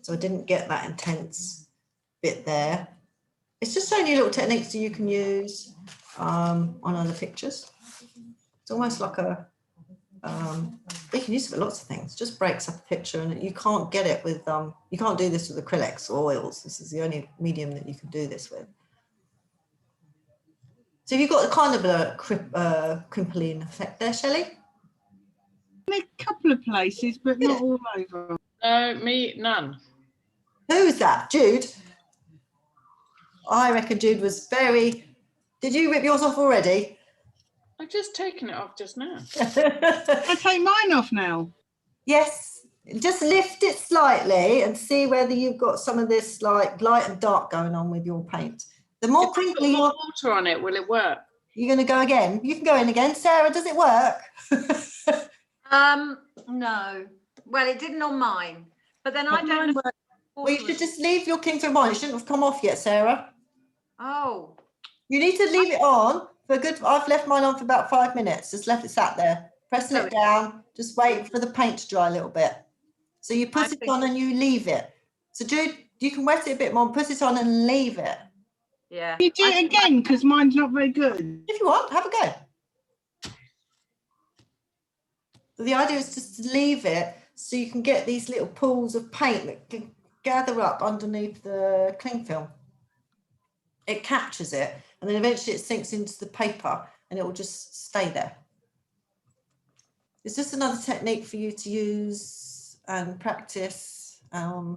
so I didn't get that intense bit there. It's just showing you little techniques that you can use on other pictures. It's almost like a, you can use it for lots of things. Just breaks up a picture, and you can't get it with, you can't do this with acrylics or oils. This is the only medium that you can do this with. So you've got a kind of a crimpling effect there, Shelley? In a couple of places, but not all over. No, me, none. Who's that? Jude? I reckon Jude was very... Did you rip yours off already? I've just taken it off just now. I take mine off now. Yes. Just lift it slightly and see whether you've got some of this like light and dark going on with your paint. The more crinkly more water on it, will it work? You're going to go again? You can go in again. Sarah, does it work? No. Well, it didn't on mine. But then I don't know. Well, you should just leave your king through mine. It shouldn't have come off yet, Sarah. Oh. You need to leave it on for a good. I've left mine on for about 5 minutes. Just left it sat there. Pressing it down. Just wait for the paint to dry a little bit. So you put it on and you leave it. So Jude, you can wet it a bit more and put it on and leave it. Yeah. You do it again because mine's not very good. If you want, have a go. The idea is just to leave it so you can get these little pools of paint that can gather up underneath the cling film. It captures it, and then eventually it sinks into the paper and it will just stay there. It's just another technique for you to use and practice. How's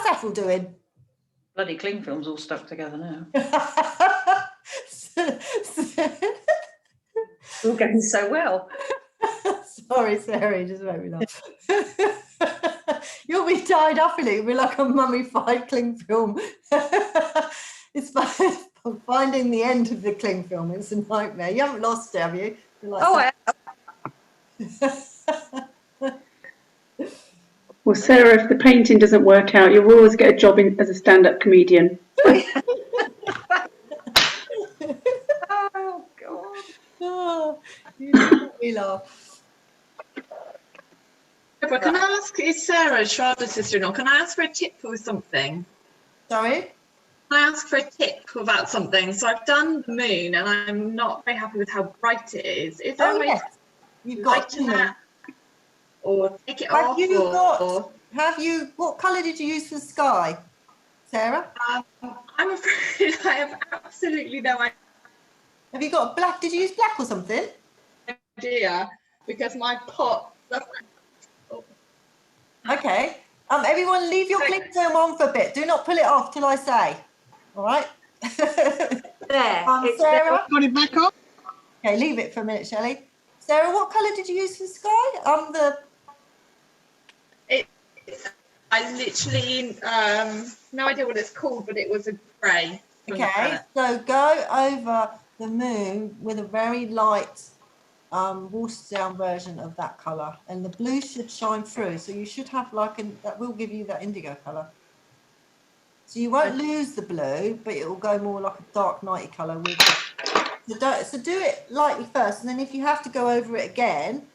Avril doing? Bloody cling film's all stuck together now. All going so well. Sorry, Sarah, you just made me laugh. You'll be tied up in it. It'll be like a mummified cling film. It's finding the end of the cling film. It's a nightmare. You haven't lost it, have you? Like, oh, Well, Sarah, if the painting doesn't work out, you'll always get a job as a stand-up comedian. Oh God. Oh, you do make me laugh. But can I ask, is Sarah Charlotte's sister-in-law, can I ask for a tip for something? Sorry? Can I ask for a tip about something? So I've done the moon and I'm not very happy with how bright it is. Is there a way to You've got lighten that or take it off? What colour did you use for the sky, Sarah? I'm afraid I have absolutely no idea. Have you got black? Did you use black or something? Idea, because my pot. Okay. Everyone, leave your cling film on for a bit. Do not pull it off till I say. All right. There. Sarah. Got it back on. Okay, leave it for a minute, Shelley. Sarah, what colour did you use for the sky? I literally no idea what it's called, but it was a grey. Okay, so go over the moon with a very light watered down version of that colour, and the blue should shine through. So you should have that will give you that indigo colour. So you won't lose the blue, but it will go more like a dark nighty colour with it. So do it lightly first, and then if you have to go over it again,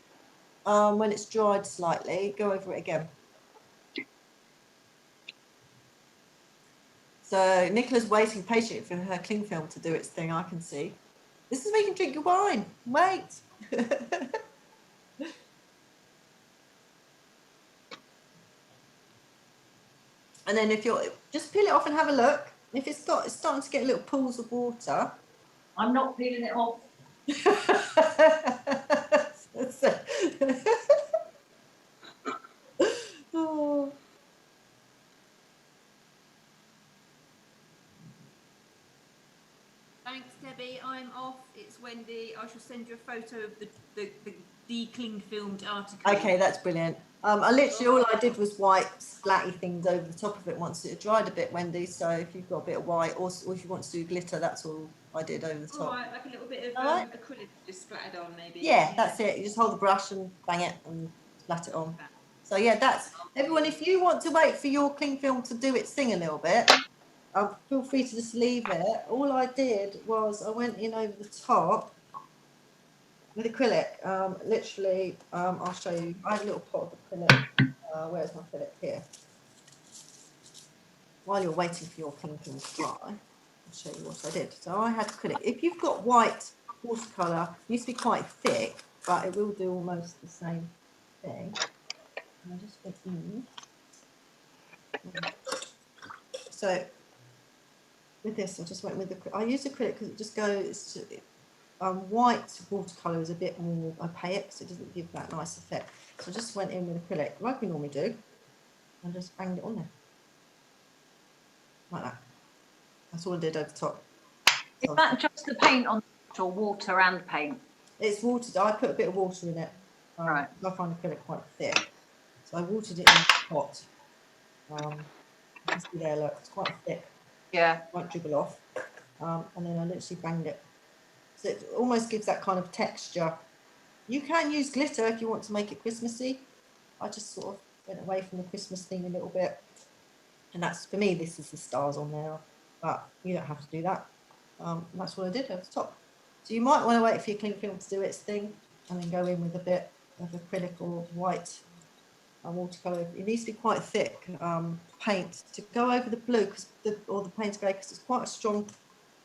when it's dried slightly, go over it again. So Nicola's waiting patiently for her cling film to do its thing, I can see. This is where you can drink your wine. Wait. And then if you're, just peel it off and have a look. If it's starting to get little pools of water. I'm not peeling it off. Oh. Thanks, Debbie. I'm off. It's Wendy. I shall send you a photo of the de-cling filmed article. Okay, that's brilliant. I literally, all I did was white splatty things over the top of it once it had dried a bit, Wendy. So if you've got a bit of white, or if you want to do glitter, that's all I did over the top. All right, like a little bit of acrylic just splattered on, maybe. Yeah, that's it. You just hold the brush and bang it and splat it on. So yeah, that's everyone. If you want to wait for your cling film to do its thing a little bit, feel free to just leave it. All I did was I went in over the top with acrylic. Literally, I'll show you. I had a little pot of acrylic. Where's my acrylic? Here. While you're waiting for your cling film to dry, I'll show you what I did. So I had acrylic. If you've got white watercolour, it used to be quite thick, but it will do almost the same thing. And I just went in. So with this, I just went with I use acrylic because it just goes to, white watercolour is a bit more opaque, so it doesn't give that nice effect. So I just went in with acrylic, like we normally do, and just banged it on there. Like that. That's all I did over the top. Is that just the paint on or water and paint? It's watered. I put a bit of water in it. Right. I find acrylic quite thick. So I watered it in the pot. You can see there, look, it's quite thick. Yeah. It won't dribble off. And then I literally banged it. So it almost gives that kind of texture. You can use glitter if you want to make it Christmassy. I just sort of went away from the Christmas theme a little bit. And that's, for me, this is the stars on there. But you don't have to do that. That's what I did over the top. So you might want to wait for your cling film to do its thing and then go in with a bit of acrylic or white watercolour. It needs to be quite thick paint to go over the blue or the paint grey, because it's quite a strong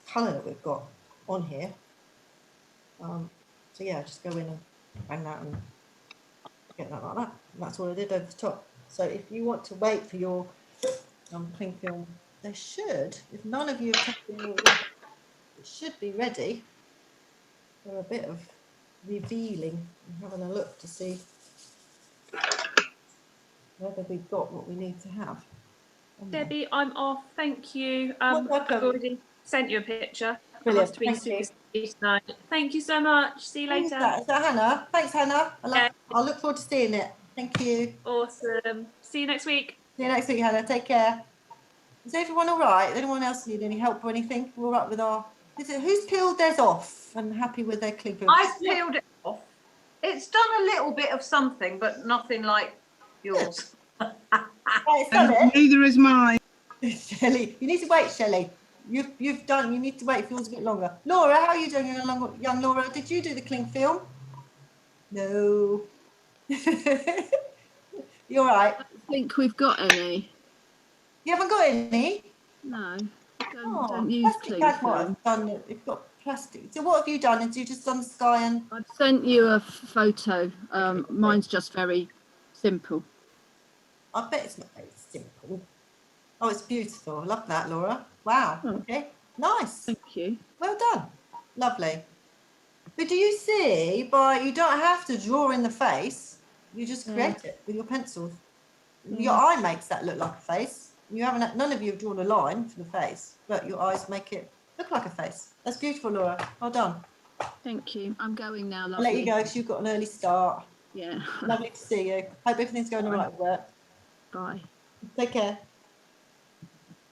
colour that we've got on here. So yeah, just go in and bang that and get that like that. And that's what I did over the top. So if you want to wait for your cling film, they should, if none of you have taken your, it should be ready for a bit of revealing and having a look to see whether we've got what we need to have. Debbie, I'm off. Thank you. Welcome. I've already sent you a picture. Brilliant. Thank you so much. See you later. Is that Hannah? Thanks, Hannah. I'll look forward to seeing it. Thank you. Awesome. See you next week. See you next week, Hannah. Take care. Is everyone all right? Anyone else need any help or anything? We're all right with our... who's peeled theirs off and happy with their cling film? I've peeled it off. It's done a little bit of something, but nothing like yours. Right, so Neither is mine. Shelley, you need to wait, Shelley. You've done. You need to wait for yours a bit longer. Laura, how are you doing, young Laura? Did you do the cling film? No. You're right. I don't think we've got any. You haven't got any? No, Oh, don't use plastic cling bag might film. have done it. You've got plastic. So what have you done? Have you just done the sky and? I've sent you a photo. Mine's just very simple. I bet it's not very simple. Oh, it's beautiful. I love that, Laura. Wow. Oh. Okay. Nice. Thank you. Well done. Lovely. But do you see, you don't have to draw in the face. You just create it with your pencils. Your eye makes that look like a face. You haven't. None of you have drawn a line for the face, but your eyes make it look like a face. That's beautiful, Laura. Well done. Thank you. I'm going now, lovely. I'll let you go because you've got an early start. Yeah. Lovely to see you. Hope everything's going all right with work. Bye. Take care.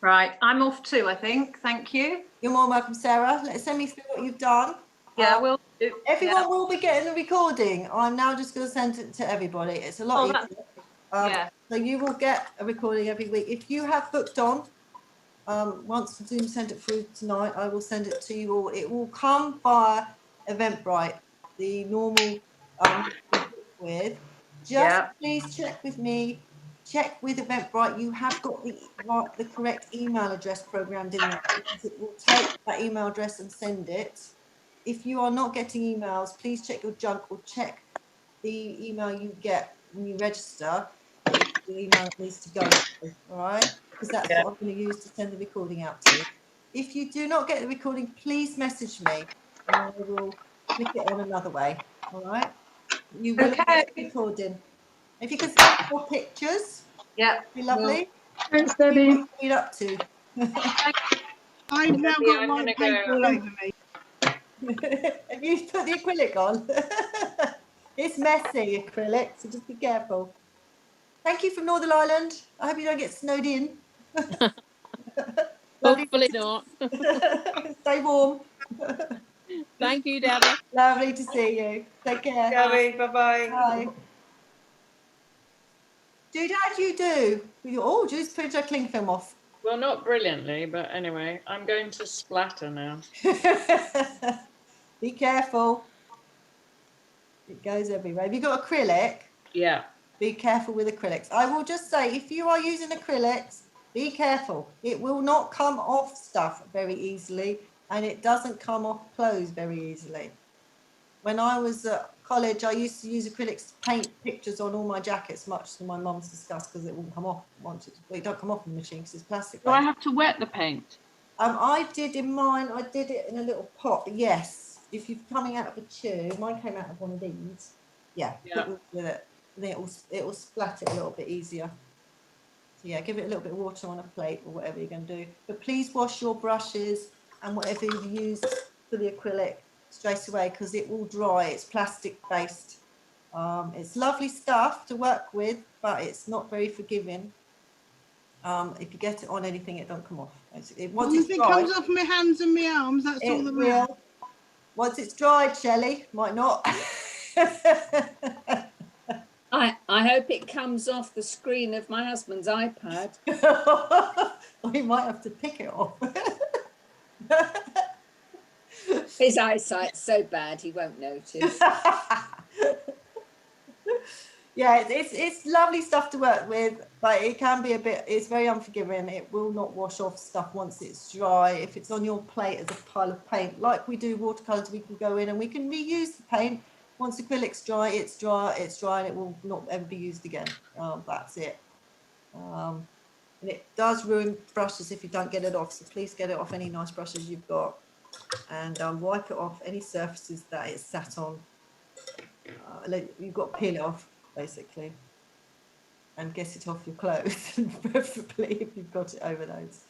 Right, I'm off too, I think. Thank you. You're more welcome, Sarah. Send me through what you've done. Yeah, we'll do. Everyone will be getting the recording. I'm now just going to send it to everybody. It's a lot easier. Yeah. So you will get a recording every week. If you have booked on, once Zoom sent it through tonight, I will send it to you all. It will come via Eventbrite, the normal with. Just please check with me. Check with Eventbrite. You have got the correct email address programmed in there, because it will take that email address and send it. If you are not getting emails, please check your junk or check the email you get when you register. The email needs to go to, all right? Because that's what I'm going to use to send the recording out to you. If you do not get the recording, please message me and I will click it on another way, all right? You will get the recording. If you can send more pictures, be lovely. Thanks, Debbie. What you're up to. I've now got white paper all over me. Have you put the acrylic on? It's messy, acrylic, so just be careful. Thank you from Northern Ireland. I hope you don't get snowed in. Hopefully not. Stay warm. Thank you, Debbie. Lovely to see you. Take care. Debbie, bye-bye. Bye. Jude, how do you do? Oh, Jude's put her cling film off. Well, not brilliantly, but anyway, I'm going to splatter now. Be careful. It goes everywhere. Have you got acrylic? Yeah. Be careful with acrylics. I will just say, if you are using acrylics, be careful. It will not come off stuff very easily, and it doesn't come off clothes very easily. When I was at college, I used to use acrylics to paint pictures on all my jackets, much to my mum's disgust, because it wouldn't come off once it don't come off in the machine because it's plastic. Do I have to wet the paint? I did in mine. I did it in a little pot. Yes, if you're coming out of a tube, mine came out of one of these. Yeah. With it. And then it will splat it a little bit easier. So yeah, give it a little bit of water on a plate or whatever you're going to do. But please wash your brushes and whatever you use for the acrylic straight away, because it will dry. It's plastic based. It's lovely stuff to work with, but it's not very forgiving. If you get it on anything, it don't come off. Once it comes off my hands and my arms, that's all that matters. Once it's dried, Shelley, might not. I hope it comes off the screen of my husband's iPad. We might have to pick it off. His eyesight's so bad he won't notice. Yeah, it's lovely stuff to work with, but it can be it's very unforgiving. It will not wash off stuff once it's dry. If it's on your plate as a pile of paint, like we do watercolours, we can go in and we can reuse the paint. Once acrylic's dry, it's dry, and it will not ever be used again. That's it. And it does ruin brushes if you don't get it off, so please get it off any nice brushes you've got, and wipe it off any surfaces that it's sat on. You've got to peel it off, basically, and get it off your clothes, preferably if you've got it over those.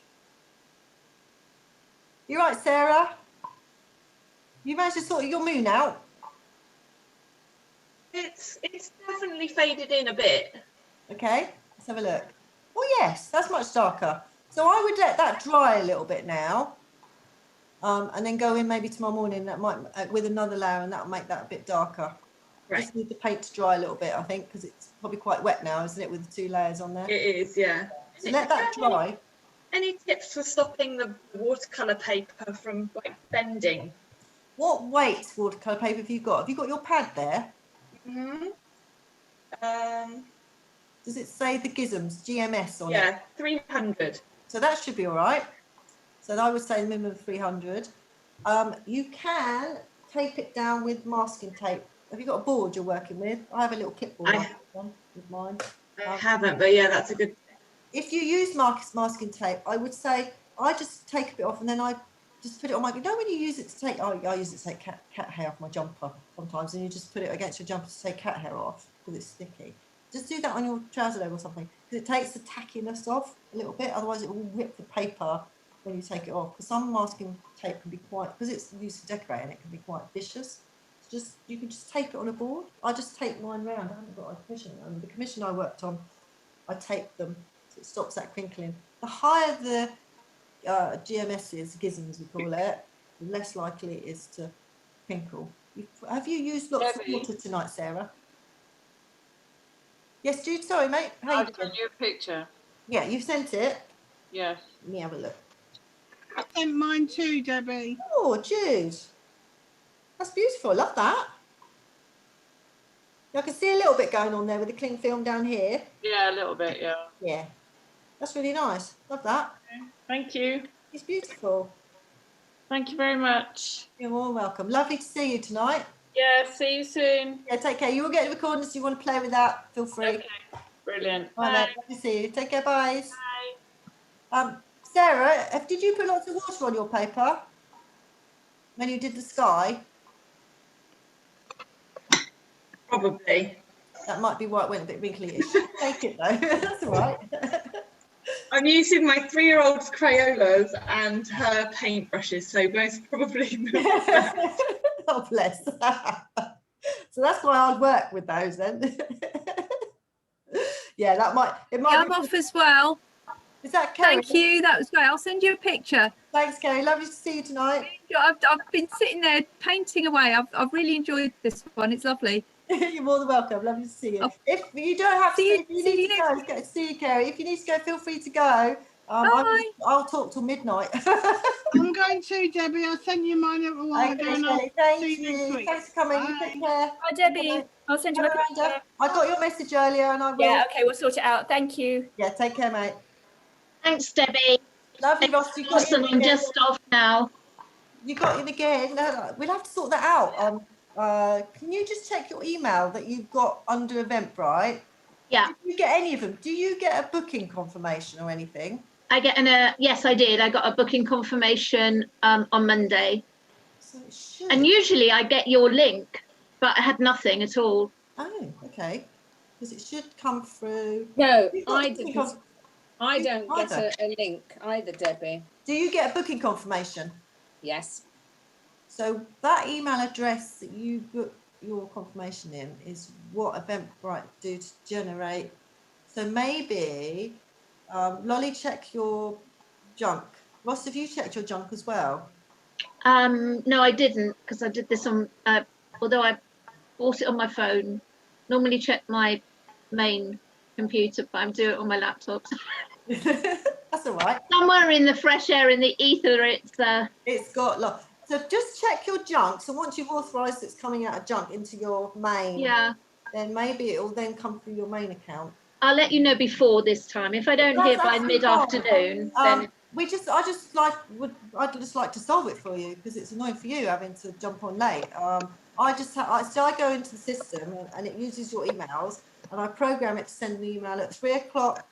You're right, Sarah. You managed to sort your moon out. It's definitely faded in a bit. Okay, let's have a look. Oh yes, that's much darker. So I would let that dry a little bit now, and then go in maybe tomorrow morning. That might with another layer, and that'll make that a bit darker. Just need the paint to dry a little bit, I think, because it's probably quite wet now, isn't it, with the 2 layers on there? It is, yeah. So let that dry. Any tips for stopping the watercolour paper from like bending? What weight watercolour paper have you got? Have you got your pad there? Does it say the Gizms, GMS on it? Yeah, 300. So that should be all right. So I would say minimum 300. You can tape it down with masking tape. Have you got a board you're working with? I have a little clipboard with mine. I haven't, but yeah, that's a good. If you use masking tape, I would say I just take a bit off and then I just put it on my. You know when you use it to take, I use it to take cat hair off my jumper sometimes, and you just put it against your jumper to take cat hair off because it's sticky. Just do that on your trouser leg or something because it takes the tackiness off a little bit. Otherwise, it will rip the paper when you take it off. Because some masking tape can be quite, because it's used to decorate, and it can be quite vicious. Just you can just tape it on a board. I just tape mine round. I haven't got a commission. And the commission I worked on, I taped them so it stops that crinkling. The higher the GMS is, Gizms we call it, the less likely it is to crinkle. Have you used lots of water tonight, Sarah? Yes, Jude. Sorry, mate. I'll send you a picture. Yeah, you've sent it. Yes. Let me have a look. I sent mine too, Debbie. Oh, Jude. That's beautiful. I love that. I can see a little bit going on there with the cling film down here. Yeah, a little bit, yeah. Yeah. That's really nice. Love that. Okay. Thank you. It's beautiful. Thank you very much. You're all welcome. Lovely to see you tonight. Yeah, see you soon. Yeah, take care. You will get the recordings if you want to play with that. Feel free. Okay, brilliant. Bye. Love to see you. Take care. Bye. Bye. Sarah, did you put lots of water on your paper when you did the sky? Probably. That might be why it went a bit wrinkly. It should take it though. That's all right. I'm using my 3-year-old's Crayolas and her paintbrushes, so most probably. Oh, bless. So that's why I'd work with those then. Yeah, that might. It might. Yeah, I'm off as well. Is that Kerry? Thank you. That was great. I'll send you a picture. Thanks, Kerry. Lovely to see you tonight. I've been sitting there painting away. I've really enjoyed this one. It's lovely. You're more than welcome. Lovely to see you. Oh. If you don't have to, if you need to go, see you, Kerry. If you need to go, feel free to go. I'll talk till midnight. I'm going to, Debbie. I'll send you mine a while ago. Thank you. Thanks for coming. Bye. Take care. Hi, Debbie. I'll send you my picture. I got your message earlier, and I will. Yeah, okay, we'll sort it out. Thank you. Yeah, take care, mate. Thanks, Debbie. Lovely, Ross. You got Awesome. I'm just off now. You got it again. No, we'll have to sort that out. Can you just check your email that you've got under Eventbrite? Yeah. Did you get any of them? Do you get a booking confirmation or anything? I get yes, I did. I got a booking confirmation on Monday. So it should. And usually I get your link, but I had nothing at all. Oh, okay. Because it should come through. No, You've got I a booking didn't. I don't get either. a link either, Debbie. Do you get a booking confirmation? Yes. So that email address that you book your confirmation in is what Eventbrite do to generate. So maybe, Lolly, check your junk. Ross, have you checked your junk as well? No, I didn't, because I did this on, although I bought it on my phone. Normally check my main computer, but I'm doing it on my laptop. That's all right. Somewhere in the fresh air, in the ether, it's got lots. So just check your junk. So once you've authorised it's coming out of junk into your main, then maybe it will then come through your main account. I'll let you know before this time. If I don't hear by mid-afternoon, then I'd just like to solve it for you because it's annoying for you having to jump on late. I go into the system and it uses your emails and I program it to send an email at 3 o'clock,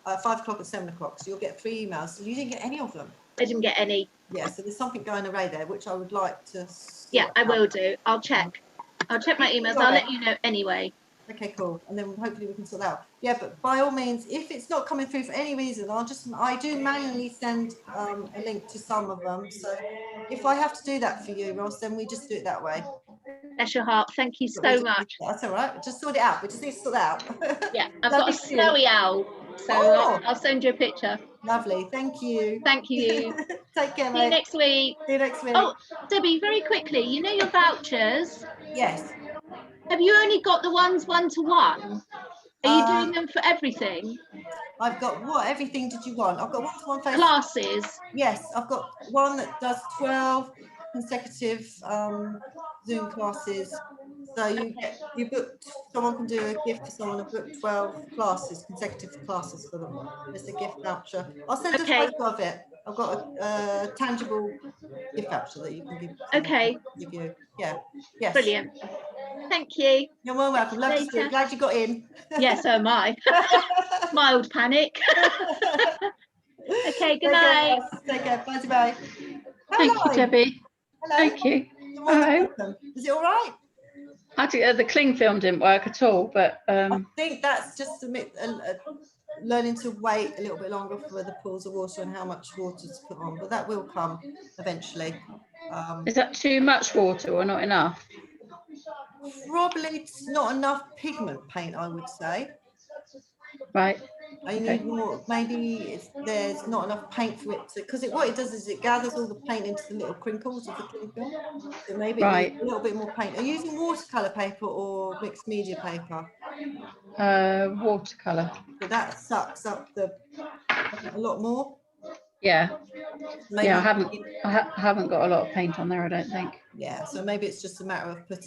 5 o'clock and 7 o'clock. So you'll get 3 emails. So you didn't get any of them. I didn't get any. Yeah, so there's something going away there, which I would like to. Yeah, I will do. I'll check. I'll check my emails. I'll let you know anyway. Okay, cool. And then hopefully we can sort that out. Yeah, but by all means, if it's not coming through for any reason, I do manually send a link to some of them. So if I have to do that for you, Ross, then we just do it that way. Bless your heart. Thank you so much. That's all right. Just sort it out. We just need to sort that out. Yeah, I've got a snowy owl, so I'll send you a picture. Lovely. Thank you. Thank you. Take care, mate. See you next week. See you next week. Oh, Debbie, very quickly, you know your vouchers? Yes. Have you only got the ones 1-to-1? Are you doing them for everything? I've got everything did you want? I've got one-to-one face classes. Yes, I've got one that does 12 consecutive Zoom classes. So you book, someone can do a gift to someone and book 12 classes, consecutive classes for them. It's a gift voucher. I'll send a photo of it. I've got a tangible gift voucher that you can give. Give you. Yeah. Yes. Brilliant. Thank you. You're more welcome. Love to see you. Glad you got in. Yes, so am I. Mild panic. Okay, good night. Take care. Bye. Thank you, Debbie. Hello. Thank you. Hello. Is it all right? Actually, the cling film didn't work at all, but I think that's just learning to wait a little bit longer for the pools of water and how much water to put on, but that will come eventually. Is that too much water or not enough? Probably not enough pigment paint, I would say. Right. I need more. Maybe there's not enough paint for it to, because what it does is it gathers all the paint into the little crinkles of the cling film. So maybe it needs a little bit more paint. Are you using watercolor paper or mixed media paper? Watercolor. So that sucks up a lot more. Yeah. Maybe yeah, I haven't got a lot of paint on there, I don't think. Yeah, so maybe it's just a matter of putting